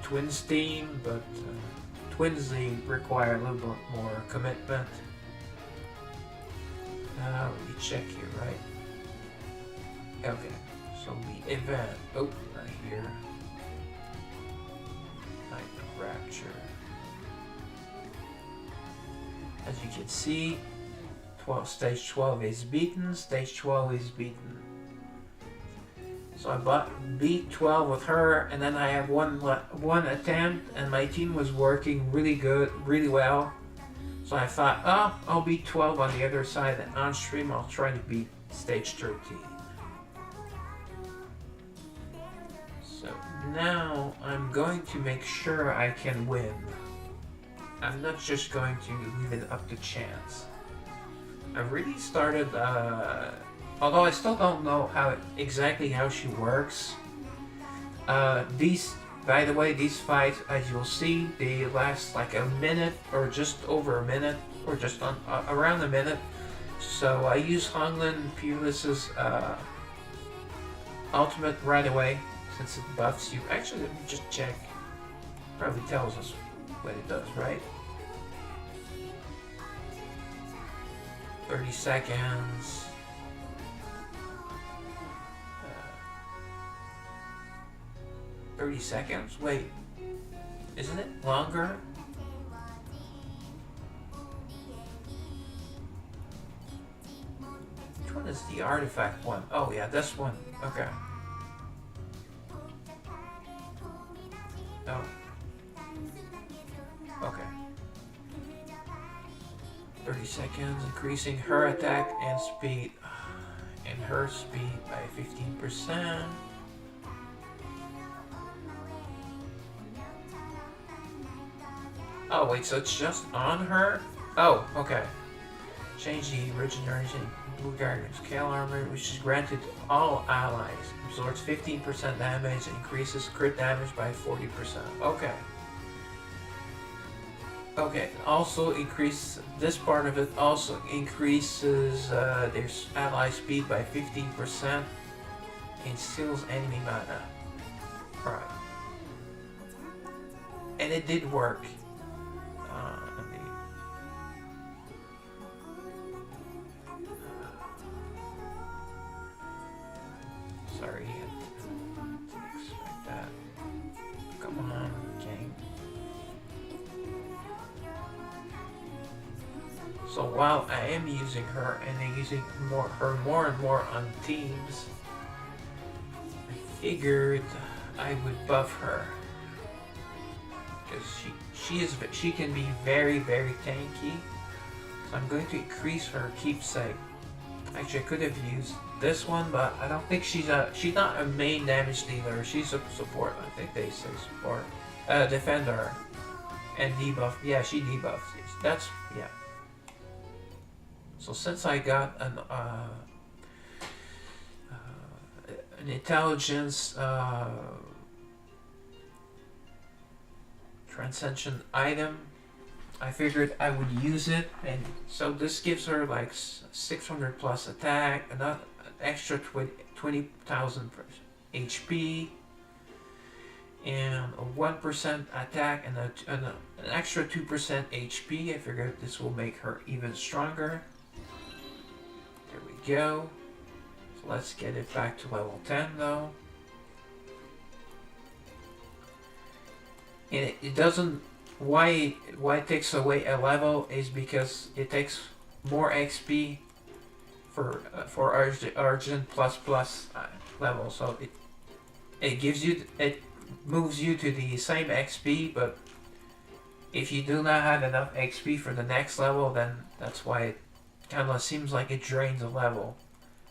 twins team, but twins, they require a little bit more commitment. Let me check here, right? Okay, so the event, oh, right here. Night of Rapture. As you can see, stage 12 is beaten, stage 12 is beaten. So I beat 12 with her, and then I have one attempt, and my team was working really good, really well. So I thought, oh, I'll beat 12 on the other side, and on stream I'll try to beat stage 13. So now I'm going to make sure I can win. I'm not just going to leave it up to chance. I really started, although I still don't know exactly how she works. By the way, these fights, as you'll see, they last like a minute or just over a minute or just around a minute. So I use Honglin Peerless's ultimate right away since it buffs you. Actually, let me just check. Probably tells us what it does, right? 30 seconds. 30 seconds? Wait, isn't it longer? Which one is the artifact one? Oh yeah, this one. Okay. Oh. Okay. 30 seconds, increasing her attack and speed, and her speed by 15%. Oh wait, so it's just on her? Oh, okay. Change the regeneration Blue Guardian's Scale Armor, which is granted to all allies. Absorbs 15% damage and increases crit damage by 40%. Okay. Okay, also increase this part of it also increases their ally speed by 15% and steals enemy mana. Alright. And it did work. Sorry, I didn't expect that. Come on, game. So while I am using her and I'm using her more and more on teams, I figured I would buff her because she can be very tanky. So I'm going to increase her keepsake. Actually, I could have used this one, but I don't think she's not a main damage dealer. She's a support. I think they say support, defender, and debuff. Yeah, she debuffs. That's yeah. So since I got an intelligence transcension item, I figured I would use it, and so this gives her like 600 plus attack, an extra 20,000 HP, and a 1% attack, and an extra 2% HP. I figured this will make her even stronger. There we go. So let's get it back to level 10 though. And it doesn't. Why it takes away a level is because it takes more XP for Argent plus level. So it moves you to the same XP, but if you do not have enough XP for the next level, then that's why it kind of seems like it drains a level,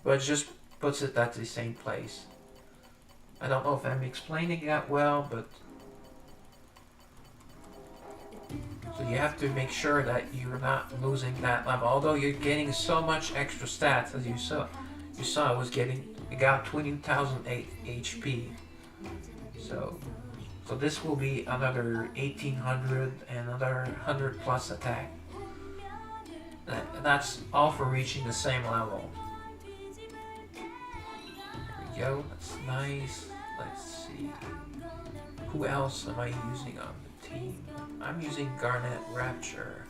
but it just puts it at the same place. I don't know if I'm explaining that well, but so you have to make sure that you're not losing that level. Although you're getting so much extra stats, as you saw I got 20,000 HP. So this will be another 1,800 and another 100 plus attack. That's all for reaching the same level. There we go. That's nice. Let's see. Who else am I using on the team? I'm using Garnet Rapture.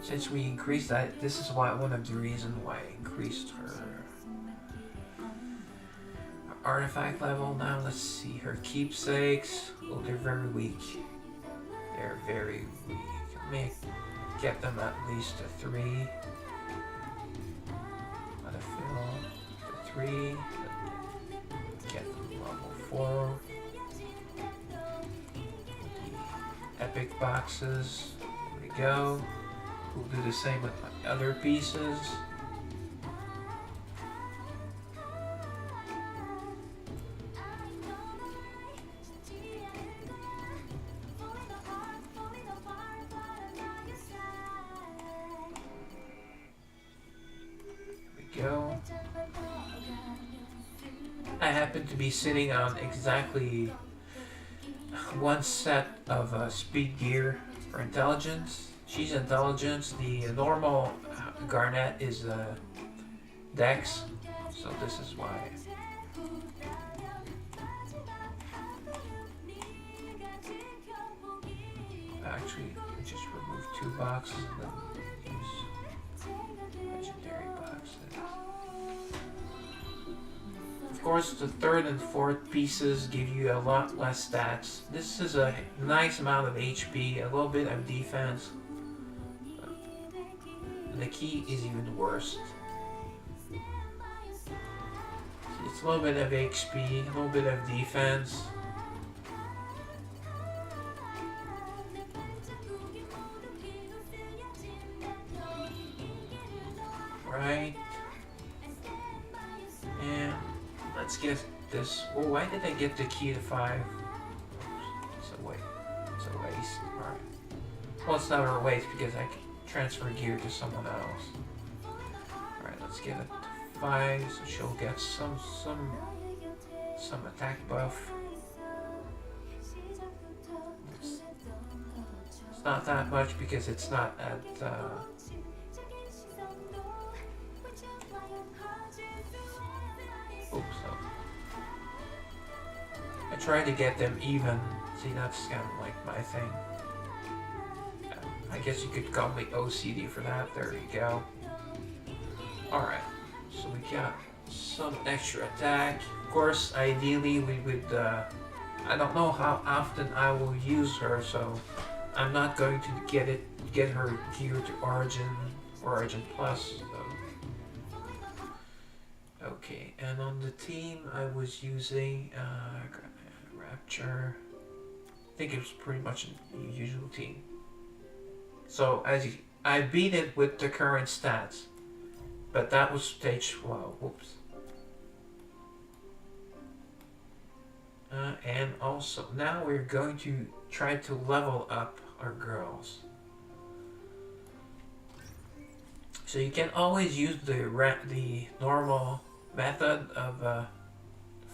Since we increased that, this is one of the reasons why I increased her artifact level. Now let's see her keepsakes. Oh, they're very weak. They're very weak. Let me get them at least to 3. Let it fill to 3. Get them level 4. Epic boxes. There we go. We'll do the same with my other pieces. There we go. I happen to be sitting on exactly one set of speed gear for intelligence. She's intelligence. The normal Garnet is Dex, so this is why. Actually, just remove 2 boxes and then use legendary boxes. Of course, the 3rd and 4th pieces give you a lot less stats. This is a nice amount of HP, a little bit of defense. And the key is even worse. It's a little bit of HP, a little bit of defense. Right. And let's get this. Oh, why did I get the key to 5? It's a waste. It's a waste. Alright. Well, it's not a waste because I can transfer gear to someone else. Alright, let's get it to 5 so she'll get some attack buff. It's not that much because it's not at oops, so I try to get them even. See, that's kind of like my thing. I guess you could call me OCD for that. There you go. Alright, so we got some extra attack. Of course, ideally we would, I don't know how often I will use her, so I'm not going to get her gear to Origin Origin Plus. Okay, and on the team I was using Rapture. I think it was pretty much a usual team. So I beat it with the current stats, but that was stage 12. Whoops. And also now we're going to try to level up our girls. So you can always use the normal method of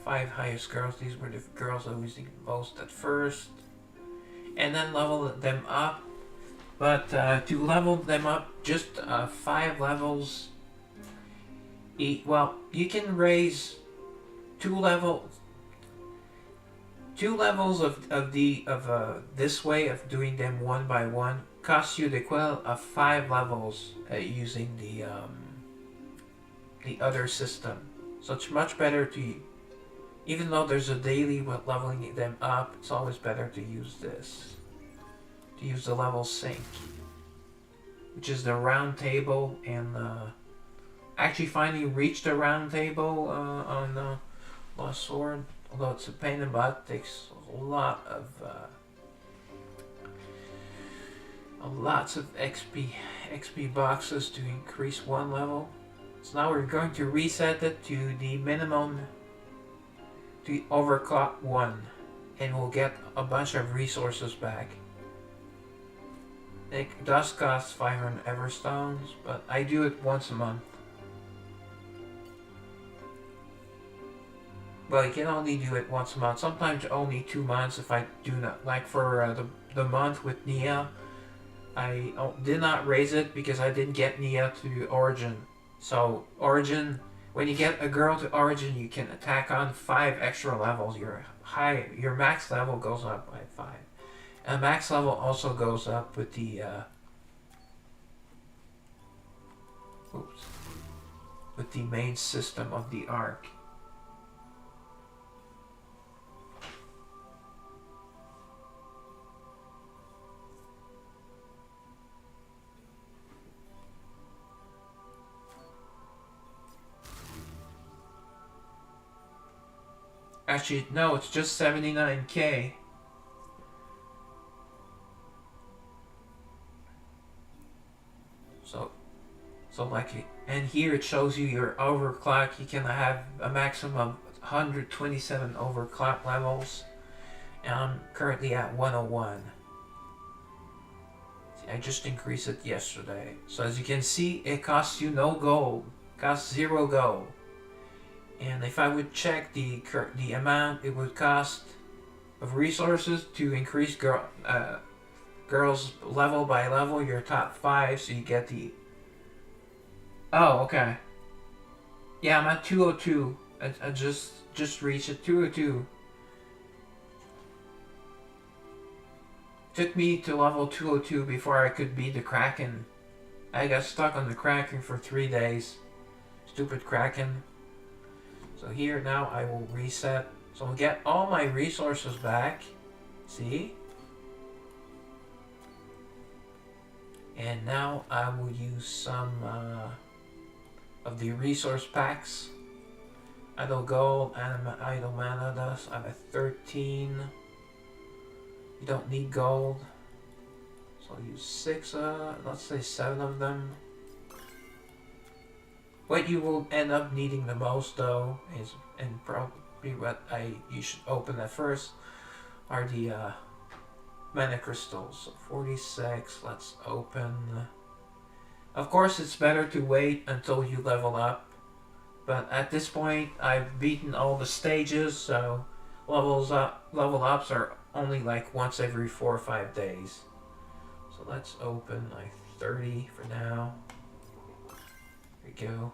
5 highest girls. These were the girls I was using most at first, and then level them up. But to level them up just 5 levels, well, you can raise 2 levels of this way of doing them one by one costs you the equivalent of 5 levels using the other system. So it's much better to, even though there's a daily with leveling them up, it's always better to use this. To use the level sync, which is the round table, and actually finally reached the round table on Lost Sword. Although it's a pain in the butt, it takes lots of XP boxes to increase one level. So now we're going to reset it to the minimum, to overclock 1, and we'll get a bunch of resources back. It does cost 500 Everstones, but I do it once a month. Well, you can only do it once a month, sometimes only 2 months if I do not. Like for the month with Nia, I did not raise it because I didn't get Nia to Origin. So Origin, when you get a girl to Origin, you can attack on 5 extra levels. Your max level goes up by 5. And max level also goes up with the with the main system of the arc. Actually, no, it's just 79k. So like, and here it shows you your overclock. You can have a maximum of 127 overclock levels, and I'm currently at 101. See, I just increased it yesterday. So as you can see, it costs you no gold, costs 0 gold. And if I would check the amount it would cost of resources to increase girls level by level, your top 5, so you get the... Oh, okay. Yeah, I'm at 202. I just reached it, 202. Took me to level 202 before I could beat the Kraken. I got stuck on the Kraken for 3 days. Stupid Kraken. So here now I will reset. So I'll get all my resources back. See? And now I will use some of the resource packs. Idle gold, idle mana dust. I'm at 13. You don't need gold. So I'll use 6, let's say 7 of them. What you will end up needing the most though is, and probably what you should open at first, are the mana crystals. So 46, let's open. Of course it's better to wait until you level up, but at this point I've beaten all the stages, so level ups are only like once every 4 or 5 days. So let's open like 30 for now. There we go.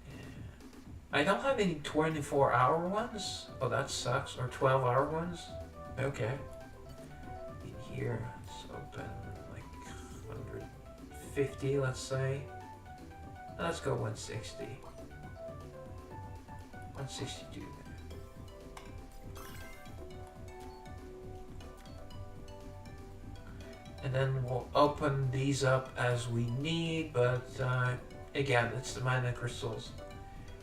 And I don't have any 24-hour ones. Oh, that sucks. Or 12-hour ones. Okay. In here, let's open like 150, let's say. Let's go 160. 162 there. And then we'll open these up as we need, but again, it's the mana crystals.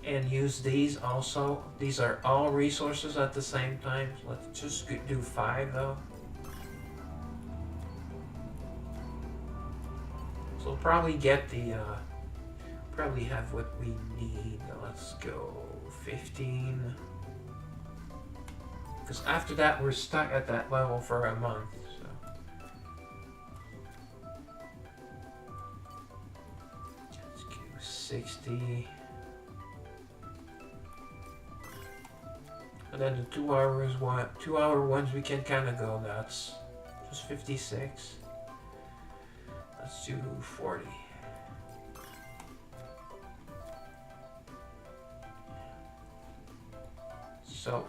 And use these also. These are all resources at the same time. Let's just do 5 though. So we'll probably get the, probably have what we need. Let's go 15. Because after that, we're stuck at that level for a month. So. Let's go 60. And then the 2 hours one, 2 hour ones we can kind of go nuts. Just 56. Let's do 40. So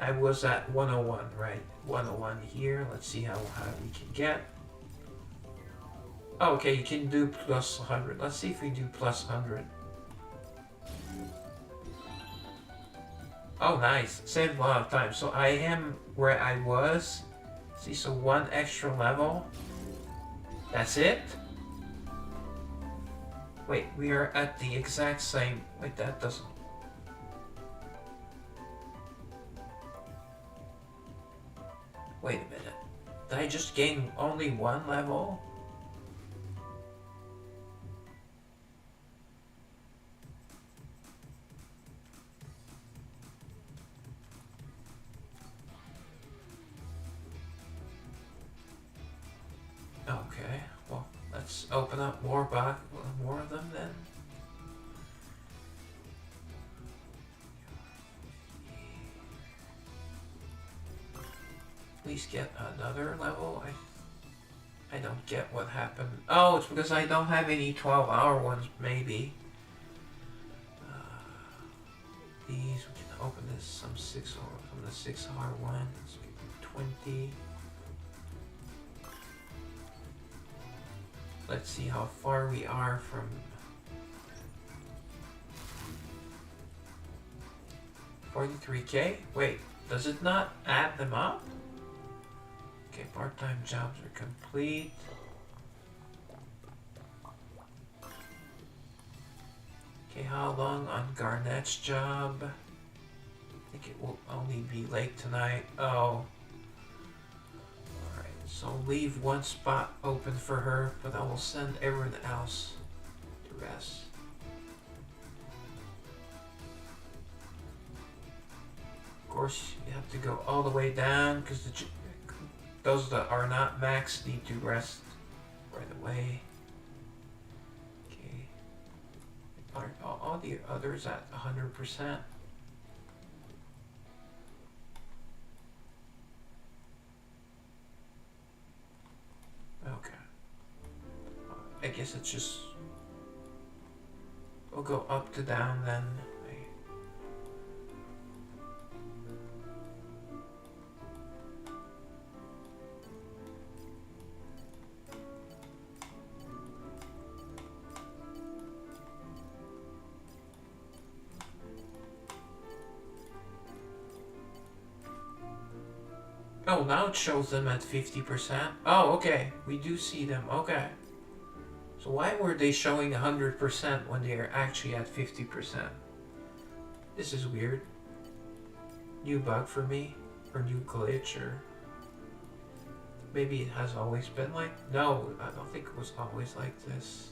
I was at 101, right? 101 here. Let's see how high we can get. Oh, okay, you can do plus 100. Let's see if we do plus 100. Oh, nice. Saved a lot of time. So I am where I was. See, so 1 extra level. That's it? Wait, we are at the exact same... Wait, that doesn't... Wait a minute. Did I just gain only 1 level? Okay, well, let's open up more of them then. Please get another level. I don't get what happened. Oh, it's because I don't have any 12-hour ones, maybe. These, we can open this some 6-hour, from the 6-hour one. Let's do 20. Let's see how far we are from 43K. Wait, does it not add them up? Okay, part-time jobs are complete. Okay, how long on Garnet's job? I think it will only be late tonight. Oh. Alright, so leave 1 spot open for her, but I will send everyone else to rest. Of course, you have to go all the way down, because those that are not max need to rest right away. Okay. Are all the others at 100%? Okay. I guess it's just... We'll go up to down then. Oh, now it shows them at 50%. Oh, okay. We do see them. Okay. So why were they showing 100% when they are actually at 50%? This is weird. New bug for me? Or new glitch? Or maybe it has always been like... No, I don't think it was always like this.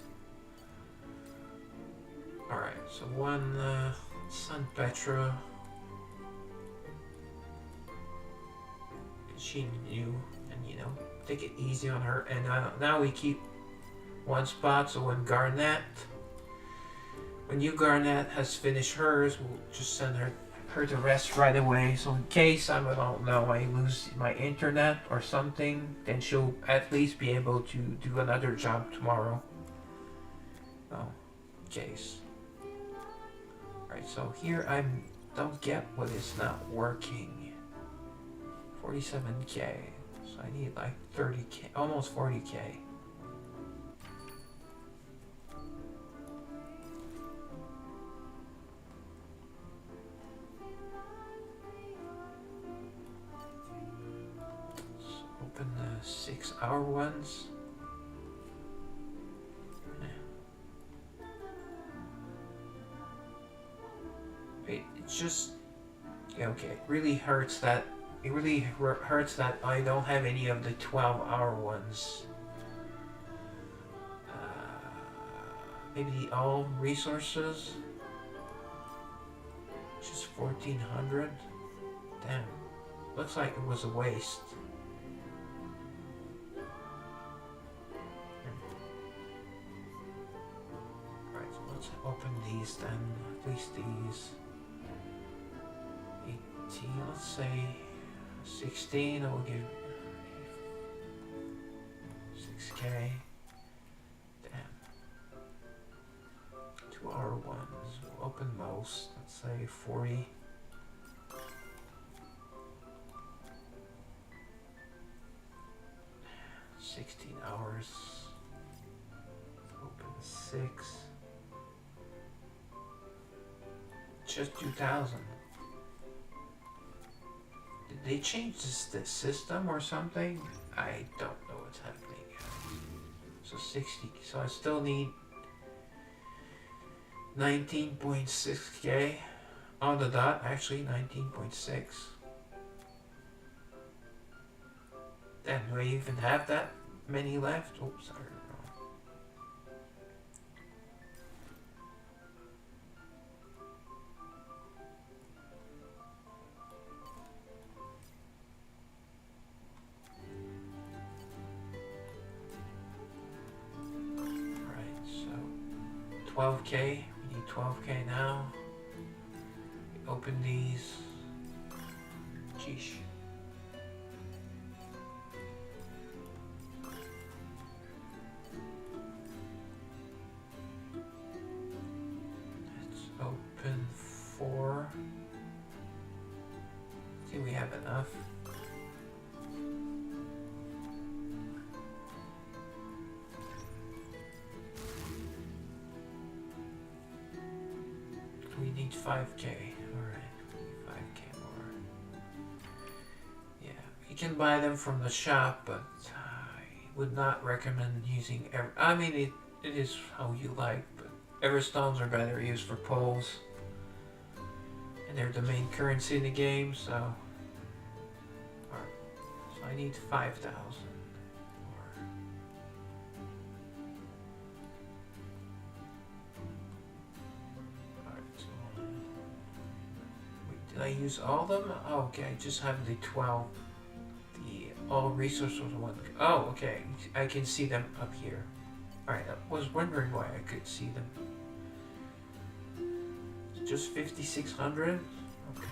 Alright, so 1 Sun Petra. She knew, and you know, take it easy on her. And now we keep 1 spot. So when you Garnet has finished hers, we'll just send her to rest right away. So in case I don't know, I lose my internet or something, then she'll at least be able to do another job tomorrow. Oh, in case. Alright, so here I don't get what is not working. 47K, so I need like 30K, almost 40K. Let's open the 6 hour ones. Wait, it's just... Yeah, okay, it really hurts that... It really hurts that I don't have any of the 12-hour ones. Maybe all resources? Just 1,400? Damn. Looks like it was a waste. Alright, so let's open these then. At least these. 18, let's say 16, I will give 6k. Damn. 2-hour ones. We'll open most. Let's say 40. 16 hours. Open 6. Just 2,000. Did they change the system or something? I don't know what's happening. So 60. So I still need 19.6k on the dot. Actually, 19.6. Damn, do I even have that many left? Oops, sorry. Alright, so 12k. We need 12k now. We open these. Jeesh. Open 4. See, we have enough. We need 5k. Alright, 5k more. Yeah, you can buy them from the shop, but I would not recommend using I mean, it is how you like, but Everstones are better used for polls. And they're the main currency in the game, so... Alright, so I need 5,000. Alright, so... Wait, did I use all of them? Oh, okay, I just have the 12. The all resources one. Oh, okay, I can see them up here. Alright, I was wondering why I could see them. Just 5,600? Okay.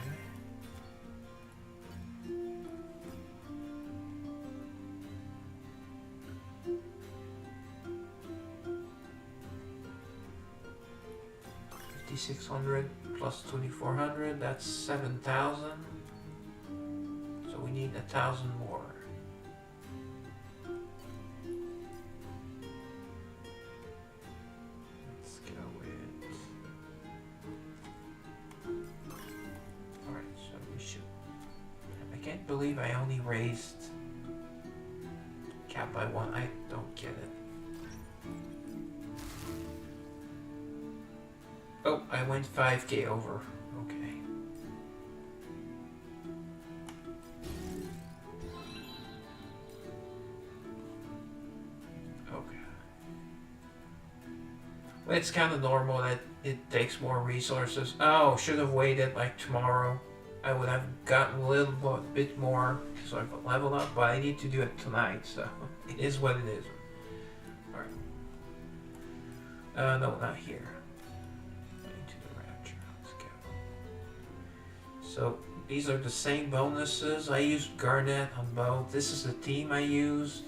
$5,600 plus 2,400, that's 7,000. So we need 1,000 more. I believe I only raised cap by 1. I don't get it. Oh, I went 5k over. Okay. Okay. Well, it's kind of normal that it takes more resources. Oh, should have waited like tomorrow. I would have gotten a little bit more so I could level up, but I need to do it tonight, so it is what it is. Alright. No, not here. Into the Rapture. Let's go. So, these are the same bonuses. I used Garnet on both. This is the team I used.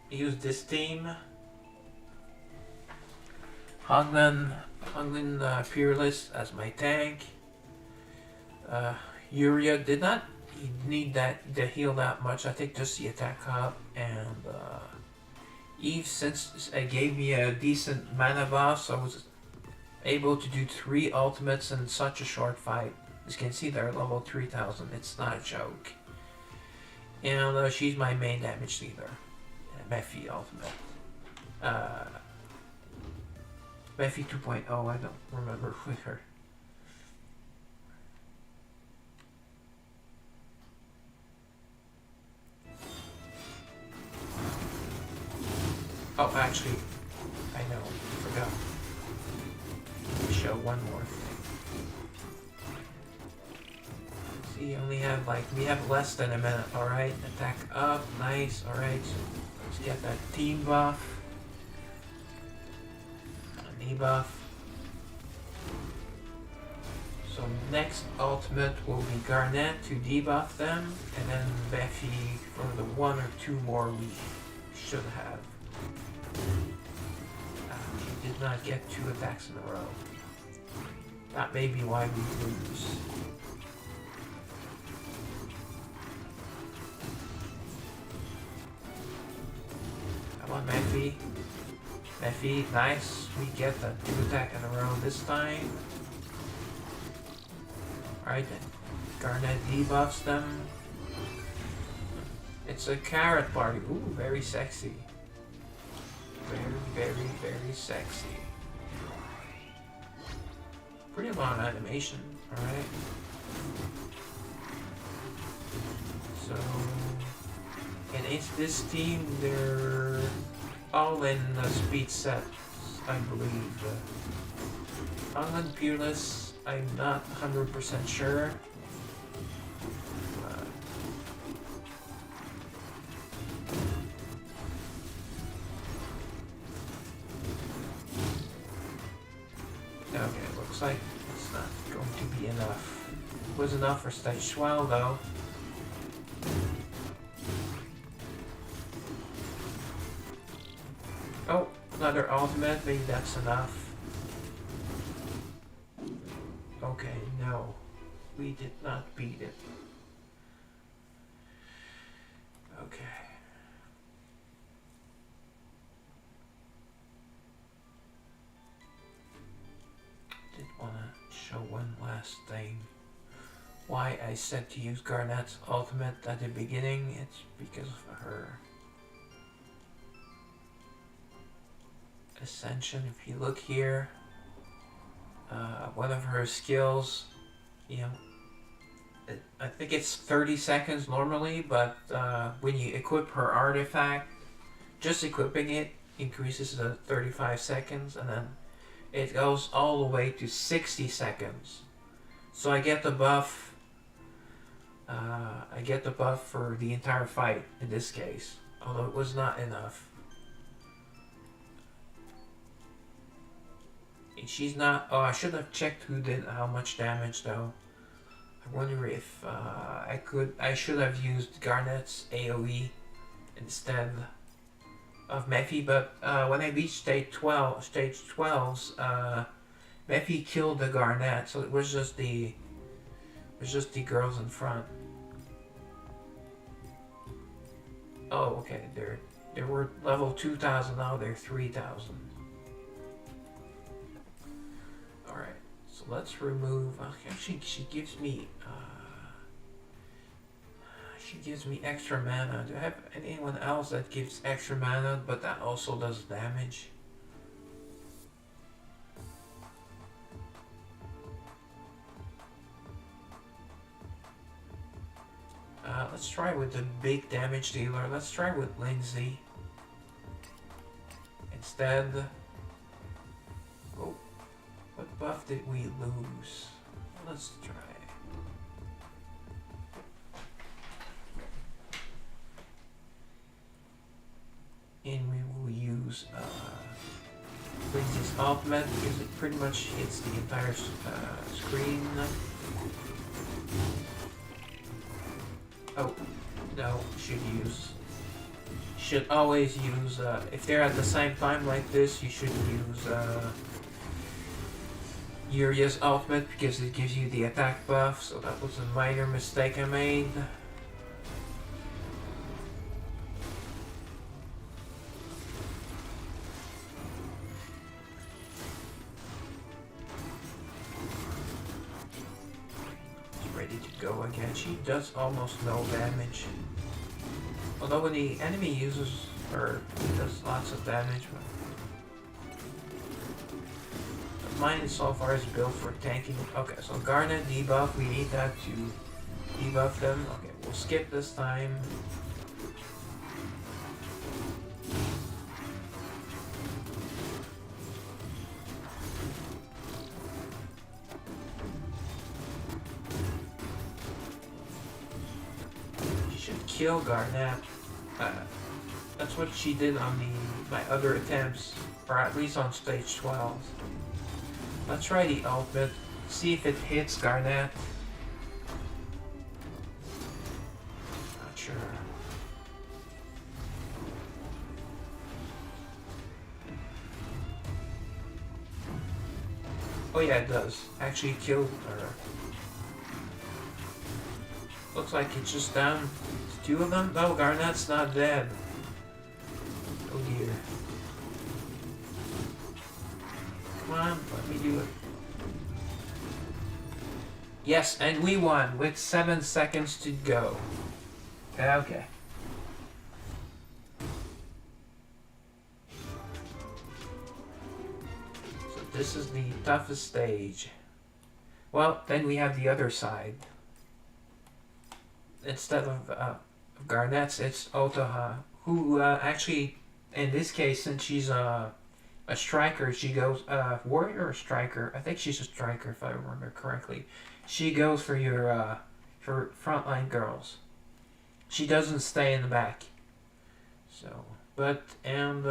I used this team. Hoglan Peerless as my tank. Uria did not need the heal that much. I think just the attack up. And Eve, since it gave me a decent mana buff, so I was able to do 3 ultimates in such a short fight. As you can see, they're level 3,000. It's not a joke. And she's my main damage dealer. Mephi ultimate. Mephi 2.0, I don't remember with her. Oh, actually, I know, I forgot. Show one more thing. See, only have we have less than a minute. Alright, attack up, nice, alright. So let's get that team buff. A knee buff. So next ultimate will be Garnet to debuff them, and then Mephi for the 1 or 2 more we should have. He did not get 2 attacks in a row. That may be why we lose. Come on, Mephi. Mephi, nice. We get the 2 attack in a row this time. Alright then. Garnet debuffs them. It's a carrot party. Ooh, very sexy. Very, very, very sexy. Pretty long animation, alright? So, and it's this team, they're all in speed sets, I believe. Unland Peerless, I'm not 100% sure. Okay, looks like it's not going to be enough. It was enough for stage 12 though. Oh, another ultimate, maybe that's enough. Okay, no. We did not beat it. Okay. Did want to show one last thing. Why I said to use Garnet's ultimate at the beginning, it's because of her ascension. If you look here, one of her skills, you know, I think it's 30 seconds normally, but when you equip her artifact, just equipping it increases to 35 seconds, and then it goes all the way to 60 seconds. So I get the buff. I get the buff for the entire fight in this case, although it was not enough. And she's not. Oh, I should have checked who did how much damage though. I wonder if I should have used Garnet's AoE instead of Mephi, but when I reached stage 12's, Mephi killed the Garnet, so it was just the girls in front. Oh, okay, they were level 2000, now they're 3000. Alright, so let's remove, actually she gives me extra mana. Do I have anyone else that gives extra mana, but that also does damage? Let's try with the big damage dealer. Let's try with Lindsay. Instead, oh, what buff did we lose? Let's try. And we will use Lindsay's ultimate because it pretty much hits the entire screen. Oh, no, should always use, if they're at the same time like this, you should use Uria's ultimate because it gives you the attack buff, so that was a minor mistake I made. Go again. She does almost no damage. Although when the enemy uses her, it does lots of damage. But mine so far is built for tanking. Okay, so Garnet debuff, we need that to debuff them. Okay, we'll skip this time. Kill Garnet. That's what she did on my other attempts, or at least on stage 12. Let's try the ultimate, see if it hits Garnet. Not sure. Oh yeah, it does. Actually killed her. Looks like it's just down two of them? No, Garnet's not dead. Oh dear. Come on, let me do it. Yes, and we won with 7 seconds to go. Okay. So this is the toughest stage. Well, then we have the other side. Instead of Garnet's, it's Otoha, who actually, in this case, since she's a striker, she goes, warrior or striker? I think she's a striker if I remember correctly. She goes for your, for frontline girls. She doesn't stay in the back. So, but, and,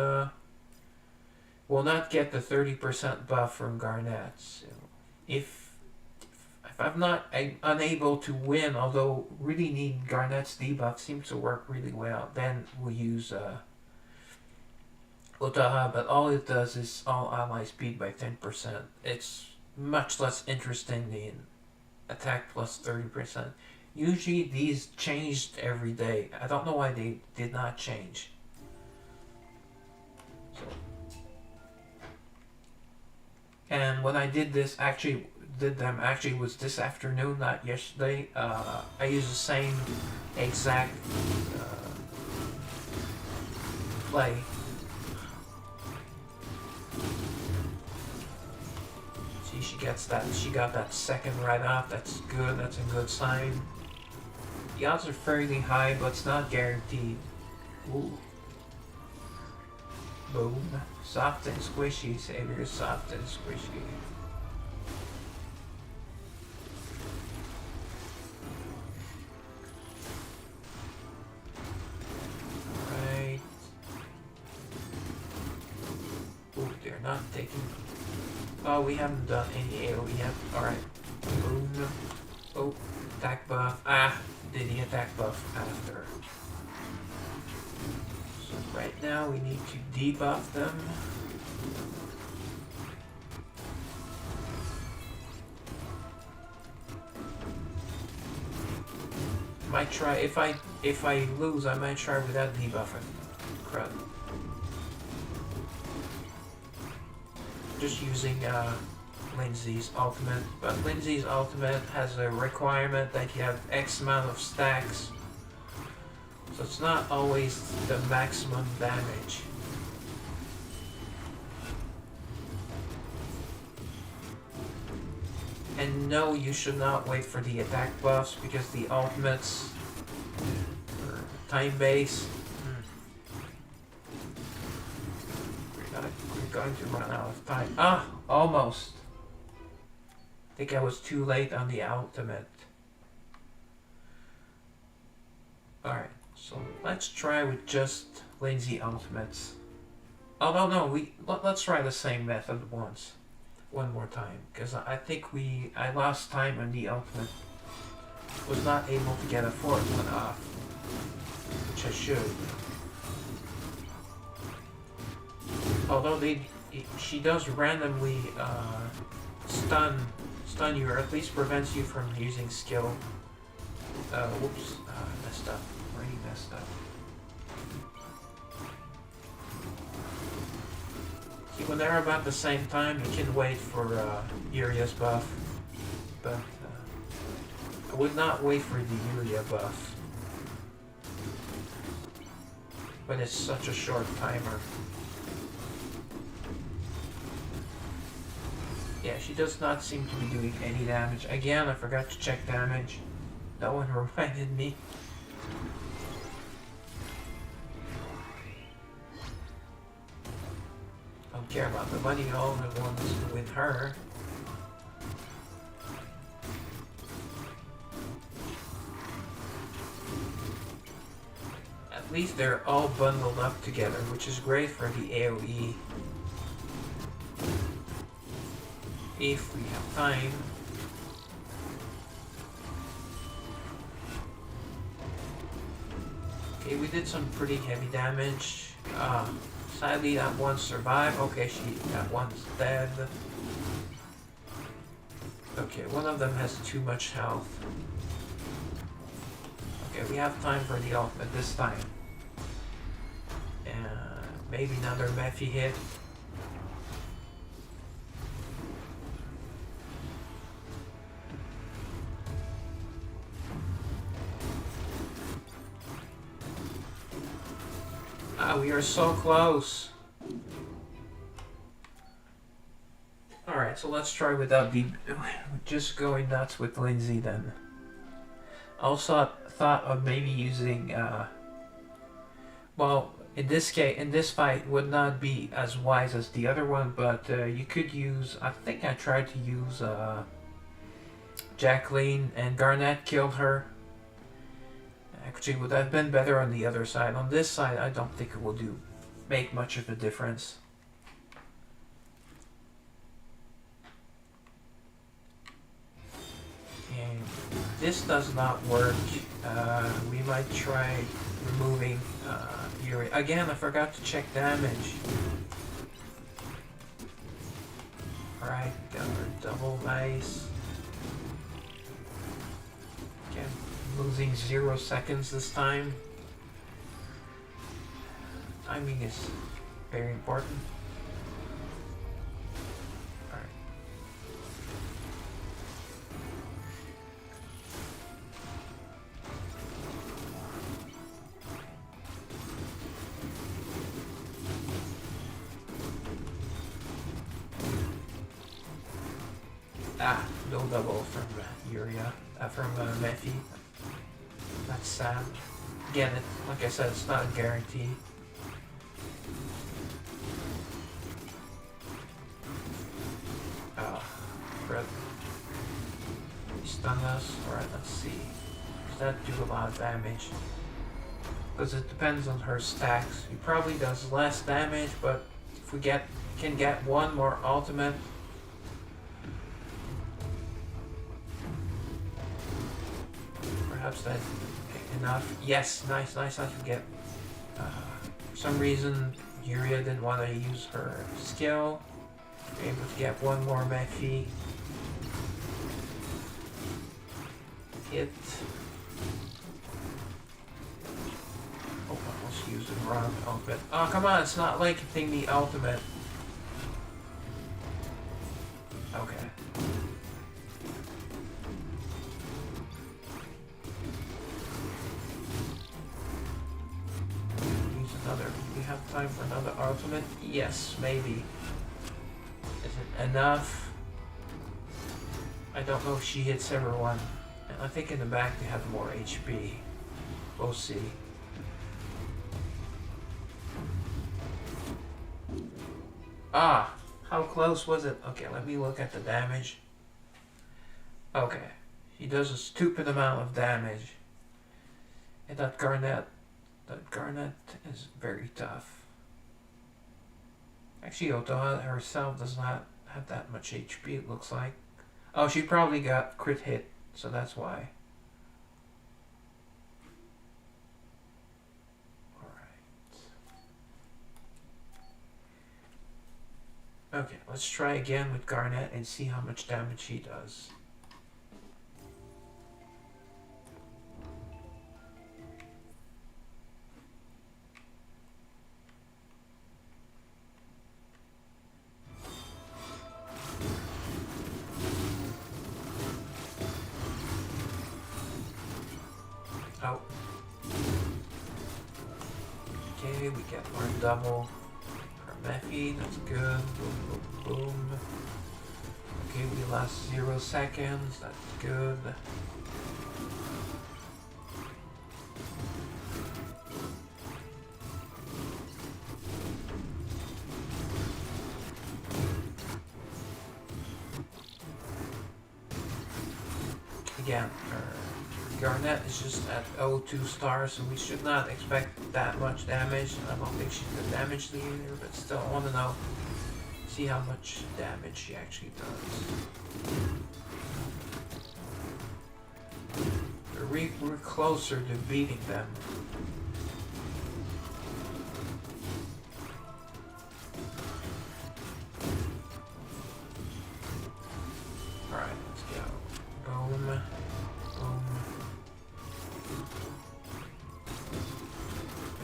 will not get the 30% buff from Garnet. So, if I'm not unable to win, although really need Garnet's debuff seems to work really well, then we'll use Otaha, but all it does is all allies beat by 10%. It's much less interesting than attack plus 30%. Usually these changed every day. I don't know why they did not change. So. And when I did this, did them was this afternoon, not yesterday. I used the same exact play. See, she gets that. She got that second right off. That's good. That's a good sign. The odds are fairly high, but it's not guaranteed. Ooh. Boom. Soft and squishy. Savior, soft and squishy. Not taking. Oh, we haven't done any AoE yet. Alright. Boom. Oh, attack buff. Ah, did the attack buff after. So right now we need to debuff them. Might try if I lose, I might try without debuffing. Crud. Just using Lindsay's ultimate, but Lindsay's ultimate has a requirement that you have X amount of stacks, so it's not always the maximum damage. And no, you should not wait for the attack buffs because the ultimates are time-based. Going to run out of time. Ah, almost. I think I was too late on the ultimate. Alright, so let's try with just Lindsay ultimates. Although no, let's try the same method once. One more time. Because I think I lost time on the ultimate. Was not able to get a fourth one off. Which I should. Although she does randomly stun you, or at least prevents you from using skill. Whoops, messed up. Already messed up. See, when they're about the same time, you can wait for Uria's buff, but I would not wait for the Uria buff. but it's such a short timer. Yeah, she does not seem to be doing any damage. Again, I forgot to check damage. That one reminded me. Don't care about the money, all I want is to win her. At least they're all bundled up together, which is great for the AoE. If we have time. Okay, we did some pretty heavy damage. Sadly, that one survived. Okay, that one's dead. Okay, one of them has too much health. Okay, we have time for the ultimate this time. Maybe another Mephi hit. We are so close. Alright, so let's try without just going nuts with Lindsay then. Also thought of maybe using well, in this case, in this fight would not be as wise as the other one, but you could use, I think I tried to use Jacqueline and Garnet killed her. Actually, would have been better on the other side. On this side, I don't think it will make much of a difference. And this does not work. We might try removing Yuri. Again, I forgot to check damage. Alright, got our double nice. Again, losing 0 seconds this time. Timing is very important. Alright. No double from Mephi. That's sad. Again, like I said, it's not a guarantee. Fred. He stung us. Alright, let's see. Does that do a lot of damage? Because it depends on her stacks. He probably does less damage, but if we can get one more ultimate. Perhaps that's enough. Yes, nice. I forget. For some reason, Yuria didn't want to use her skill. We're able to get one more Mephi. Hit. Oh, I almost used the wrong ultimate. Oh, come on, it's not like hitting the ultimate. Okay. We have time for another ultimate? Yes, maybe. Is it enough? I don't know if she hits everyone. And I think in the back they have more HP. We'll see. Ah! How close was it? Okay, let me look at the damage. Okay. He does a stupid amount of damage. And that Garnet is very tough. Actually, Otoa herself does not have that much HP, it looks like. Oh, she probably got crit hit, so that's why. Alright. Okay, let's try again with Garnet and see how much damage he does. we get our double per Mephi, that's good. Boom, boom, boom. Okay, we lost 0 seconds, that's good. Again, Garnet is just at 0.2 stars, so we should not expect that much damage. I don't think she's the damage leader, but still, I want to know, see how much damage she actually does. We're closer to beating them. Alright, let's go. Boom. Boom.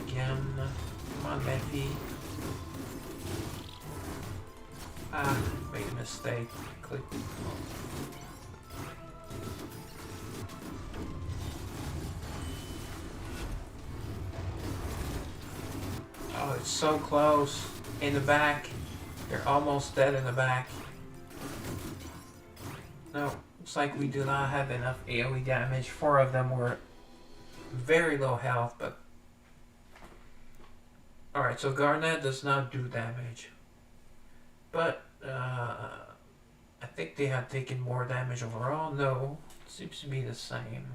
Again. Come on, Mephi. Ah, made a mistake. Click. Oh, it's so close. In the back. They're almost dead in the back. No, looks like we do not have enough AoE damage. 4 of them were very low health, but... Alright, so Garnet does not do damage. But, I think they have taken more damage overall. No, it seems to be the same.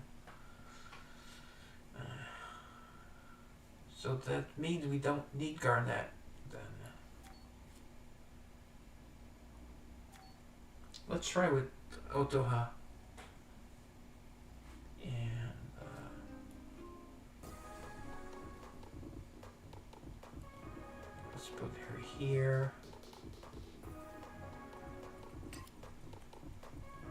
So that means we don't need Garnet then. Let's try with Otoha. And let's put her here.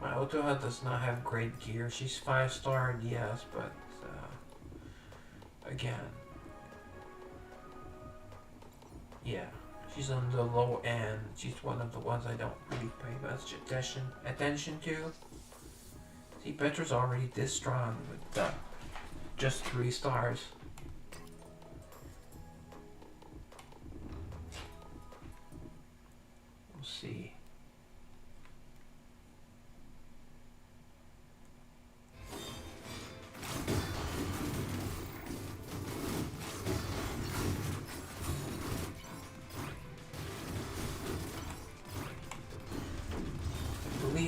My Otoha does not have great gear. She's 5-star, yes, but again, yeah, she's on the low end. She's one of the ones I don't really pay much attention to. See, Petra's already this strong with just 3 stars. We'll see.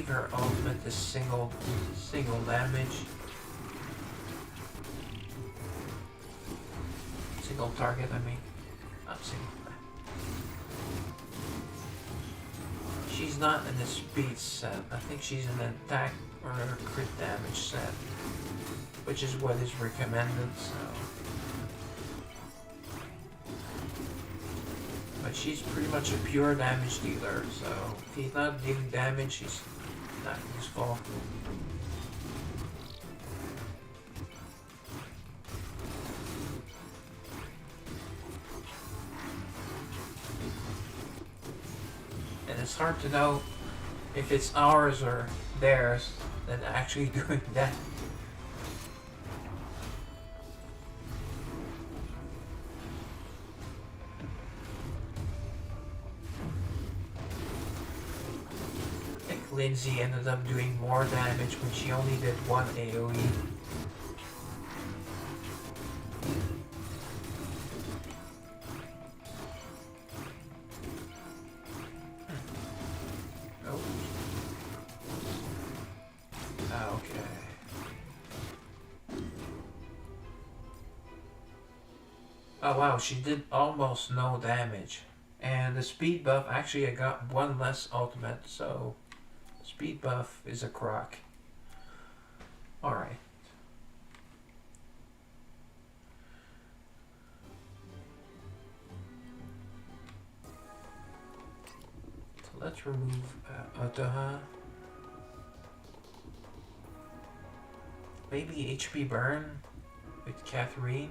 Her ultimate is single damage. Single target, I mean. Not single. She's not in the speed set. I think she's in the attack or crit damage set, which is what is recommended, so. But she's pretty much a pure damage dealer, so if he's not dealing damage, she's not useful. And it's hard to know if it's ours or theirs than actually doing that. Lindsay ended up doing more damage when she only did 1 AoE. Oh. Okay. Oh wow, she did almost no damage. And the speed buff, actually I got 1 less ultimate, so... Speed buff is a crock. Alright. So let's remove Otoha. Maybe HP burn with Catherine.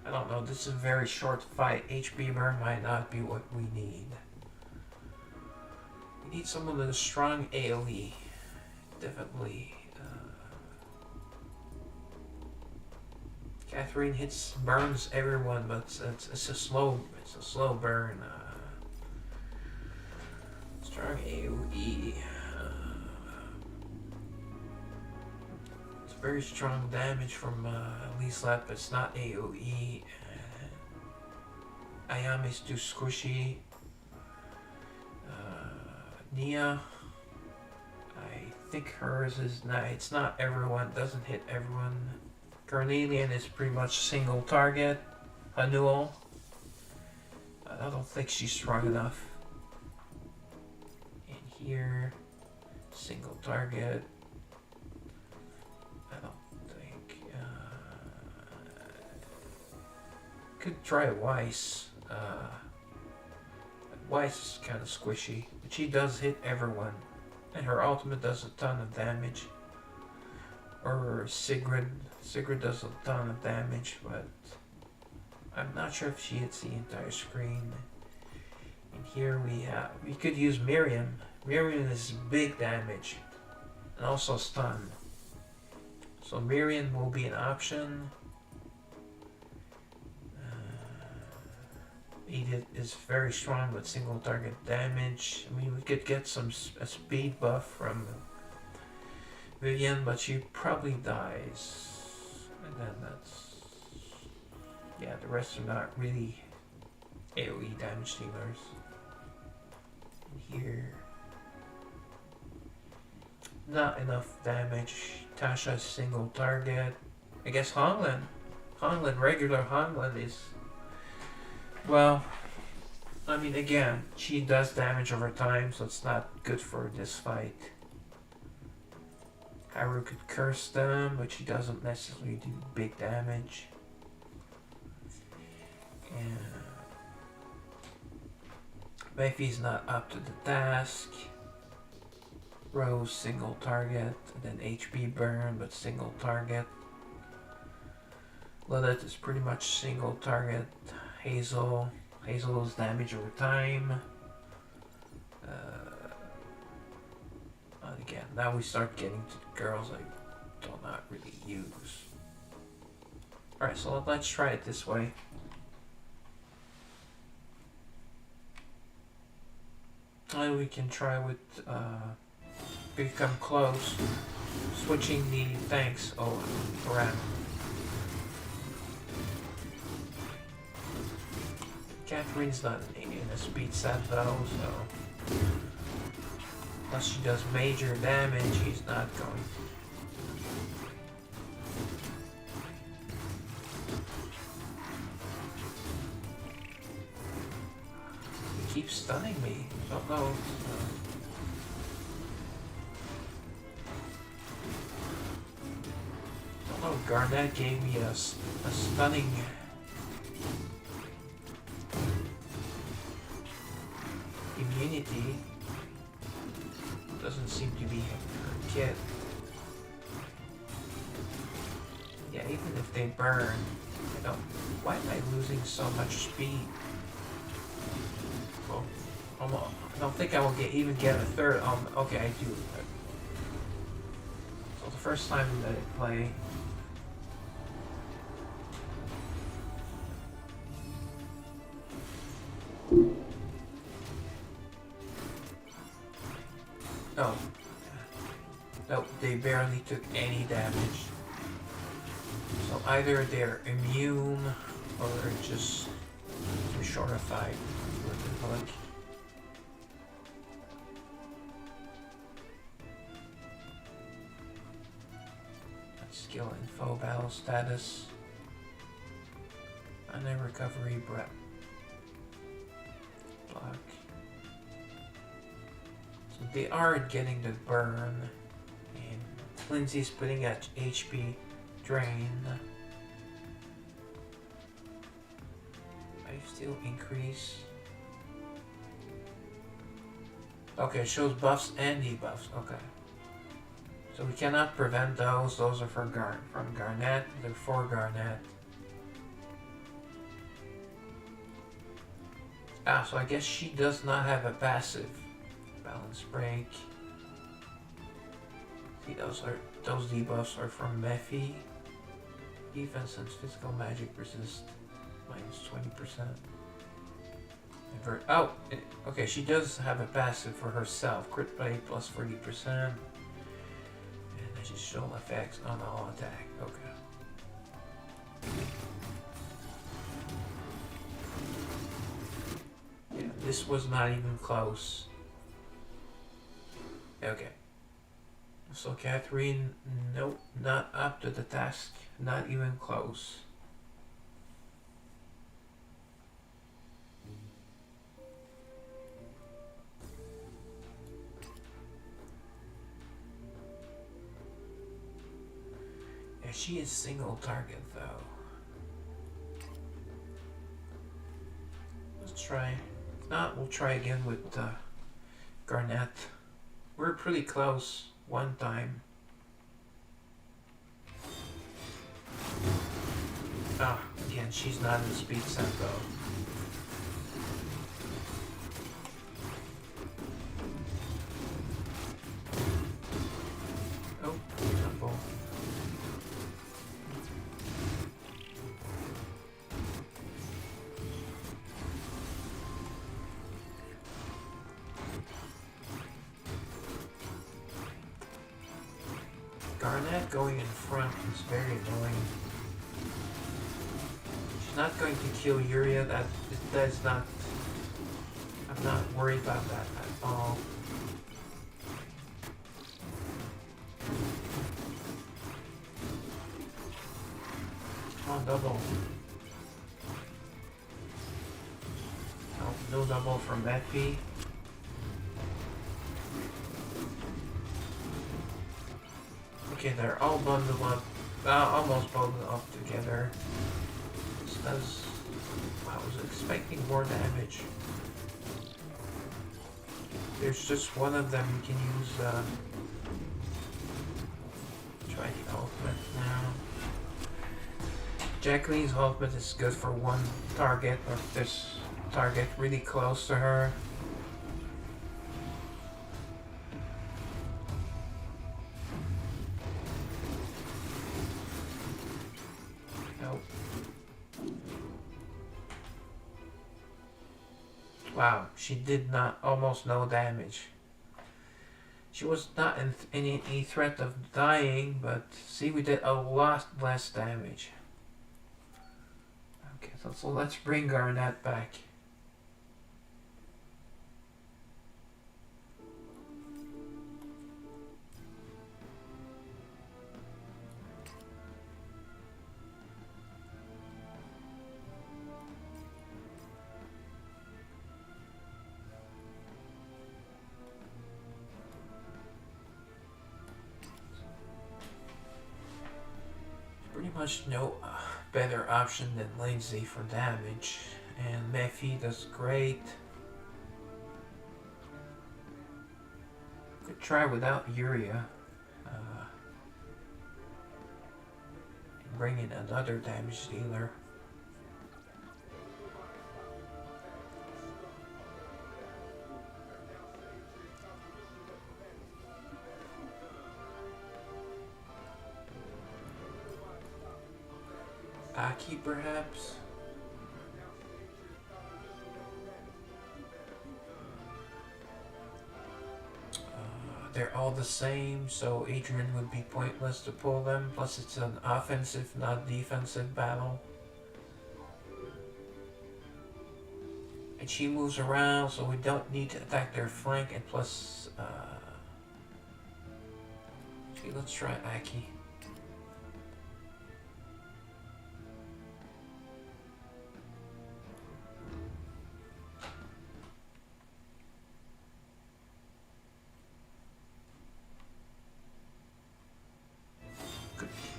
I don't know, this is a very short fight. HP burn might not be what we need. We need someone with a strong AoE. Definitely. Catherine burns everyone, but it's a slow burn. Strong AoE. It's very strong damage from Lieslat, but it's not AoE. Ayame's too squishy. Nia, I think hers is not. It's not everyone. Doesn't hit everyone. Carnelian is pretty much single target. Hanuel, I don't think she's strong enough. And here, single target. I don't think. Could try Weiss. Weiss is kind of squishy, but she does hit everyone, and her ultimate does a ton of damage. Or Sigrid does a ton of damage, but I'm not sure if she hits the entire screen. And here we could use Miriam. Miriam is big damage, and also stun. So Miriam will be an option. Edith is very strong with single target damage. I mean, we could get a speed buff from Vivian, but she probably dies. And then that's... yeah, the rest are not really AoE damage dealers. And here... not enough damage. Tasha's single target. I guess Honglin, regular Honglin is... well, I mean, again, she does damage over time, so it's not good for this fight. Haru could curse them, but she doesn't necessarily do big damage. And Mephi's not up to the task. Rose, single target, and then HP burn, but single target. Lilith is pretty much single target. Hazel's damage over time. And again, now we start getting to the girls I do not really use. Alright, so let's try it this way. And we can try with become close, switching the tanks around. Catherine's not in a speed set though, so unless she does major damage, she's not going. He keeps stunning me. Don't know. Don't know. Garnet gave me a stunning. Immunity doesn't seem to be her kit. Yeah, even if they burn, I don't. Why am I losing so much speed? Well, I don't think I will even get a third. Okay, I do. So the first time that I play. Oh. Nope, they barely took any damage. So either they're immune or just too shortified with the hook. Skill info, battle status, and then recovery breath. Block. So they are getting the burn, and Lindsay's putting at HP drain. I still increase. Okay, it shows buffs and debuffs. Okay. So we cannot prevent those. Those are from Garnet. They're for Garnet. Ah, so I guess she does not have a passive. Balance break. See, those debuffs are from Mephi. Defense and physical magic resist minus 20%. Invert. Oh, okay. She does have a passive for herself. Crit rate plus 40%. And additional effects on all attack. Okay. Yeah, this was not even close. Okay. So Catherine, nope, not up to the task. Not even close. Yeah, she is single target though. Let's try. If not, we'll try again with Garnet. We're pretty close one time. Ah, again, she's not in speed set though. Oh, double. Garnet going in front is very annoying. She's not going to kill Yuria. That's not. I'm not worried about that at all. Come on, double. No double from Effie. Okay, they're all bundled up, almost bundled up together. This does, I was expecting more damage. There's just one of them you can use, try the ultimate now. Jacqueline's ultimate is good for one target, or this target really close to her. Wow, she did not, almost no damage. She was not in any threat of dying, but see, we did a lot less damage. Okay, so let's bring Garnet back. Pretty much no better option than Lindsay for damage, and Mephi does great. Could try without Yuria. Bring in another damage dealer. Aki, perhaps? They're all the same, so Adrian would be pointless to pull them. Plus it's an offensive, not defensive battle. And she moves around, so we don't need to attack their flank, and plus... okay, let's try Aki.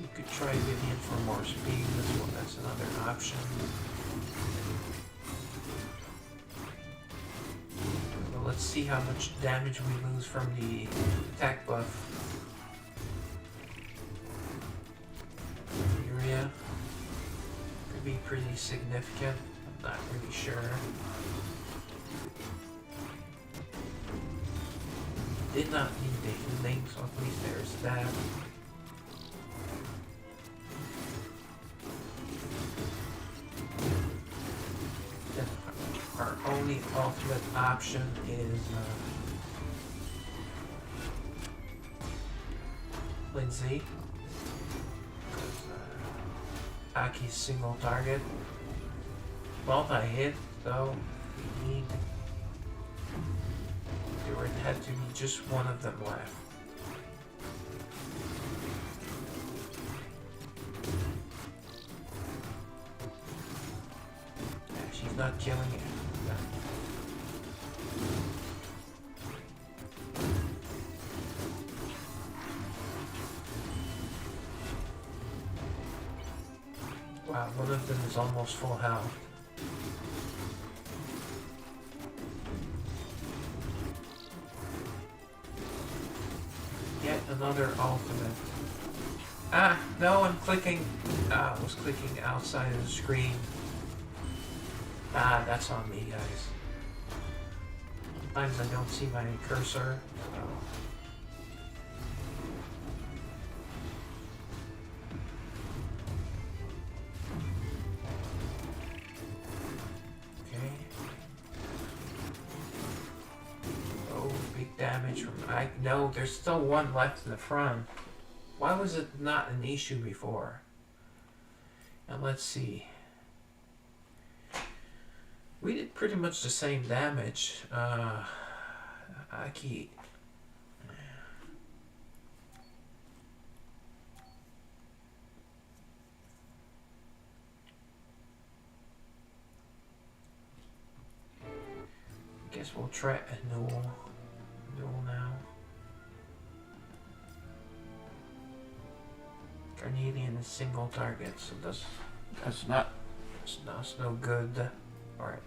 You could try Vivian for more speed. That's another option. Well, let's see how much damage we lose from the attack buff. Yuria could be pretty significant. I'm not really sure. Did not need the healing, so at least there's that. our only ultimate option is Lindsay. Aki's single target. Multi-hit, though, we need... There would have to be just one of them left. Yeah, she's not killing it. Wow, one of them is almost full health. Yet another ultimate. Ah, no, I'm clicking. I was clicking outside of the screen. Ah, that's on me, guys. Sometimes I don't see my cursor. So. Damage from no, there's still one left in the front. Why was it not an issue before? And let's see. We did pretty much the same damage. Aki. Guess we'll try a duel now. Carnelian is single target, so that's no good. Alright.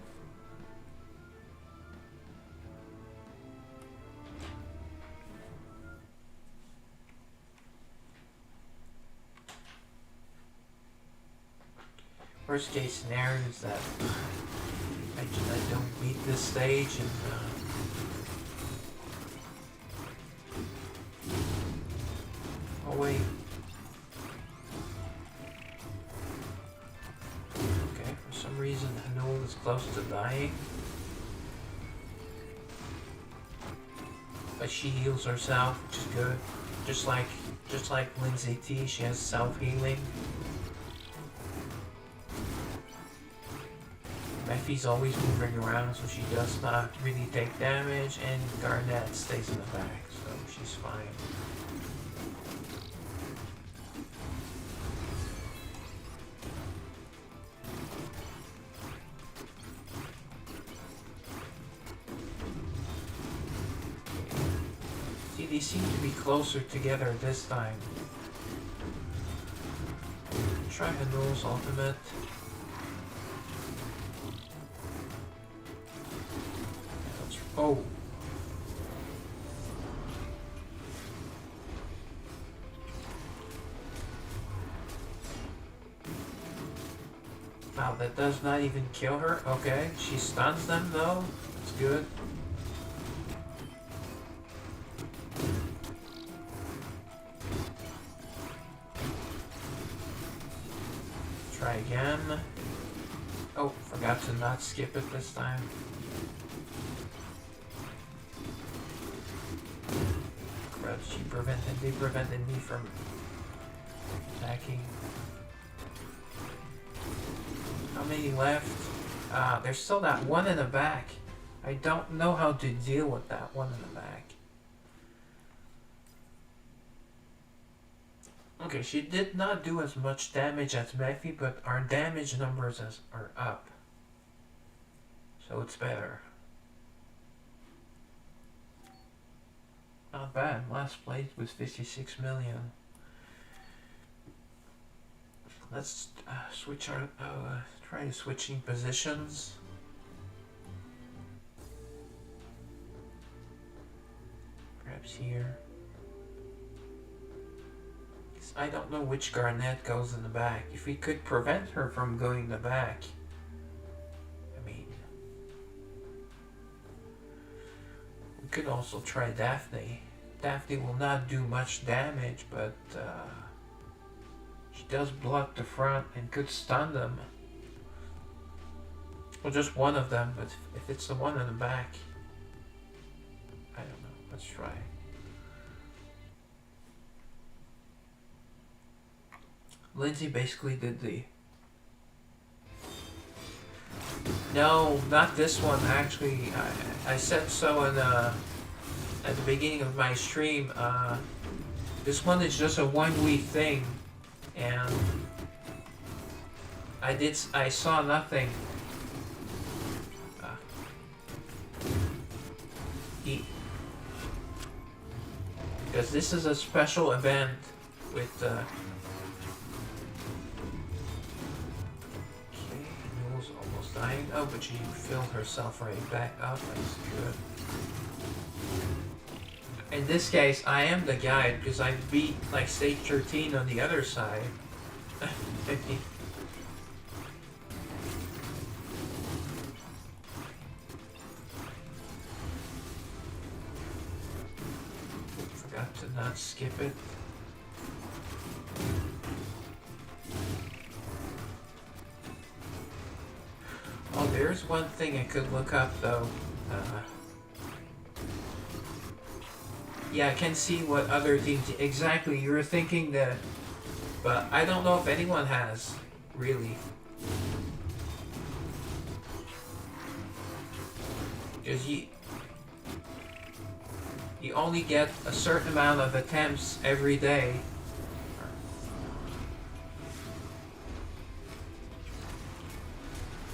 Worst case scenario is that I don't beat this stage and oh wait. Okay, for some reason Hanul is close to dying. But she heals herself, which is good. Just like Lindsay T, she has self-healing. Mephi's always moving around, so she does not really take damage, and Garnet stays in the back, so she's fine. See, they seem to be closer together this time. Try Hanul's ultimate. Oh. Wow, that does not even kill her. Okay, she stuns them though. That's good. Try again. Oh, forgot to not skip it this time. They prevented me from attacking. How many left? There's still that one in the back. I don't know how to deal with that one in the back. Okay, she did not do as much damage as Mephi, but our damage numbers are up. So it's better. Not bad. Last place was 56 million. Let's switch our try switching positions. Perhaps here. I don't know which Garnet goes in the back. If we could prevent her from going in the back. I mean, we could also try Daphne. Daphne will not do much damage, but she does block the front and could stun them. Well, just one of them, but if it's the one in the back, I don't know. Let's try. Lindsay basically did the... No, not this one, actually. I said so in, at the beginning of my stream. This one is just a 1 week thing, and I saw nothing. Because this is a special event with okay, Newell's almost dying. Oh, but she filled herself right back up. That's good. In this case, I am the guide because I beat like stage 13 on the other side. Forgot to not skip it. Oh, there's one thing I could look up though. Yeah, I can see what other teams... Exactly, you were thinking that... But I don't know if anyone has, really. Because you only get a certain amount of attempts every day.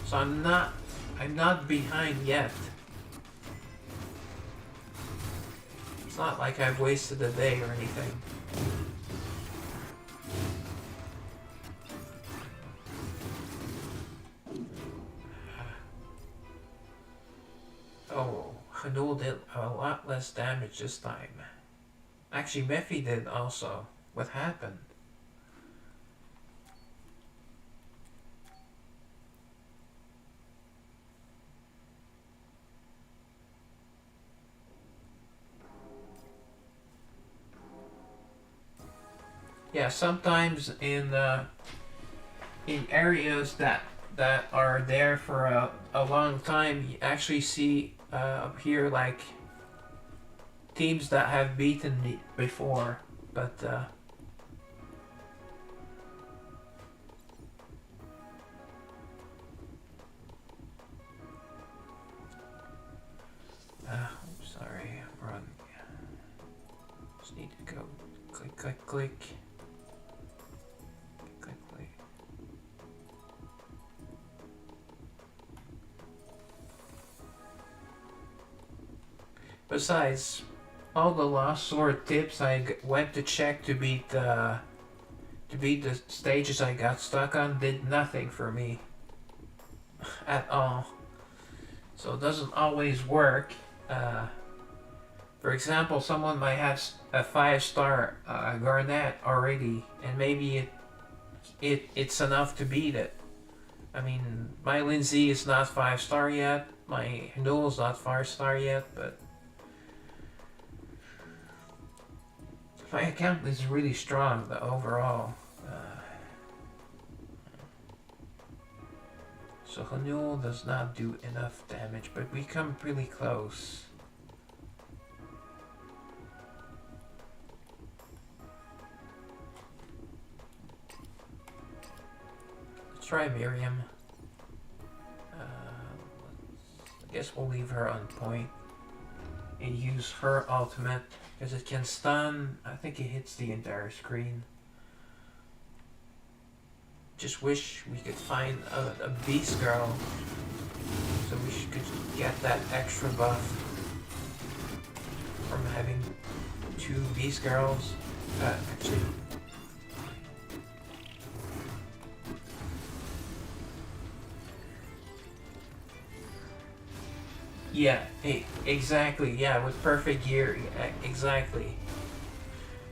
So I'm not behind yet. It's not like I've wasted a day or anything. Oh, Hanul did a lot less damage this time. Actually, Mephi did also. What happened? Yeah, sometimes in areas that are there for a long time, you actually see up here like teams that have beaten me before, but sorry, run. Just need to go click, click, click. Besides, all the Lost Sword tips I went to check to beat the stages I got stuck on did nothing for me at all. So it doesn't always work. For example, someone might have a 5-star Garnet already, and maybe it's enough to beat it. I mean, my Lindsay is not 5-star yet. My Newell's not 5-star yet, but my account is really strong, but overall. So Hanul does not do enough damage, but we come pretty close. Let's try Miriam. I guess we'll leave her on point and use her ultimate. Because it can stun, I think it hits the entire screen. Just wish we could find a beast girl so we could get that extra buff from having 2 beast girls. Actually, yeah, exactly. Yeah, with perfect gear, exactly.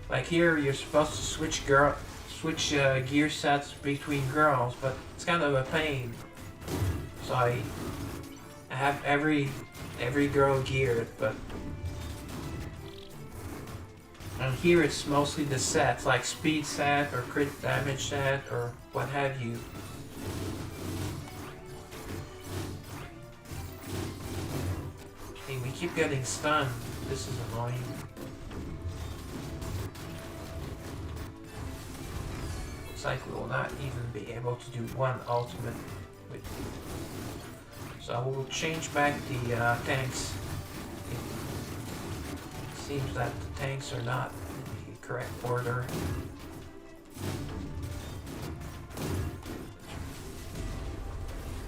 Like here, you're supposed to switch gear sets between girls, but it's kind of a pain. So I have every girl geared, but and here it's mostly the sets, like speed set or crit damage set or what have you. keep getting stunned. This is annoying. Looks like we will not even be able to do one ultimate with. So we'll change back the tanks. It seems that the tanks are not in the correct order.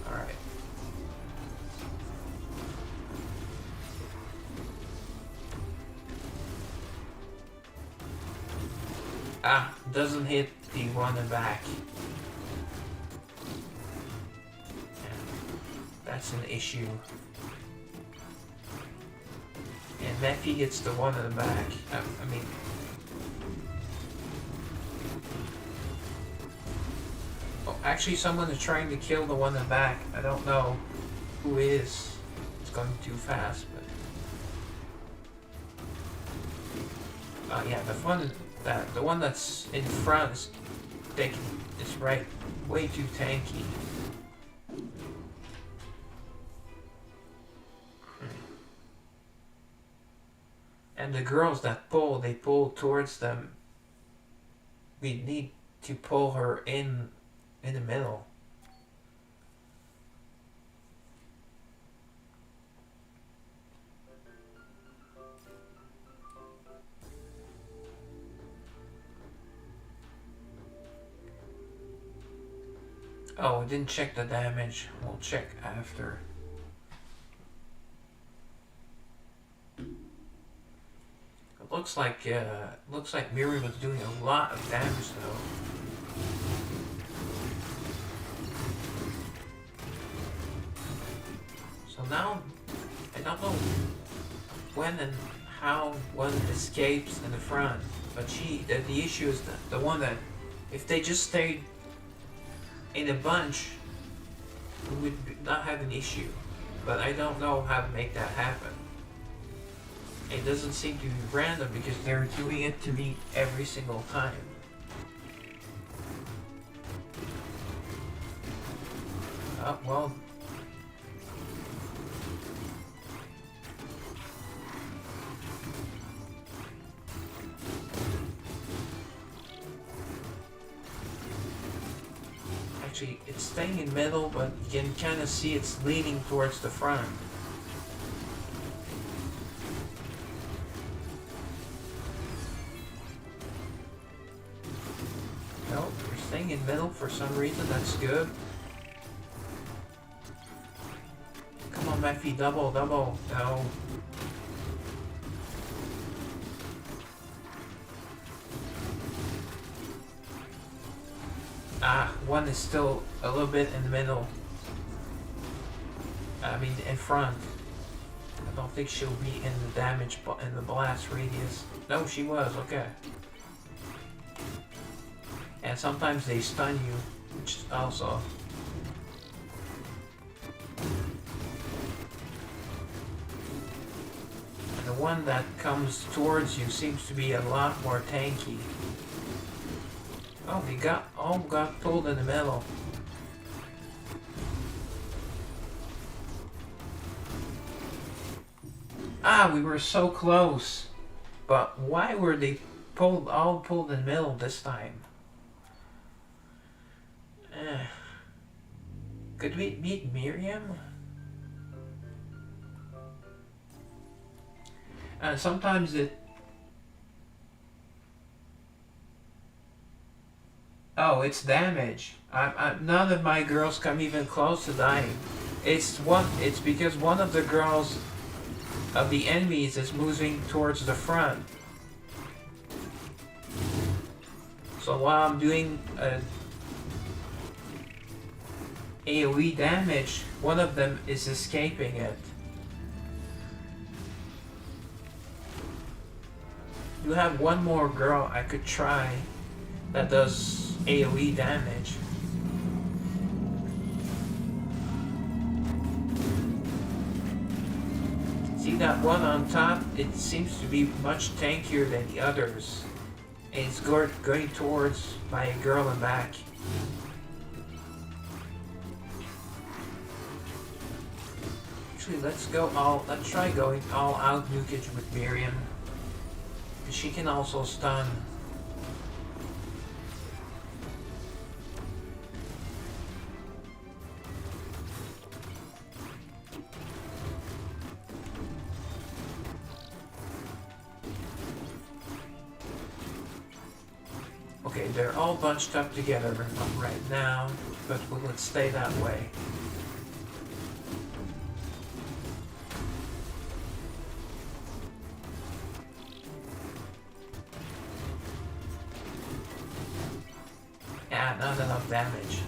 Alright. Ah, doesn't hit the one in the back. That's an issue. And Mephi hits the one in the back. I mean... Oh, actually someone is trying to kill the one in the back. I don't know who is. It's going too fast, but... yeah, the one that's in front is way too tanky. And the girls that they pull towards them. We need to pull her in the middle. Oh, we didn't check the damage. We'll check after. Looks like Miriam was doing a lot of damage though. So now I don't know when and how one escapes in the front, but the issue is that the one that if they just stayed in a bunch, we would not have an issue. But I don't know how to make that happen. It doesn't seem to be random because they're doing it to me every single time. Oh, well. Actually, it's staying in middle, but you can kind of see it's leaning towards the front. In middle for some reason, that's good. Come on, Mephi, double. No. Ah, one is still a little bit in the middle. I mean, in front. I don't think she'll be in the damage, in the blast radius. No, she was, okay. And sometimes they stun you, which is also... And the one that comes towards you seems to be a lot more tanky. Oh, they all got pulled in the middle. Ah, we were so close. But why were they all pulled in the middle this time? Could we beat Miriam? Sometimes it... Oh, it's damage. None of my girls come even close to dying. It's because one of the girls of the enemies is moving towards the front. So while I'm doing AoE damage, one of them is escaping it. You have one more girl I could try that does AoE damage. See that one on top? It seems to be much tankier than the others. And it's going towards my girl in back. Actually, let's try going all out nukage with Miriam. Because she can also stun. Okay, they're all bunched up together right now, but will it stay that way? Yeah, not enough damage.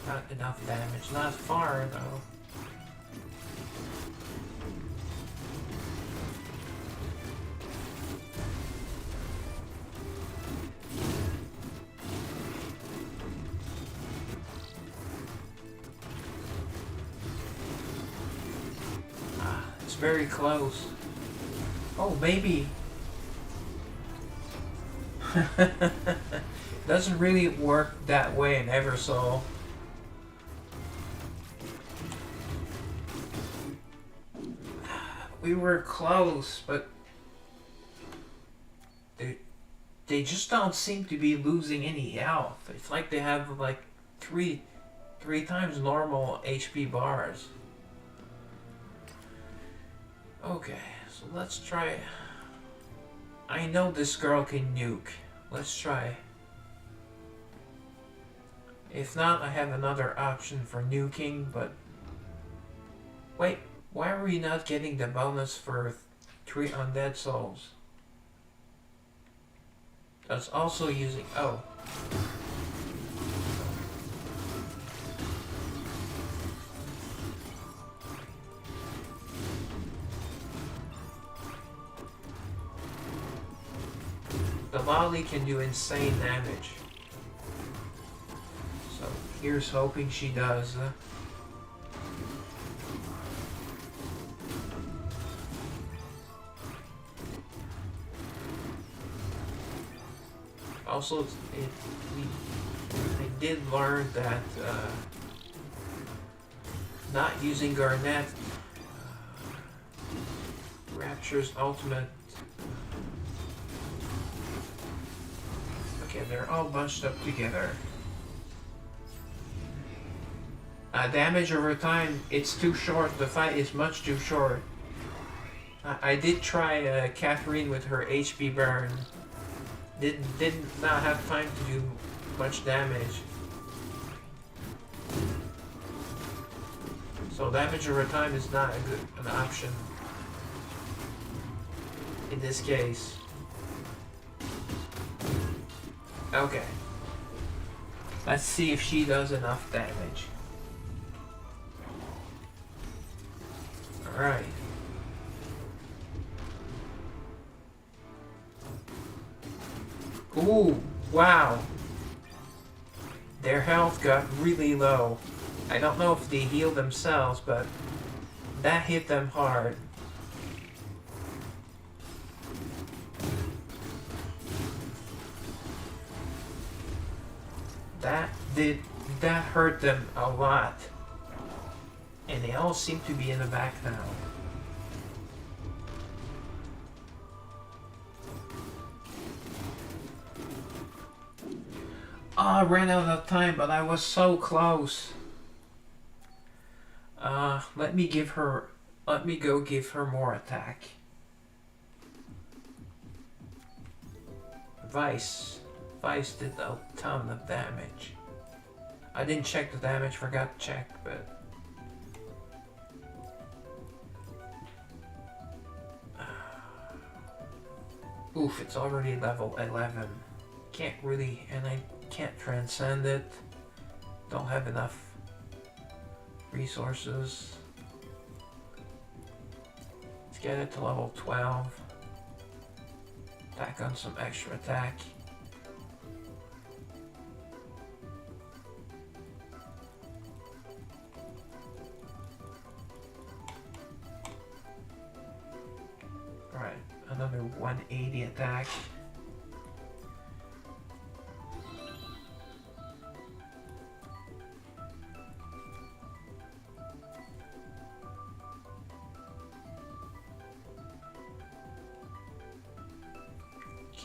Not enough damage. Not far, though. It's very close. Oh, maybe. Doesn't really work that way in Eversoul. We were close, but they just don't seem to be losing any health. It's like they have like three times normal HP bars. Okay, so let's try. I know this girl can nuke. Let's try. If not, I have another option for nuking, but... Wait, why are we not getting the bonus for 3 undead souls? That's also using... Oh. The volley can do insane damage. So here's hoping she does. Also, I did learn that not using Garnet, Rapture's ultimate. Okay, they're all bunched up together. Damage over time, it's too short. The fight is much too short. I did try Catherine with her HP burn. Did not have time to do much damage. So damage over time is not an option in this case. Okay. Let's see if she does enough damage. Alright. Ooh, wow. Their health got really low. I don't know if they healed themselves, but that hit them hard. That hurt them a lot. And they all seem to be in the back now. Oh, I ran out of time, but I was so close. Let me go give her more attack. Vice did a ton of damage. I didn't check the damage, forgot to check, but... Oof, it's already level 11. Can't really, and I can't transcend it. Don't have enough resources. Let's get it to level 12. Tack on some extra attack. Alright, another 180 attack.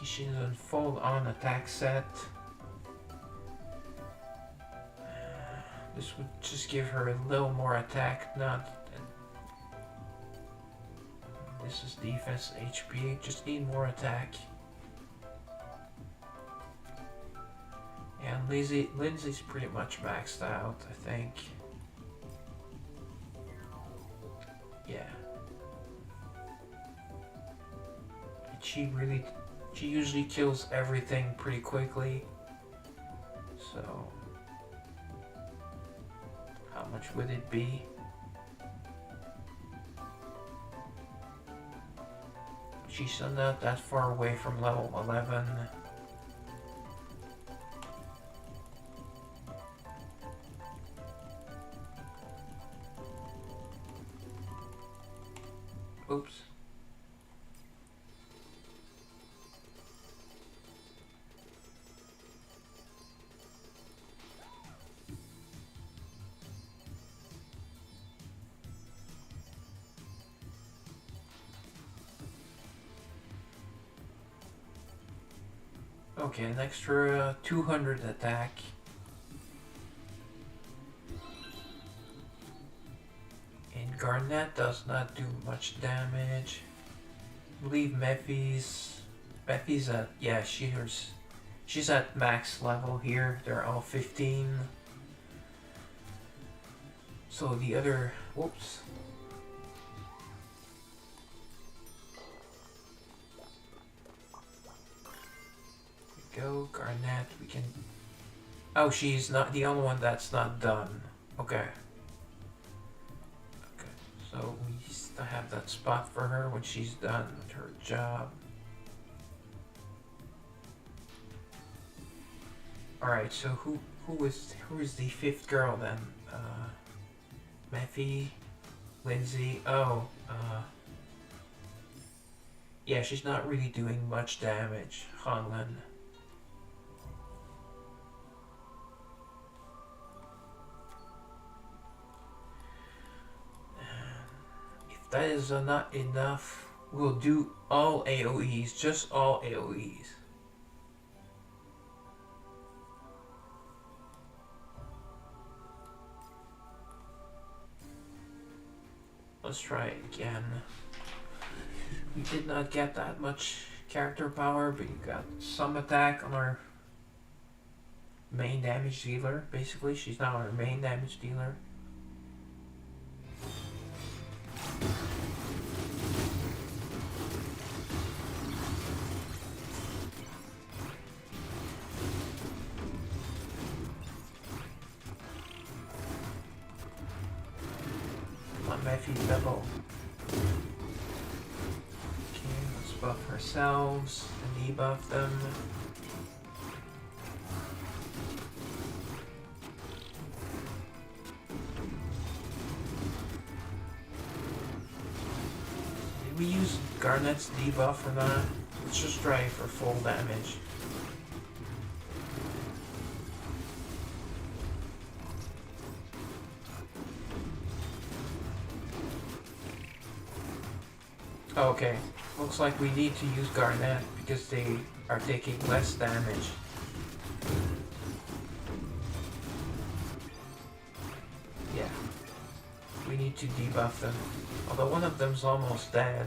She's in full on attack set. This would just give her a little more attack, not... This is defense, HP, just need more attack. And Lindsay's pretty much maxed out, I think. Yeah. And she usually kills everything pretty quickly. So, how much would it be? She's not that far away from level 11. Oops. Okay, an extra 200 attack. And Garnet does not do much damage. I believe Mephi's at, yeah, she's at max level here. They're all 15. So the other, whoops. Go, Garnet, we can... Oh, she's not the only one that's not done. Okay. Okay, so we still have that spot for her when she's done with her job. Alright, so who is the fifth girl then? Mephi, Lindsay, yeah, she's not really doing much damage. Hanlin. That is not enough. We'll do all AoEs, just all AoEs. Let's try it again. We did not get that much character power, but you got some attack on our main damage dealer. Basically, she's now our main damage dealer. Mephi's level. Okay, let's buff ourselves and debuff them. Did we use Garnet's debuff or not? Let's just try for full damage. Okay, looks like we need to use Garnet because they are taking less damage. Yeah, we need to debuff them. Although one of them's almost dead.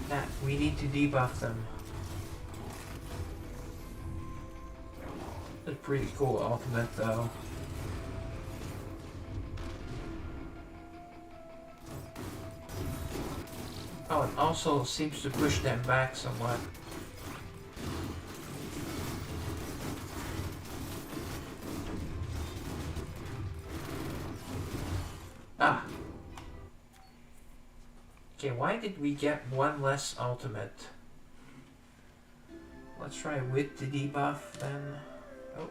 Nah, we need to debuff them. A pretty cool ultimate though. Oh, it also seems to push them back somewhat. Ah! Okay, why did we get one less ultimate? Let's try with the debuff then. Oh.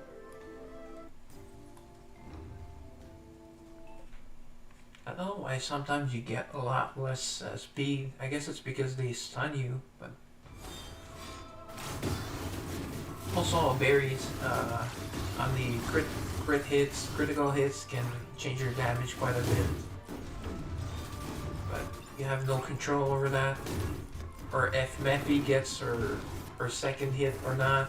I don't know why sometimes you get a lot less speed. I guess it's because they stun you, but... Also, berries on the critical hits can change your damage quite a bit. But you have no control over that. Or if Mephie gets her second hit or not.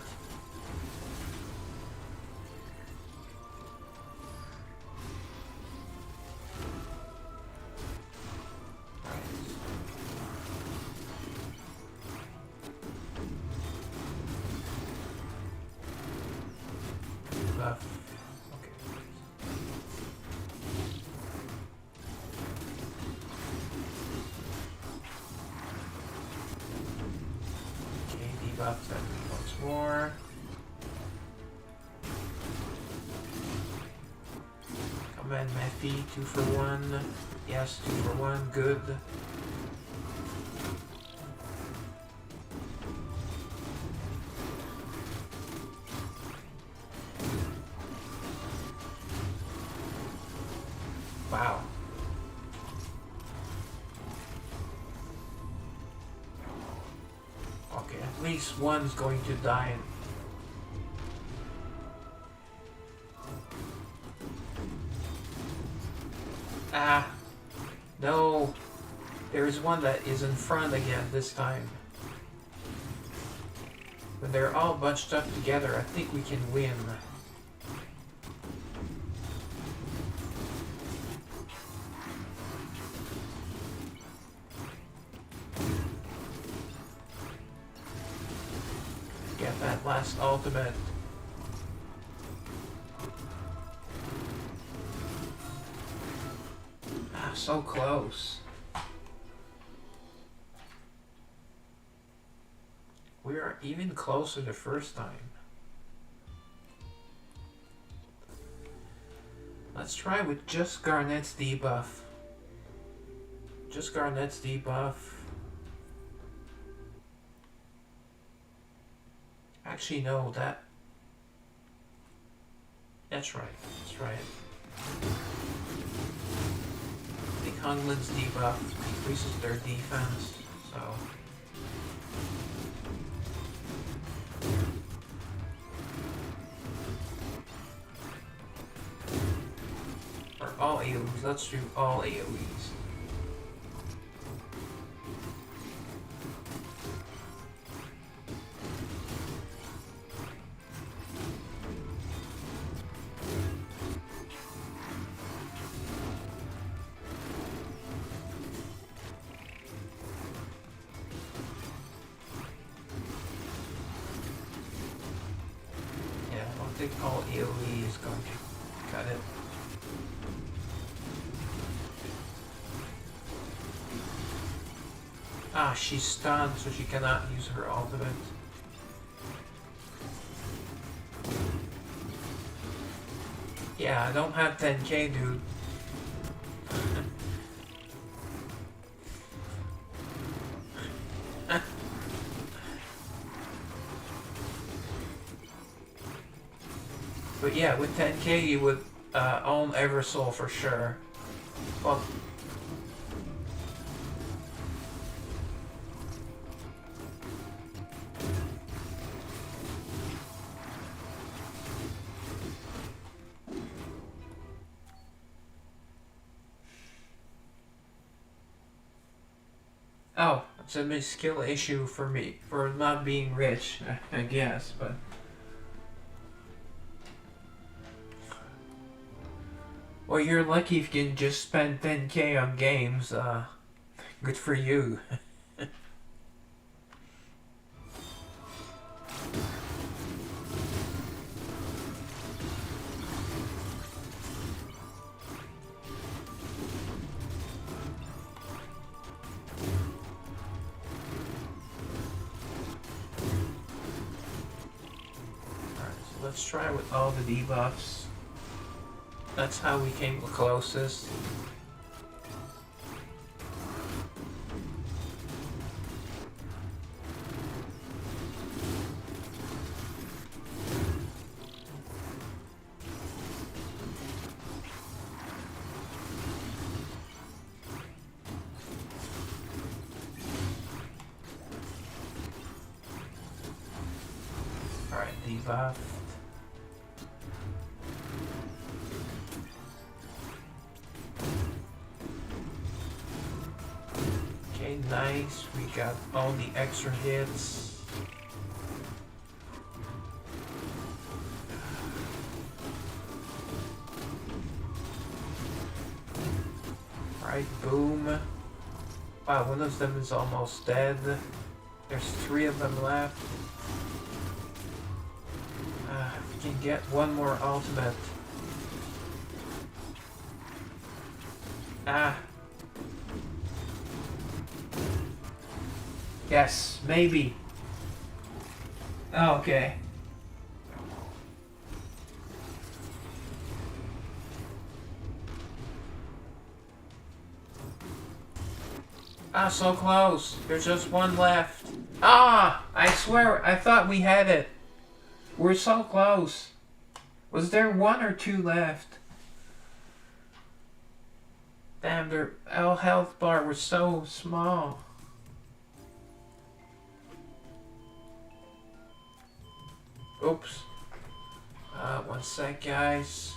Debuff that once more. Come on, Mephie, 2 for 1. Yes, 2 for 1, good. Wow. Okay, at least one's going to die. Ah, no. There is one that is in front again this time. When they're all bunched up together, I think we can win. Get that last ultimate. Ah, so close. We are even closer the first time. Let's try with just Garnet's debuff. Just Garnet's debuff. Actually, no, that's right. That's right. I think Hunglin's debuff increases their defense, so. Or all AoEs. Let's do all AoEs. I think all AoE is going to cut it. Ah, she's stunned, so she cannot use her ultimate. Yeah, I don't have 10k, dude. But yeah, with 10k you would own Eversoul for sure. Well, oh, it's a skill issue for me, for not being rich, I guess, but... Well, you're lucky if you can just spend 10k on games. Good for you. Alright, so let's try with all the debuffs. That's how we came the closest. Alright, debuffed. Okay, nice. We got all the extra hits. Right, boom. Wow, one of them is almost dead. There's 3 of them left. If we can get one more ultimate. Yes, maybe. Oh, okay. So close. There's just one left. I swear, I thought we had it. We're so close. Was there 1 or 2 left? Damn, their health bar was so small. Oops. One sec, guys.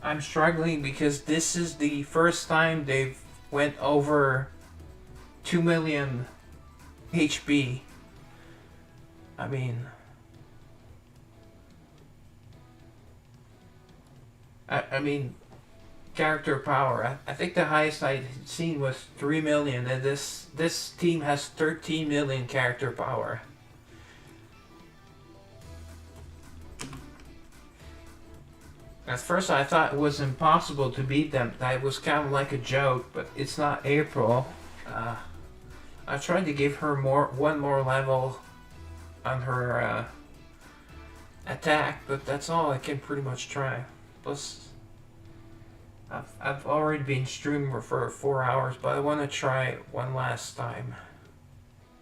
I'm struggling because this is the first time they've went over 2 million HP. I mean, character power. I think the highest I'd seen was 3 million, and this team has 13 million character power. At first I thought it was impossible to beat them. That was kind of like a joke, but it's not April. I tried to give her one more level on her attack, but that's all I can pretty much try. Plus, I've already been streaming for 4 hours, but I want to try one last time.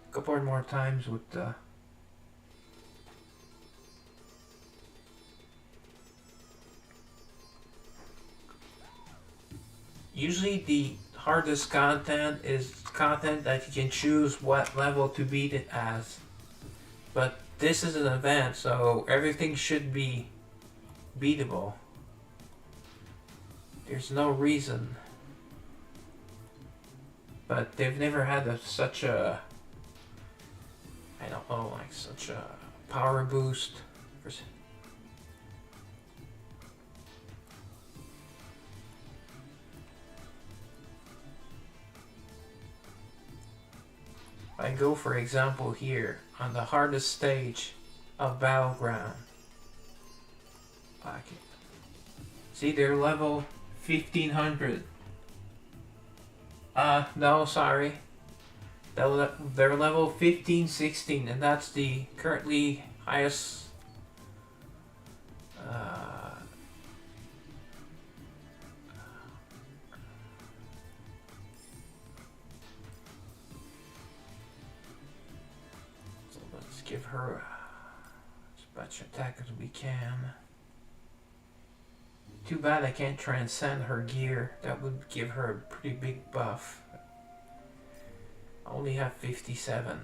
A couple more times with the... Usually the hardest content is content that you can choose what level to beat it as. But this is an event, so everything should be beatable. There's no reason. But they've never had such a... I don't know, like such a power boost. I go for example here on the hardest stage of Battleground. Okay. See, they're level 1500. No, sorry. They're level 15, 16, and that's the currently highest. Give her as much attack as we can. Too bad I can't transcend her gear. That would give her a pretty big buff. I only have 57.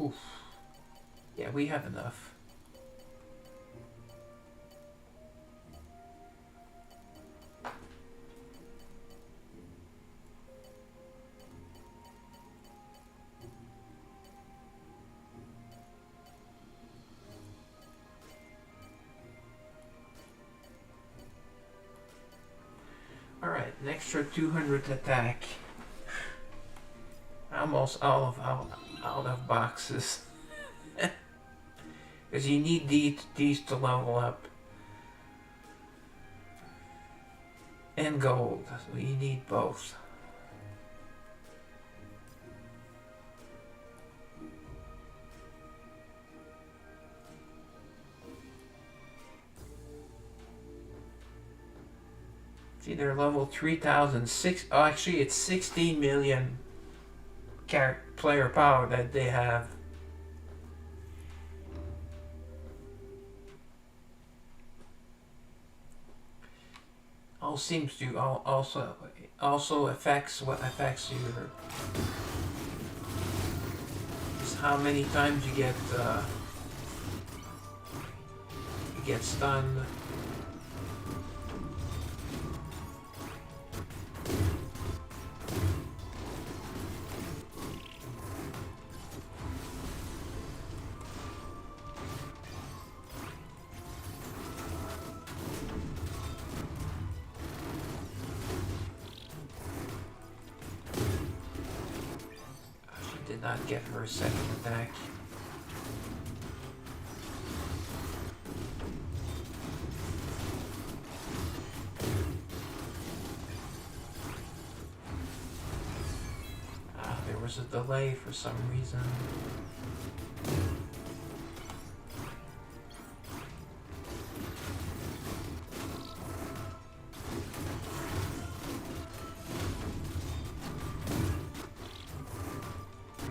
Oof. Yeah, we have enough. Alright, an extra 200 attack. Almost out of boxes. Because you need these to level up. and gold. We need both. See, they're level 3006. Oh, actually, it's 16 million player power that they have. All seems to also affects what affects you. Is how many times you get stunned. Did not get her second attack. There was a delay for some reason.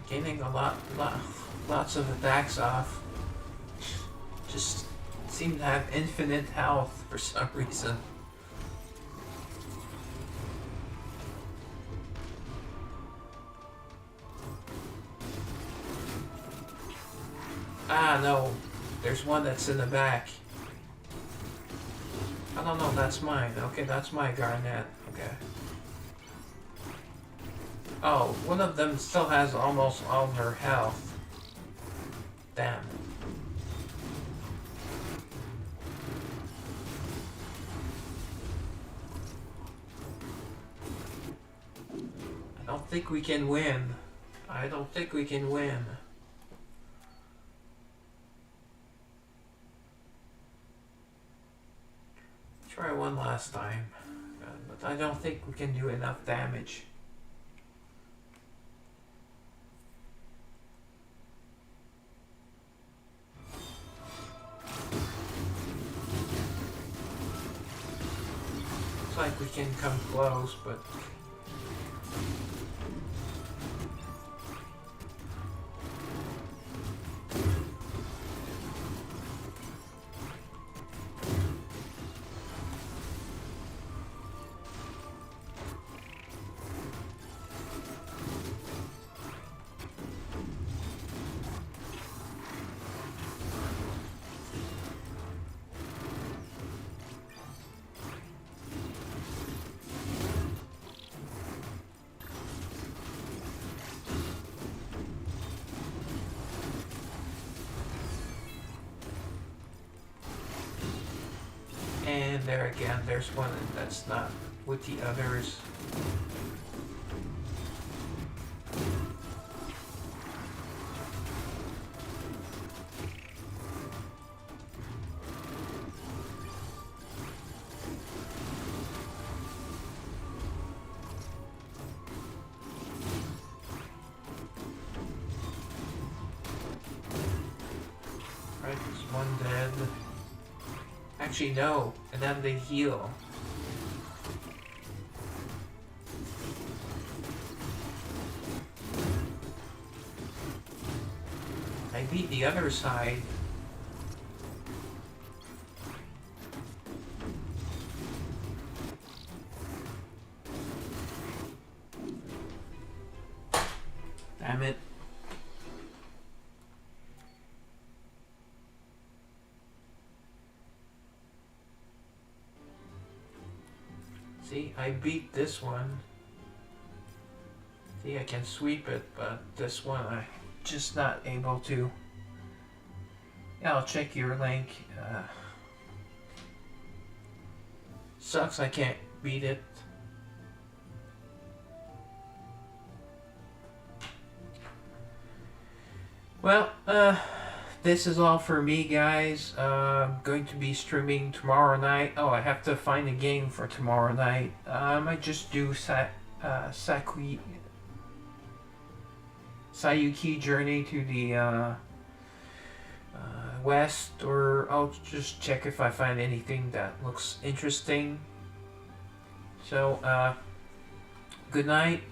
Getting lots of attacks off. Just seem to have infinite health for some reason. Ah, no. There's one that's in the back. I don't know, that's mine. Okay, that's my Garnet. Okay. Oh, one of them still has almost all her health. Damn. I don't think we can win. I don't think we can win. Try one last time. But I don't think we can do enough damage. Like we can come close, but and there again, there's one that's not with the others. Right, there's one dead. Actually, no, and then they heal. I beat the other side. Damn it. See, I beat this one. See, I can sweep it, but this one I'm just not able to. Yeah, I'll check your link. Sucks I can't beat it. Well, this is all for me, guys. I'm going to be streaming tomorrow night. Oh, I have to find a game for tomorrow night. I might just do Sayuki Journey to the west, or I'll just check if I find anything that looks interesting. So, good night,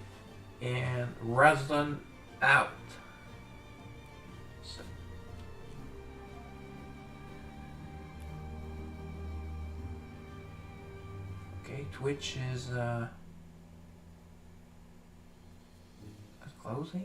and Razdan out. So. Okay, Twitch is closing.